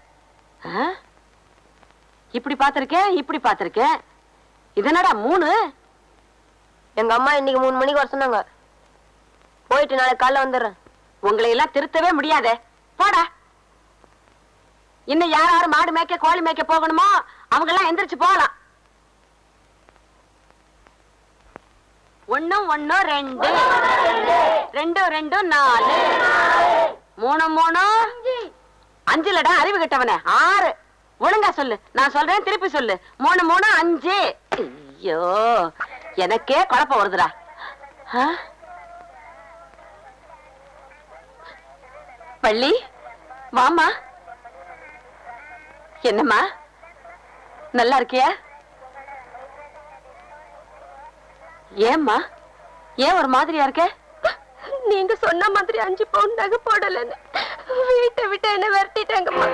இப்படி பாத்திருக்கேன், இப்படி பாத்திருக்கேன். இது என்னடா 3? எங்க அம்மா இன்னைக்கு 3 மணிக்கு வர சொன்னாங்க. போயிட்டு நாளைக்கு காலைல வந்துடுறேன். உங்களை எல்லாம் திருத்தவே முடியாதே, போடா. இன்னும் யார் யாரு மாடு மேய்க்க கோழி மேய்க்க போகணுமோ அவங்க எல்லாம் எந்திரிச்சு போகலாம். 1 1 2 2 2 4 3 3 5லடா, அறிவு கெட்டவனே. 6. ஒழுங்கா சொல்லு, நான் சொல்றேன் திருப்பி சொல்லு. 3 3 5. ஐயோ, எனக்கே குழப்பம் வருதுடா. பள்ளி வாமா. என்னம்மா, நல்லா இருக்கியா? ஏம்மா, ஏன் ஒரு மாதிரியா இருக்க? நீங்க சொன்ன மாதிரி 5 பவுண்ட் நகை போடலன்னு வீட்டை விட்டு என்ன விரட்டிட்டாங்கம்மா.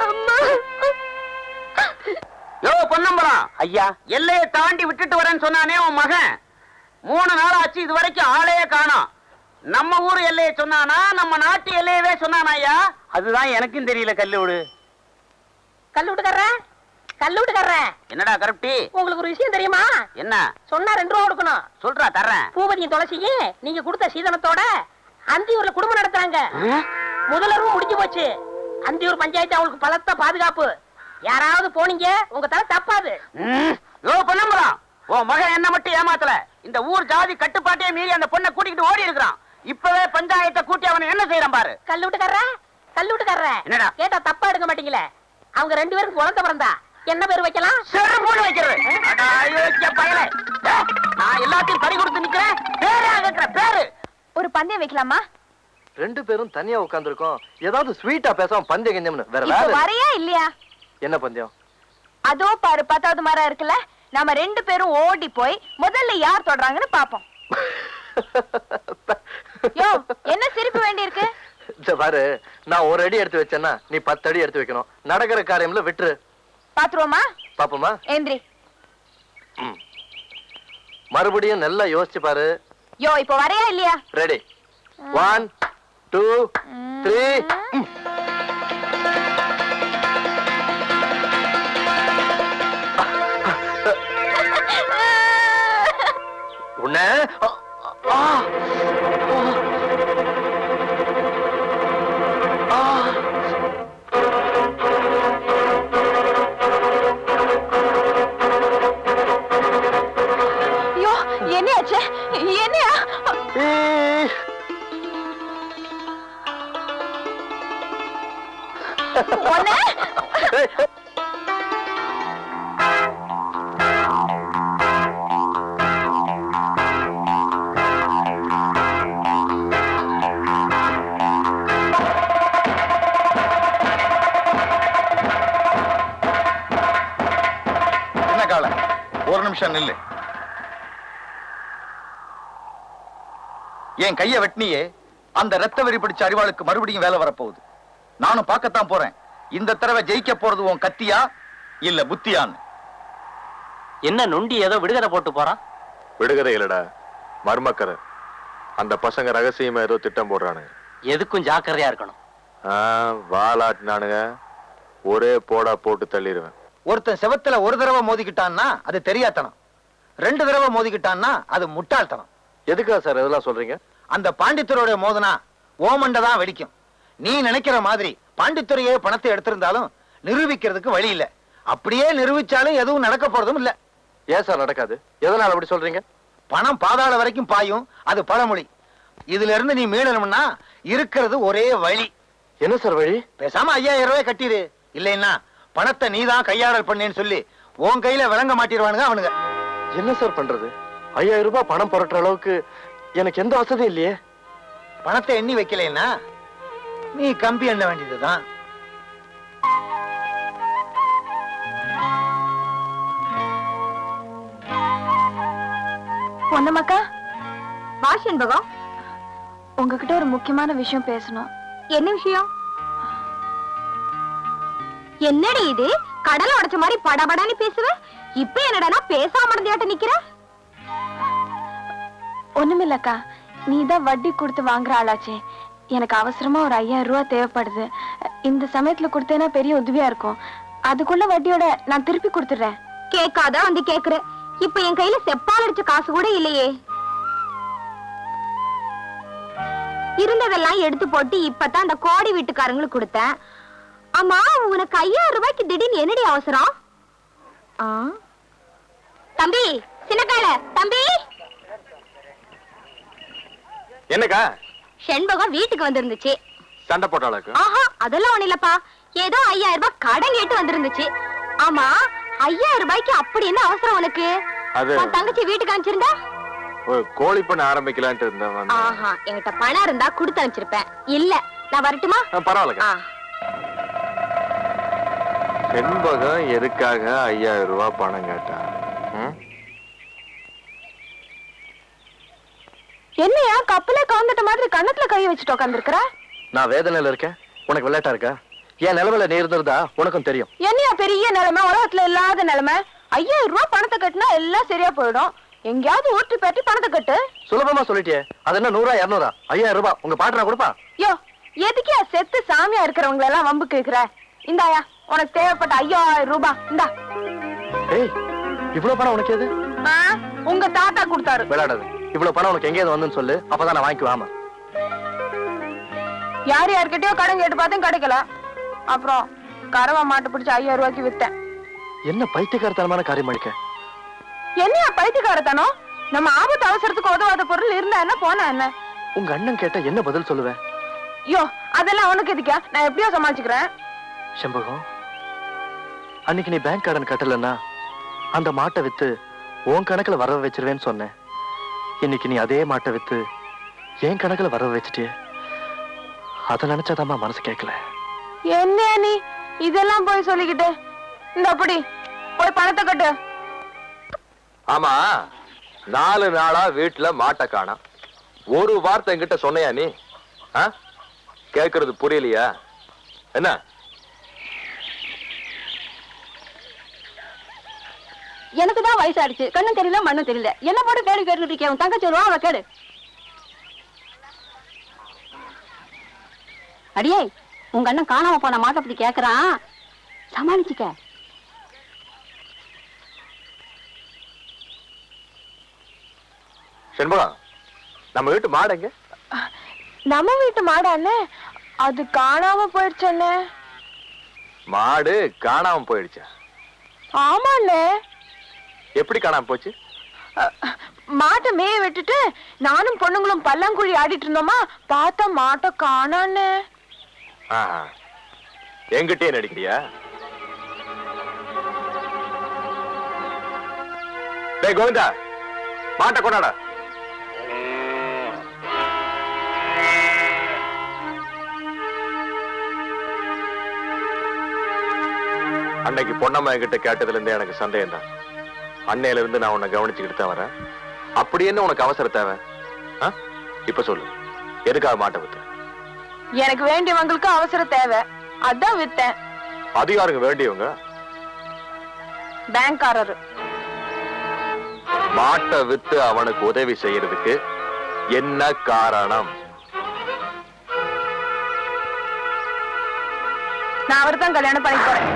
அம்மா. யோ பொன்னம்பலம் ஐயா, எல்லையை தாண்டி விட்டுட்டு வரேன்னு சொன்னானே உன் மகன், 3 நாள் ஆச்சு இது வரைக்கும் ஆளையே காணோம். நம்ம ஊர் எல்லையை சொன்னானா நம்ம நாட்டு எல்லையவே சொன்னானா ஐயா? அதுதான் எனக்கும் தெரியல. கல்லூடு கல்லூட்டுக்கார என்னடா கருப்டி, உங்களுக்கு ஒரு விஷயம் தெரியுமா? என்ன சொன்னா 2 ரூபா கொடுக்கணும். சொல்றா, தர்றேன். பூபதியும் துளசியும் நீங்க கொடுத்த சீதனத்தோட அந்தியூர்ல குடும்பம் நடத்துறாங்க. முதலரும் முடிஞ்சு போச்சு. அந்தியூர் பஞ்சாயத்து அவங்களுக்கு பலத்த பாதுகாப்பு. யாராவது போனீங்க உங்க தலை தப்பாது. யோ பொன்னம்பலம், உன் மகன் என்ன மட்டும் ஏமாத்தல, இந்த ஊர் ஜாதி கட்டுப்பாட்டையே மீறி அந்த பொண்ணை கூட்டிக்கிட்டு ஓடி இருக்கிறான். இப்பவே பஞ்சாயத்தை கூட்டி அவனை என்ன செய்யறான் பாரு. கல்லூட்டுக்கார என்னடா கேட்டா தப்பா எடுக்க மாட்டீங்களே. அவங்க 2 பேருக்கு குழந்தை பிறந்தா என்ன பேர் வைக்கலாம்? செருப்போடு வைக்கிறது. நான் எல்லாத்தையும் பறி கொடுத்து நிக்கிறேன். பேரே கேட்கிற பேரு. ஒரு பந்தயம் வைக்கலாமா? 2 பேரும் தனியா உட்கார்ந்துருக்கோம். ஏதாவது ஸ்வீட்டா பேசாம பந்தயம் கஞ்சம்னு வேற இப்ப வேலை. வரையா இல்லையா? என்ன பந்தயம்? அதோ பாரு 10வது மரம் இருக்குல்ல, நாம 2 பேரும் ஓடி போய் முதல்ல யார் தொடுறாங்கன்னு பாப்போம். யோ, என்ன சிரிப்பு வேண்டியிருக்கு? பாரு, நான் 1 அடி எடுத்து வச்சேன்னா நீ 10 அடி எடுத்து வைக்கணும். நடக்கிற காரியம்ல விட்டுரு. பாத்துருவோமா? பாப்போமா? எந்திரி. மறுபடியும் நல்லா யோசிச்சு பாரு. யோ, இப்ப வரையா இல்லையா? ரெடி. 1 2 3. உன்ன யோ, என்னையாச்சு? என்னையா? ஒண்ணு ஒரு நிமிஷம் நில்லு. என் கைய வெட்டினியே, அந்த ரத்த வெறி பிடிச்ச அறிவாளுக்கு மறுபடியும் வேலை வரப்போகுது. நானும் பார்க்கத்தான் போறேன், இந்த தடவை ஜெயிக்க போறது உன் கத்தியா இல்ல புத்தியான்னு. என்ன நொண்டி ஏதோ விடுதலை போட்டு போறான்? விடுகதை இல்லடா, மர்மக்கரை. அந்த பசங்க ரகசியமா ஏதோ திட்டம் போடுறானுங்க. எதுக்கும் ஜாக்கிரதையா இருக்கணும். வாலாட்டினானுங்க, ஒரே போடா போட்டு தள்ளிடுவேன். ஒருத்தன் செவத்துல ஒரு தடவை மோதிக்கிட்டான்னா அது தெரியாதனம், 2 தடவை மோதிக்கிட்டான்னா அது முட்டாள்தனம். எதுக்கா சார் இதெல்லாம் சொல்றீங்க? அந்த பாண்டித்துறையோட மோதனா ஓமண்ட தான் வெடிக்கும். நீ நினைக்கிற மாதிரி பாண்டித்துறையே பணத்தை எடுத்திருந்தாலும் நிரூபிக்கிறதுக்கு வழி இல்ல. அப்படியே நிரூபிச்சாலும் எதுவும் நடக்க போறதும் இல்ல. ஏன் சார் நடக்காது? எதனால அப்படி சொல்றீங்க? பணம் பாதாள வரைக்கும் பாயும், அது பழமொழி. இதுல இருந்து நீ மீளணும்னா இருக்கிறது ஒரே வழி. என்ன சார் வழி? பேசாம 5000 ரூபாய் கட்டிடு. இல்லைன்னா பணத்தை நீதான் கையாடல் பண்ணேன்னு சொல்லி உன் கையில விளங்க மாட்டிடுவானுங்க அவனுங்க. என்ன சார் பண்றது? 5000 ரூபாய் பணம் புரட்டுற அளவுக்கு எனக்கு எந்த வசதியும் இல்லையே. பணத்தை எண்ணி வைக்கலைன்னா நீ கம்பி எண்ண வேண்டியதுதான். பொன்னமக்கா, வாஷ் என்பகம் உங்ககிட்ட ஒரு முக்கியமான விஷயம் பேசணும். என்ன விஷயம்? என்னடி இது? கடலை உடைச்ச மாதிரி படபடான்னு பேசுவ. இப்ப என்னடா பேசாம நடந்தியாட்ட நிக்கிற? ஒண்ணுமில்லக்கா, நீ தான் வட்டி கொடுத்து வாங்குற ஆளாச்சே. எனக்கு அவசரமா ஒரு 5000 ரூபாய் தேவைப்படுது. இந்த சமயத்துல கொடுத்தேன்னா பெரிய உதவியா இருக்கும். அதுக்குள்ள வட்டியோட நான் திருப்பி கொடுத்துடுறேன். கேட்காத வந்து கேக்குற. இப்ப என் கையில செப்பால் அடிச்ச காசு கூட இல்லையே. இருந்ததெல்லாம் எடுத்து போட்டு இப்பதான் அந்த கோடி வீட்டுக்காரங்களுக்கு கொடுத்தேன். ஆமா, உனக்கு 5000 ரூபாய்க்கு திடீர்னு என்னடி அவசரம்? தம்பி, சின்னக்கால தம்பி. என்னக்கா? செண்பகம் வீட்டுக்கு வந்திருந்துச்சு. சண்டை போட்டாளுக்கு? ஆஹா, அதெல்லாம் ஒண்ணு இல்லப்பா. ஏதோ 5000 ரூபாய் கடன் கேட்டு வந்திருந்துச்சு. ஆமா, 5000 ரூபாய்க்கு அப்படி என்ன அவசரம் உனக்கு? உன் தங்கச்சி வீட்டுக்கு அனுப்பிச்சிருந்தா? கோழி பண்ண ஆரம்பிக்கலான்ட்டு இருந்தேன். ஆஹா, என்கிட்ட பணம் இருந்தா கொடுத்து அனுப்பிச்சிருப்பேன். இல்ல, நான் வரட்டுமா? பரவாயில்ல. செண்பகம் எதுக்காக 5000 ரூபாய் பணம் கேட்டா? என்னையா கப்பலே கவுந்துட்ட மாதிரி கண்ணத்துல கை வச்சுட்டு உட்காந்துருக்கிற? நான் வேதனையில இருக்கேன், உனக்கு விளையாட்டா இருக்கா? என் நிலைமையில நீ இருந்திருந்தா உனக்கும் தெரியும். என்னையா பெரிய நிலைமை, உலகத்துல இல்லாத நிலைமை. 5000 ரூபாய் பணத்தை கட்டினா எல்லாம் சரியா போயிடும். எங்கயாவது ஊற்றி பெட்டி பணத்தை கட்டு. சுலபமா சொல்லிட்டியே. அது என்ன 100 200 5000 ரூபாய் உங்க பாட்டனா கொடுப்பா? யோ, எதுக்கே செத்து சாமியா இருக்கிறவங்க எல்லாம் வம்பு கேக்குற? இந்தாயா, உனக்கு தேவைப்பட்ட 5000 ரூபாய் இந்தா. ஏய், இவ்வளவு பணம் உனக்கு எது? உங்க தாத்தா கொடுத்தாரு. விளையாடாது. இவ்வளவு பணம் உனக்கு எங்கேயாவது வந்துன்னு சொல்லு, அப்பதான் நான் வாங்கிக்குவாமா. யார்கிட்டயோ கடன் கேட்டு பார்த்தேன், கிடைக்கல. அப்புறம் கரவா மாட்டு பிடிச்ச 5000 ரூபாய்க்கு வித்தேன். என்ன பைத்தியக்காரத்தனமான காரியம் அடிக்க? என்னையா பைத்தியக்காரத்தனம்? நம்ம ஆபத்து அவசரத்துக்கு உதவாத பொருள் இருந்தா என்ன, போனா என்ன? உங்க அண்ணன் கேட்ட என்ன பதில் சொல்லுவேன்? யோ, அதெல்லாம் உனக்கு எதுக்கா? நான் எப்படியோ சமாளிச்சுக்கிறேன். செம்பகம், அன்னைக்கு நீ பேங்க் கடன் கட்டலன்னா அந்த மாட்டை வித்து உன் கணக்குல வரவு வச்சிருவேன்னு சொன்னேன். இன்னைக்கு நீ அதே மாட்டை வித்து என் கணக்குல வரவு வச்சுட்டியே. அத நினைச்சாதாம்மா மனசு கேட்கல. என்ன நீ இதெல்லாம் போய் சொல்லிக்கிட்டு? இந்த அப்படி போய் பணத்தை கட்டு. ஆமா, 4 நாளா வீட்டுல மாட்டை காணோம். ஒரு வார்த்தை என்கிட்ட சொன்னையா நீ? கேக்குறது புரியலையா என்ன? எனக்கு தான் வயசாயிடுச்சு, கண்ணும் தெரியல மண்ணும் தெரியல. என்ன போட்டு கேள்வி கேட்டுட்டு இருக்கேன். உன் தங்கச்சி வருவா, அவளை கேடு. அடியே, உங்க அண்ணன் காணாம போன மாட்டை அப்படி கேக்குறான், சமாளிச்சுக்க. செண்பகம், நம்ம வீட்டு மாடுங்க? நம்ம வீட்டு மாடாண்ணே, அது காணாம போயிடுச்சண்ணே. மாடு காணாம போயிடுச்சா? ஆமாண்ணே. எப்படி காணாம போச்சு? மாட்டை மேய விட்டுட்டு நானும் பொண்ணுங்களும் பல்லாங்குழி ஆடிட்டு இருந்தோமா, பார்த்தா மாட்டை காணாண்ணே. என்கிட்டயே நடிக்கிறியா? டேய் கோவிந்தா, மாட்டை கொண்டாடா. அன்னைக்கு பொன்னம்மா என்கிட்ட கேட்டதுல இருந்தே எனக்கு சந்தேகம் தான். அன்னையில இருந்து நான் உன்னை கவனிச்சுக்கிட்டு தான் வரேன். அப்படி என்ன உனக்கு அவசர தேவை? இப்ப சொல்லு, எதுக்காக மாட்டை வித்த? எனக்கு வேண்டியவங்களுக்கு அவசர தேவை, அதான் வித்தேன். அதிகாரங்க வேண்டியவங்க? பேங்க்காரரு. மாட்டை வித்து அவனுக்கு உதவி செய்யறதுக்கு என்ன காரணம்? நான் அவர் தான் கல்யாணம் பண்ணி போறேன்.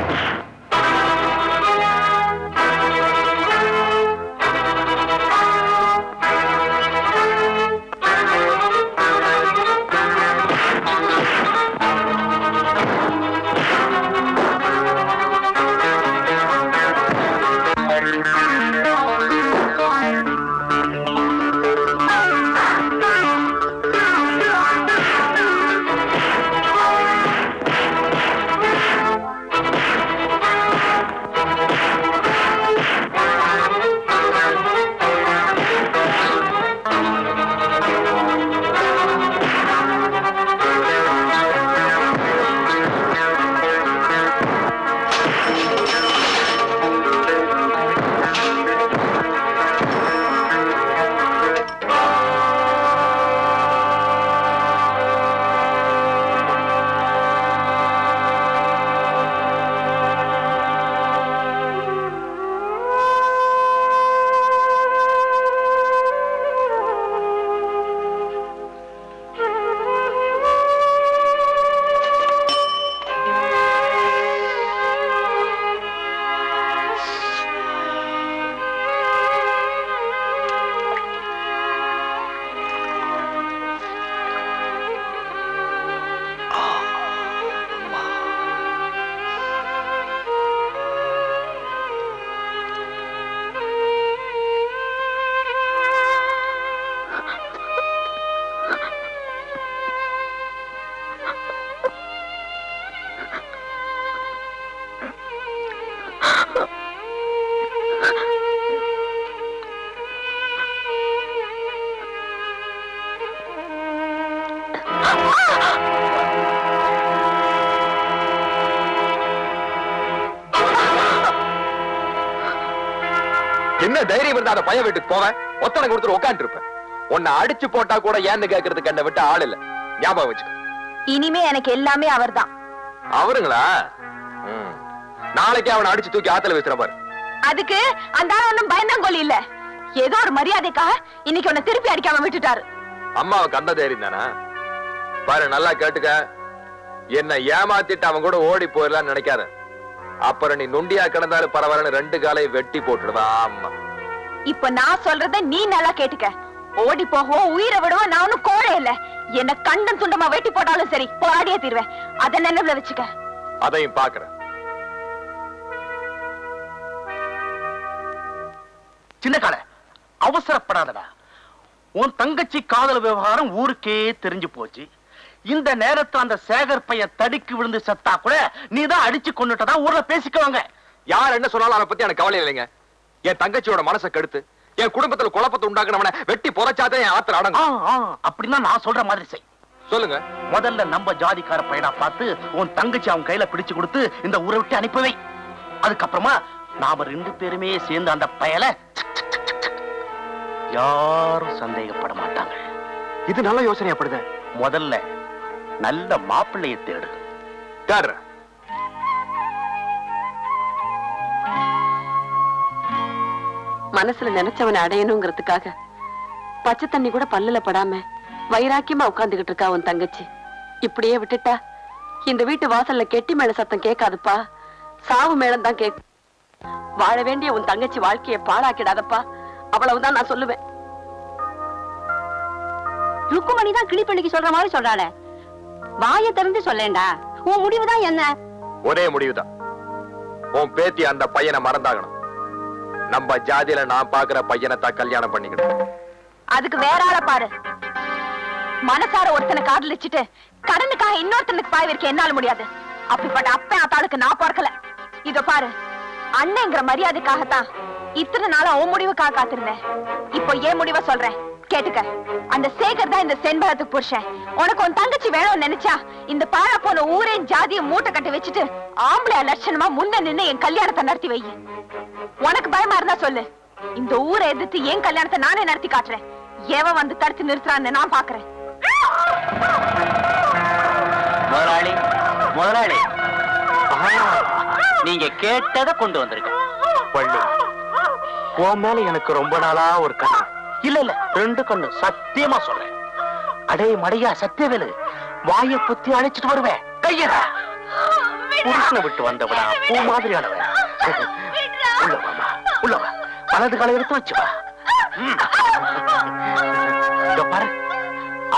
என்ன தைரியம் இருந்தா அந்த பையன் வீட்டுக்கு போவேன், ஒத்தனை கொடுத்துட்டு உட்காந்து இருப்பேன். உன்னை அடிச்சு போட்டா கூட ஏன்னு கேட்கறதுக்கு என்ன விட்டு ஆள் இல்ல, ஞாபகம் வச்சுக்க. இனிமே எனக்கு எல்லாமே அவர்தான். அவருங்களா? நாளைக்கு அவனை அடிச்சு தூக்கி ஆத்துல வச்சுற பாரு. அதுக்கு அந்த ஆள் ஒண்ணும் பயந்தாங்கோலி இல்ல, ஏதோ ஒரு மரியாதைக்காக இன்னைக்கு உன்னை திருப்பி அடிக்காம விட்டுட்டாரு. அம்மாவுக்கு அந்த தைரியம் தானா? பாரு, நல்லா கேட்டுக்க. என்ன ஏமாத்திட்டு அவன் கூட ஓடி போயிடலான்னு நினைக்காத. அப்புறம் நீ நொண்டியா கிடந்தாலும் பரவாயில்ல, 2 காலையும் வெட்டி போட்டுடுவா அம்மா. இப்ப நான் சொல்றத நீ நல்லா கேட்டுக்க. ஓடி போகவோ உயிரை விடவோ நான் ஒண்ணும் கோழை இல்ல. என்ன கண்டம் துண்டமா வெட்டி போட்டாலும் சரி, போராடியே தீர்வேன். அத நினைவுல வச்சுக்க. அதையும் பாக்குறேன். சின்ன கால அவசரப்படாதடா. உன் தங்கச்சி காதல் விவகாரம் ஊருக்கே தெரிஞ்சு போச்சு. இந்த நேரத்துல அந்த சேகர் பையன் தடுக்கி விழுந்து செத்தா கூட நீதான் அடிச்சு கொண்டுட்டதா ஊர்ல பேசிக்குவாங்க. யார் என்ன சொன்னாலும் அதை பத்தி எனக்கு கவலை இல்லைங்க. என் தங்கச்சியோட மனசை கெடுத்து என் குடும்பத்துல குழப்பத்தை உண்டாக்குனவன வெட்டி புதைச்சாதான் என் ஆத்திர அடங்கும். அப்படின்னா நான் சொல்ற மாதிரி செய். சொல்லுங்க. முதல்ல நம்ம ஜாதிக்கார பையனா பார்த்து உன் தங்கச்சி அவன் கையில பிடிச்சு கொடுத்து இந்த ஊரை விட்டு அனுப்பவை. அதுக்கப்புறமா நாம 2 பேருமே சேர்ந்து அந்த பயல யாரும் சந்தேகப்பட மாட்டாங்க. இது நல்ல யோசனையாப்படுது. முதல்ல நல்ல மாப்பிள்ளையை தேடு. தேடுற. மனசுல நினைச்சவனை அடையணுங்கிறதுக்காக பச்சை தண்ணி கூட பல்லுல படாம வைராக்கியமா உட்கார்ந்துகிட்டு இருக்கா உன் தங்கச்சி. இப்படியே விட்டுட்டா இந்த வீட்டு வாசல்ல கெட்டி மேல சத்தம் கேட்காதுப்பா, சாவு மேளம் தான் கேட்கும். வாழ வேண்டிய உன் தங்கச்சி வாழ்க்கையை பாழாக்கிடாதப்பா, அவ்வளவுதான் நான் சொல்லுவேன். ருக்குமணி தான் கிளிப்பள்ளிக்கு சொல்ற மாதிரி சொல்றாளே, வாயை திறந்து சொல்லேண்டா. உன் முடிவுதான் என்ன? ஒரே முடிவுதான். உன் பேத்தி அந்த பையனை மறந்தாகணும். நம்ம ஜாதியில நான் பாக்குற பையனை தான் கல்யாணம் பண்ணிக்கணும். அதுக்கு வேற ஆளை பாரு. மனசார ஒருத்தனை காதலிச்சுட்டு கடனுக்காக இன்னொருத்தனுக்கு பாய் வைக்க என்னால முடியாது. அப்படிப்பட்ட அப்ப ஆத்தாளுக்கு நான் பார்க்கல. இதோ பாரு, அண்ணங்கிற மரியாதைக்காகத்தான் இத்தனை நாளா உன் முடிவுக்காக காத்திருந்தேன். இப்போ ஏன் முடிவை சொல்றேன் கேட்டுக்க. அந்த சேகர் தான் இந்த செண்பகத்துக்கு புருஷன். உனக்கு உன் தங்கச்சி வேணும்னு நினைச்சா இந்த பாழா போன ஊரே ஜாதியை மூட்டை கட்டி வச்சுட்டு ஆம்பளை லட்சணமா முன்ன நின்னு என் கல்யாணத்தை நடத்தி வை. உனக்கு பயமா இருந்தா சொல்லு, இந்த ஊரை எதிர்த்து என் கல்யாணத்தை நானே நடத்தி காட்டுறேன். எவன் வந்து தடுத்து நிறுத்துறான்னு நான் பாக்குறேன். முதலாளி, முதலாளி, நீங்க கேட்டதை கொண்டு வந்திருக்க. பள்ளி, உன் மேல எனக்கு ரொம்ப நாளா ஒரு கண்ணு. இல்ல 2 கண்ணு, சத்தியமா சொல்றேன். அடே மடையா சத்தியவேலு, வாயை புத்தி அழைச்சிட்டு வருவேன். கையடா, புருஷனை விட்டு வந்தவனா பூ மாதிரியானவன். உள்ளவாமா, உள்ளவா, வலது காலை எடுத்து வச்சுவா. பாரு,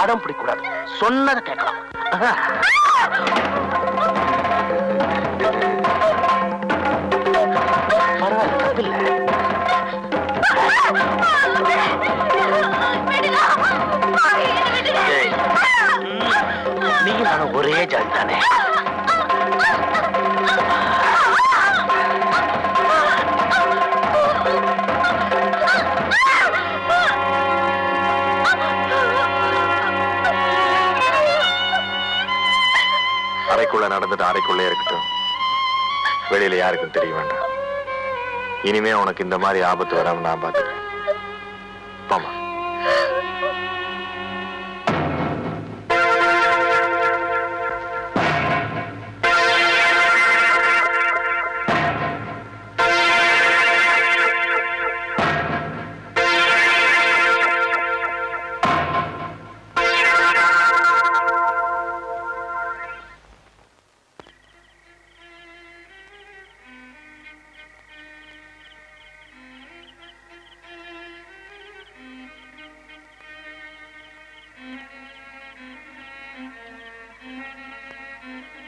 அடம் பிடிக்கூடாது, சொன்னதை கேட்கலாம். பரவாயில்ல, தப்பில்லை. நீ நானும் ஒரே ஜாதி தானே. அறைக்குள்ள நடந்துட்டு அறைக்குள்ளே இருக்கட்டும், வெளியில யாருக்கும் தெரிய வேண்டாம். இனிமே உனக்கு இந்த மாதிரி ஆபத்து வராம நான் பாத்துக்கிறேன். பாமா.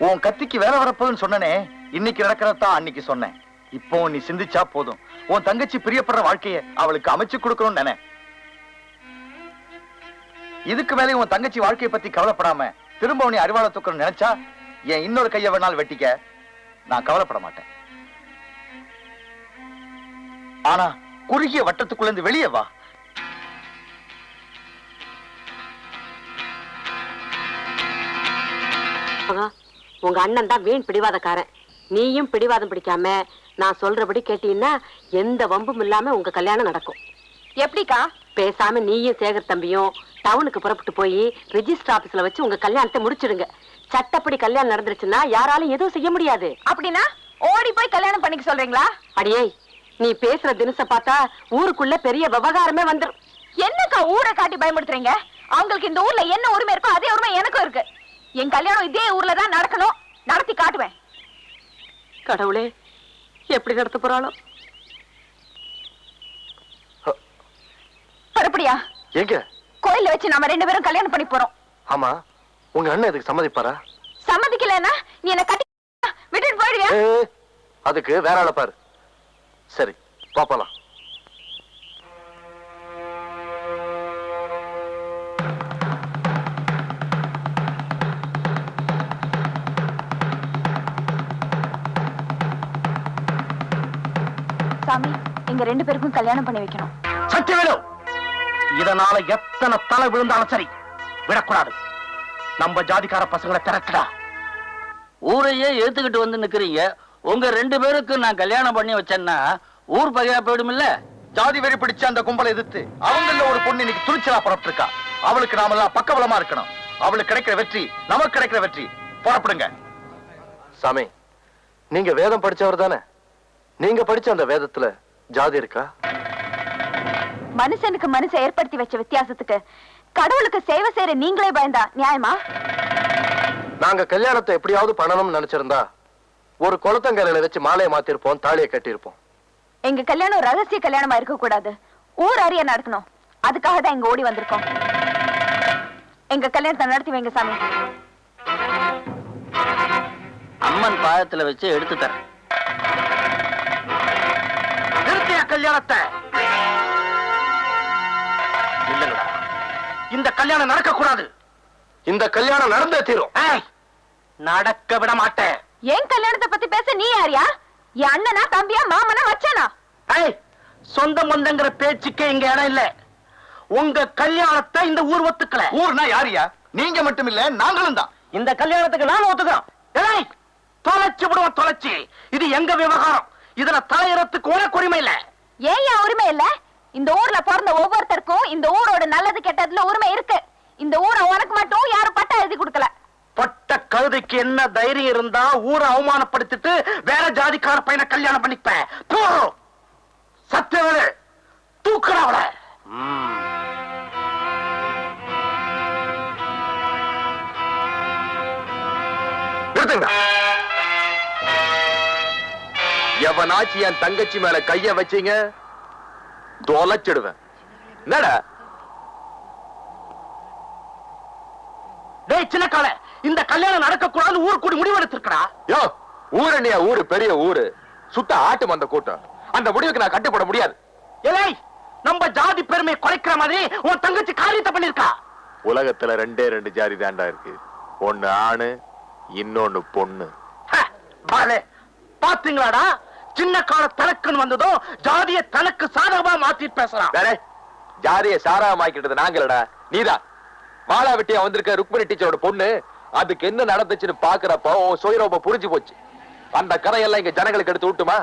உன் கத்திக்கு வேலை வரப்போகுதுன்னு சொன்னனே, இன்னைக்கு நடக்கிறதான் அன்னைக்கு சொன்னேன். இப்போ நீ சிந்திச்சா போதும். உன் தங்கச்சி பிரியப்படுற வாழ்க்கைய அவளுக்கு அமைச்சு கொடுக்கணும்னு நினை. இதுக்கு மேலே உன் தங்கச்சி வாழ்க்கையை பத்தி கவலைப்படாம திரும்ப நீ அறிவாள தூக்கணும் நினைச்சா என் இன்னொரு கையை வேணாலும் வெட்டிக்க, நான் கவலைப்பட மாட்டேன். ஆனா குறுகிய வட்டத்துக்குள்ள இருந்து வெளியே வா. உங்க அண்ணன் தான் வீண் பிடிவாதக்காரன். நீயும் பிடிவாதம் பிடிக்காம நான் சொல்றபடி கேட்டீங்கன்னா எந்த வம்பும் இல்லாம உங்க கல்யாணம் நடக்கும். எப்படிக்கா? பேசாம நீயும் சேகர் தம்பியும் டவுனுக்கு புறப்பட்டு போய் ரெஜிஸ்டர் ஆபீஸ்ல வச்சு உங்க கல்யாணத்தை முடிச்சிடுங்க. சட்டப்படி கல்யாணம் நடந்துருச்சுன்னா யாராலும் எதுவும் செய்ய முடியாது. அப்படின்னா ஓடி போய் கல்யாணம் பண்ணிக்க சொல்றீங்களா? அடியே, நீ பேசுற தினச பார்த்தா ஊருக்குள்ள பெரிய விவகாரமே வந்துரும். என்னக்கா ஊரை காட்டி பயமுடுத்துறீங்க? அவங்களுக்கு இந்த ஊர்ல என்ன உரிமை இருக்கோ அதே உரிமை எனக்கும் இருக்கு. என் கல்யாணம் இதே ஊர்ல தான் நடக்கணும், நடத்தி காட்டுவேன். கடவுளே, எப்படி நடத்த போறாளோ? பரப்படியா? எங்க? கோயில்ல வச்சு நாம 2 பேரும் கல்யாணம் பண்ணி போறோம். ஆமா, உங்க அண்ணன் இதுக்கு சம்மதிப்பாரா? சம்மதிக்கலன்னா நீ என்ன கட்டி விட்டுட்டு போயிடுவியா? அதுக்கு வேற ஆளை பாரு. சரி, பாப்பலாம். சாமி, எங்க 2 பேருக்கும் கல்யாணம் பண்ணி வைக்கணும். சத்தியவேலு, இதனால எத்தனை தலை விழுந்தாலும் சரி விடக்கூடாது. நம்ம ஜாதிக்கார பசங்களை திரட்டுடா. ஊரையே ஏத்துக்கிட்டு வந்து நிக்கிறீங்க. உங்க 2 பேருக்கு நான் கல்யாணம் பண்ணி வச்சேன்னா ஊர் பகையா போயிடும் இல்ல? ஜாதி வெறி பிடிச்ச அந்த கும்பலை எதிர்த்து அவங்கள ஒரு பொண்ணு இன்னைக்கு துணிச்சலா புறப்பட்டு இருக்கா. அவளுக்கு நாமெல்லாம் பக்கபலமா இருக்கணும். அவளுக்கு கிடைக்கிற வெற்றி நமக்கு கிடைக்கிற வெற்றி. புறப்படுங்க. சாமி, நீங்க வேதம் படிச்சவர் தானே? நீங்க படிச்ச அந்த வேதத்துல ஜாதி இருக்கா? மனுஷனுக்கு மனுஷன் ஏற்படுத்தி வச்ச வித்தியாசத்துக்கு கடவுளுக்கு சேவை செய்யற நீங்களே பயந்தா நியாயமா? நாங்க கல்யாணத்தை எப்படியாவது பண்ணணும்னு நினைச்சிருந்தா ஒரு குளத்தங்கரையில வச்சு மாலையை மாத்திருப்போம், தாலியை கட்டியிருப்போம். எங்க கல்யாணம் ரகசிய கல்யாணமா இருக்க கூடாது, ஊர் அறிய நடக்கணும். அதுக்காக தான் இங்க ஓடி வந்திருக்கோம். எங்க கல்யாணத்தை நடத்தி வைங்க சாமி. அம்மன் பாதத்துல வச்சு எடுத்து தரேன். நிறுத்திய கல்யாணத்தை. இல்லங்கடா, இந்த கல்யாணம் நடக்க கூடாது. இந்த கல்யாணம் நடந்தே தீரும். நடக்க விட மாட்டேன். என் கல்யாணத்தை பத்தி பேச நீ யாரியா? என் அண்ணனா, தம்பியா, மாமனா, மச்சானா? சொந்த பந்தங்கிற பேச்சுக்கே இங்க இடம் இல்ல. உங்க கல்யாணத்தை இந்த ஊர் ஒத்துக்கல. ஊர்னா யாரியா? நீங்க மட்டும் இல்ல, நாங்களும் தான். இந்த கல்யாணத்துக்கு நான் ஒத்துக்கிறோம். தொலைச்சு விடுவோம், தொலைச்சு. இது எங்க விவகாரம். இதுல தலையறத்துக்கு உனக்கு உரிமை இல்ல. ஏன் உரிமை இல்ல? இந்த ஊர்ல பிறந்த ஒவ்வொருத்தருக்கும் இந்த ஊரோட நல்லது கெட்டதுல உரிமை இருக்கு. இந்த ஊரை உனக்கு மட்டும் யாரும் பட்டா எழுதி கொடுக்கல. பட்ட கழுதைக்கு என்ன தைரியம் இருந்தா ஊரை அவமானப்படுத்திட்டு வேற ஜாதிக்கார பையனை கல்யாணம் பண்ணிப்பேன். சத்தியவேலு, தூக்குறவள. நிறுத்துங்க. எவனாச்சு என் தங்கச்சி மேல கைய வச்சீங்க தொலைச்சிடுவேன். என்னடா டேய் சின்ன கால, இந்த கல்யாணம் நடக்க கூடாது ஊர் கூடி முடிவெடுத்திருக்கா. யோ, ஊரணியா ஊரு பெரிய ஊரு, சுட்ட ஆட்டு மந்த கூட்டம். அந்த முடிவுக்கு நான் கட்டுப்பட முடியாது. ஏலே, நம்ம ஜாதி பெருமை குறைக்கிற மாதிரி உன் தங்கச்சி காரியத்தை பண்ணிருக்கா. உலகத்துல 2 ஜாதி தாண்டா இருக்கு. ஒண்ணு ஆணு, இன்னொன்னு பொண்ணு. பாத்தீங்களாடா, சின்ன கால தனக்குன்னு வந்ததும் ஜாதிய தனக்கு சாதகமா மாத்தி பேசலாம். வேற ஜாதிய சாராமாக்கிட்டது நாங்களடா, நீதான். மாலா வெட்டியா வந்திருக்க ருக்மணி டீச்சரோட பொண்ணு. அதுக்கு என்ன நடந்துச்சுன்னு பாக்குறப்போ சுயரூப புரிஞ்சு போச்சு. அந்த கதையெல்லாம் இங்க ஜனங்களுக்கு எடுத்து விட்டுமா?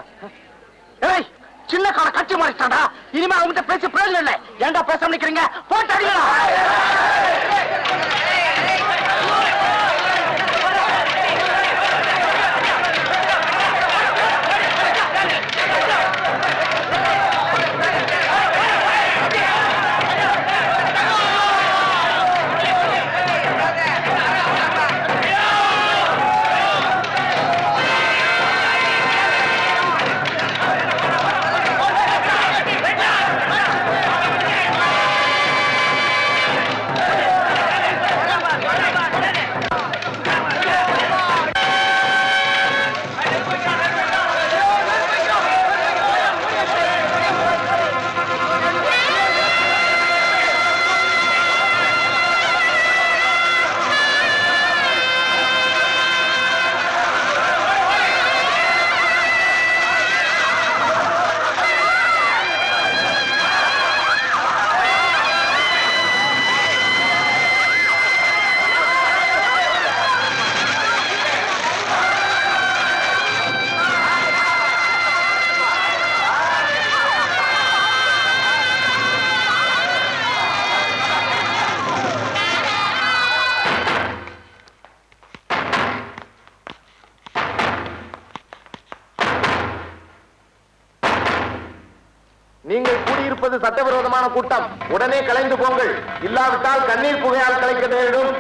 சின்ன கால கட்சி மாறிட்டாடா. இனிமே அவங்க பேச பிரயோஜனம் இல்லை. ஏண்டா பேச நினைக்கிறீங்க? போட்டு அடிங்களா. நீங்கள் கூடியிருப்பது சட்டவிரோதமான கூட்டம். உடனே கலைந்து போங்கள், இல்லாவிட்டால் கண்ணீர் புகையால் கலைக்க நேரிடும்.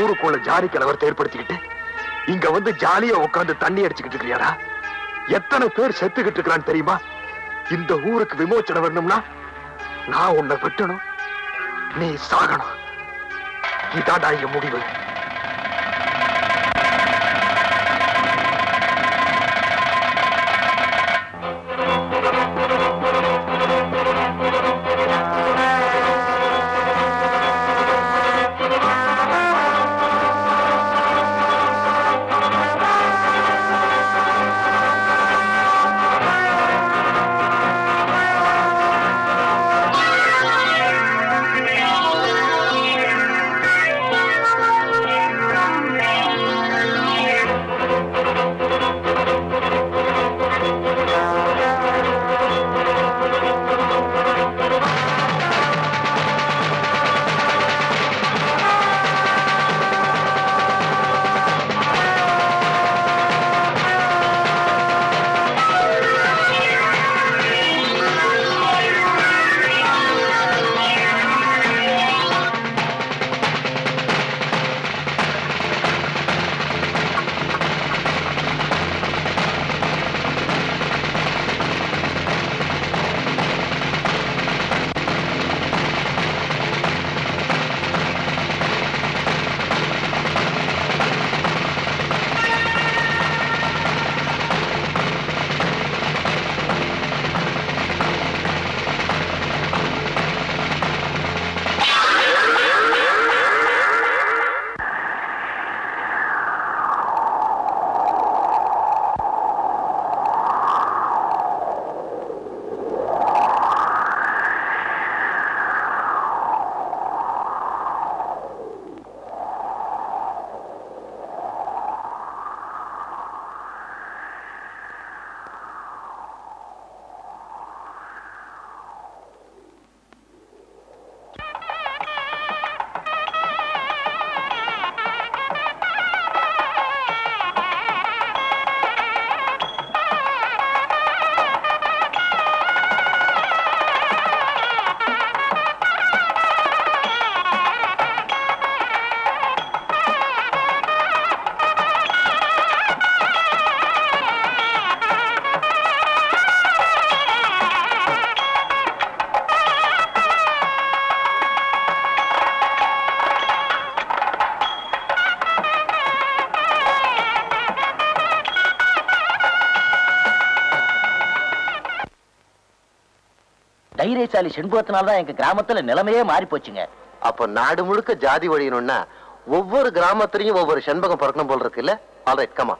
ஊருக்குள்ள ஜாதி கலவரத்தை ஏற்படுத்திக்கிட்டு இங்க வந்து ஜாலியா உட்கார்ந்து தண்ணி அடிச்சுக்கிட்டு இருக்கியாடா? எத்தனை பேர் செத்துக்கிட்டு இருக்கிறான்னு தெரியுமா? இந்த ஊருக்கு விமோச்சனம் வரணும்னா நான் உன்னை வெட்டணும், நீ சாகணும். இதாடா இங்க முடிவு. தைரியசாலி செண்பகத்தினால்தான் எங்க கிராமத்துல நிலைமையே மாறி போச்சுங்க. அப்ப நாடு முழுக்க ஜாதி ஒழியணும்னா ஒவ்வொரு கிராமத்திலையும் ஒவ்வொரு செண்பகம் பிறக்கணும் போல் இருக்குல்ல? Alright, comma.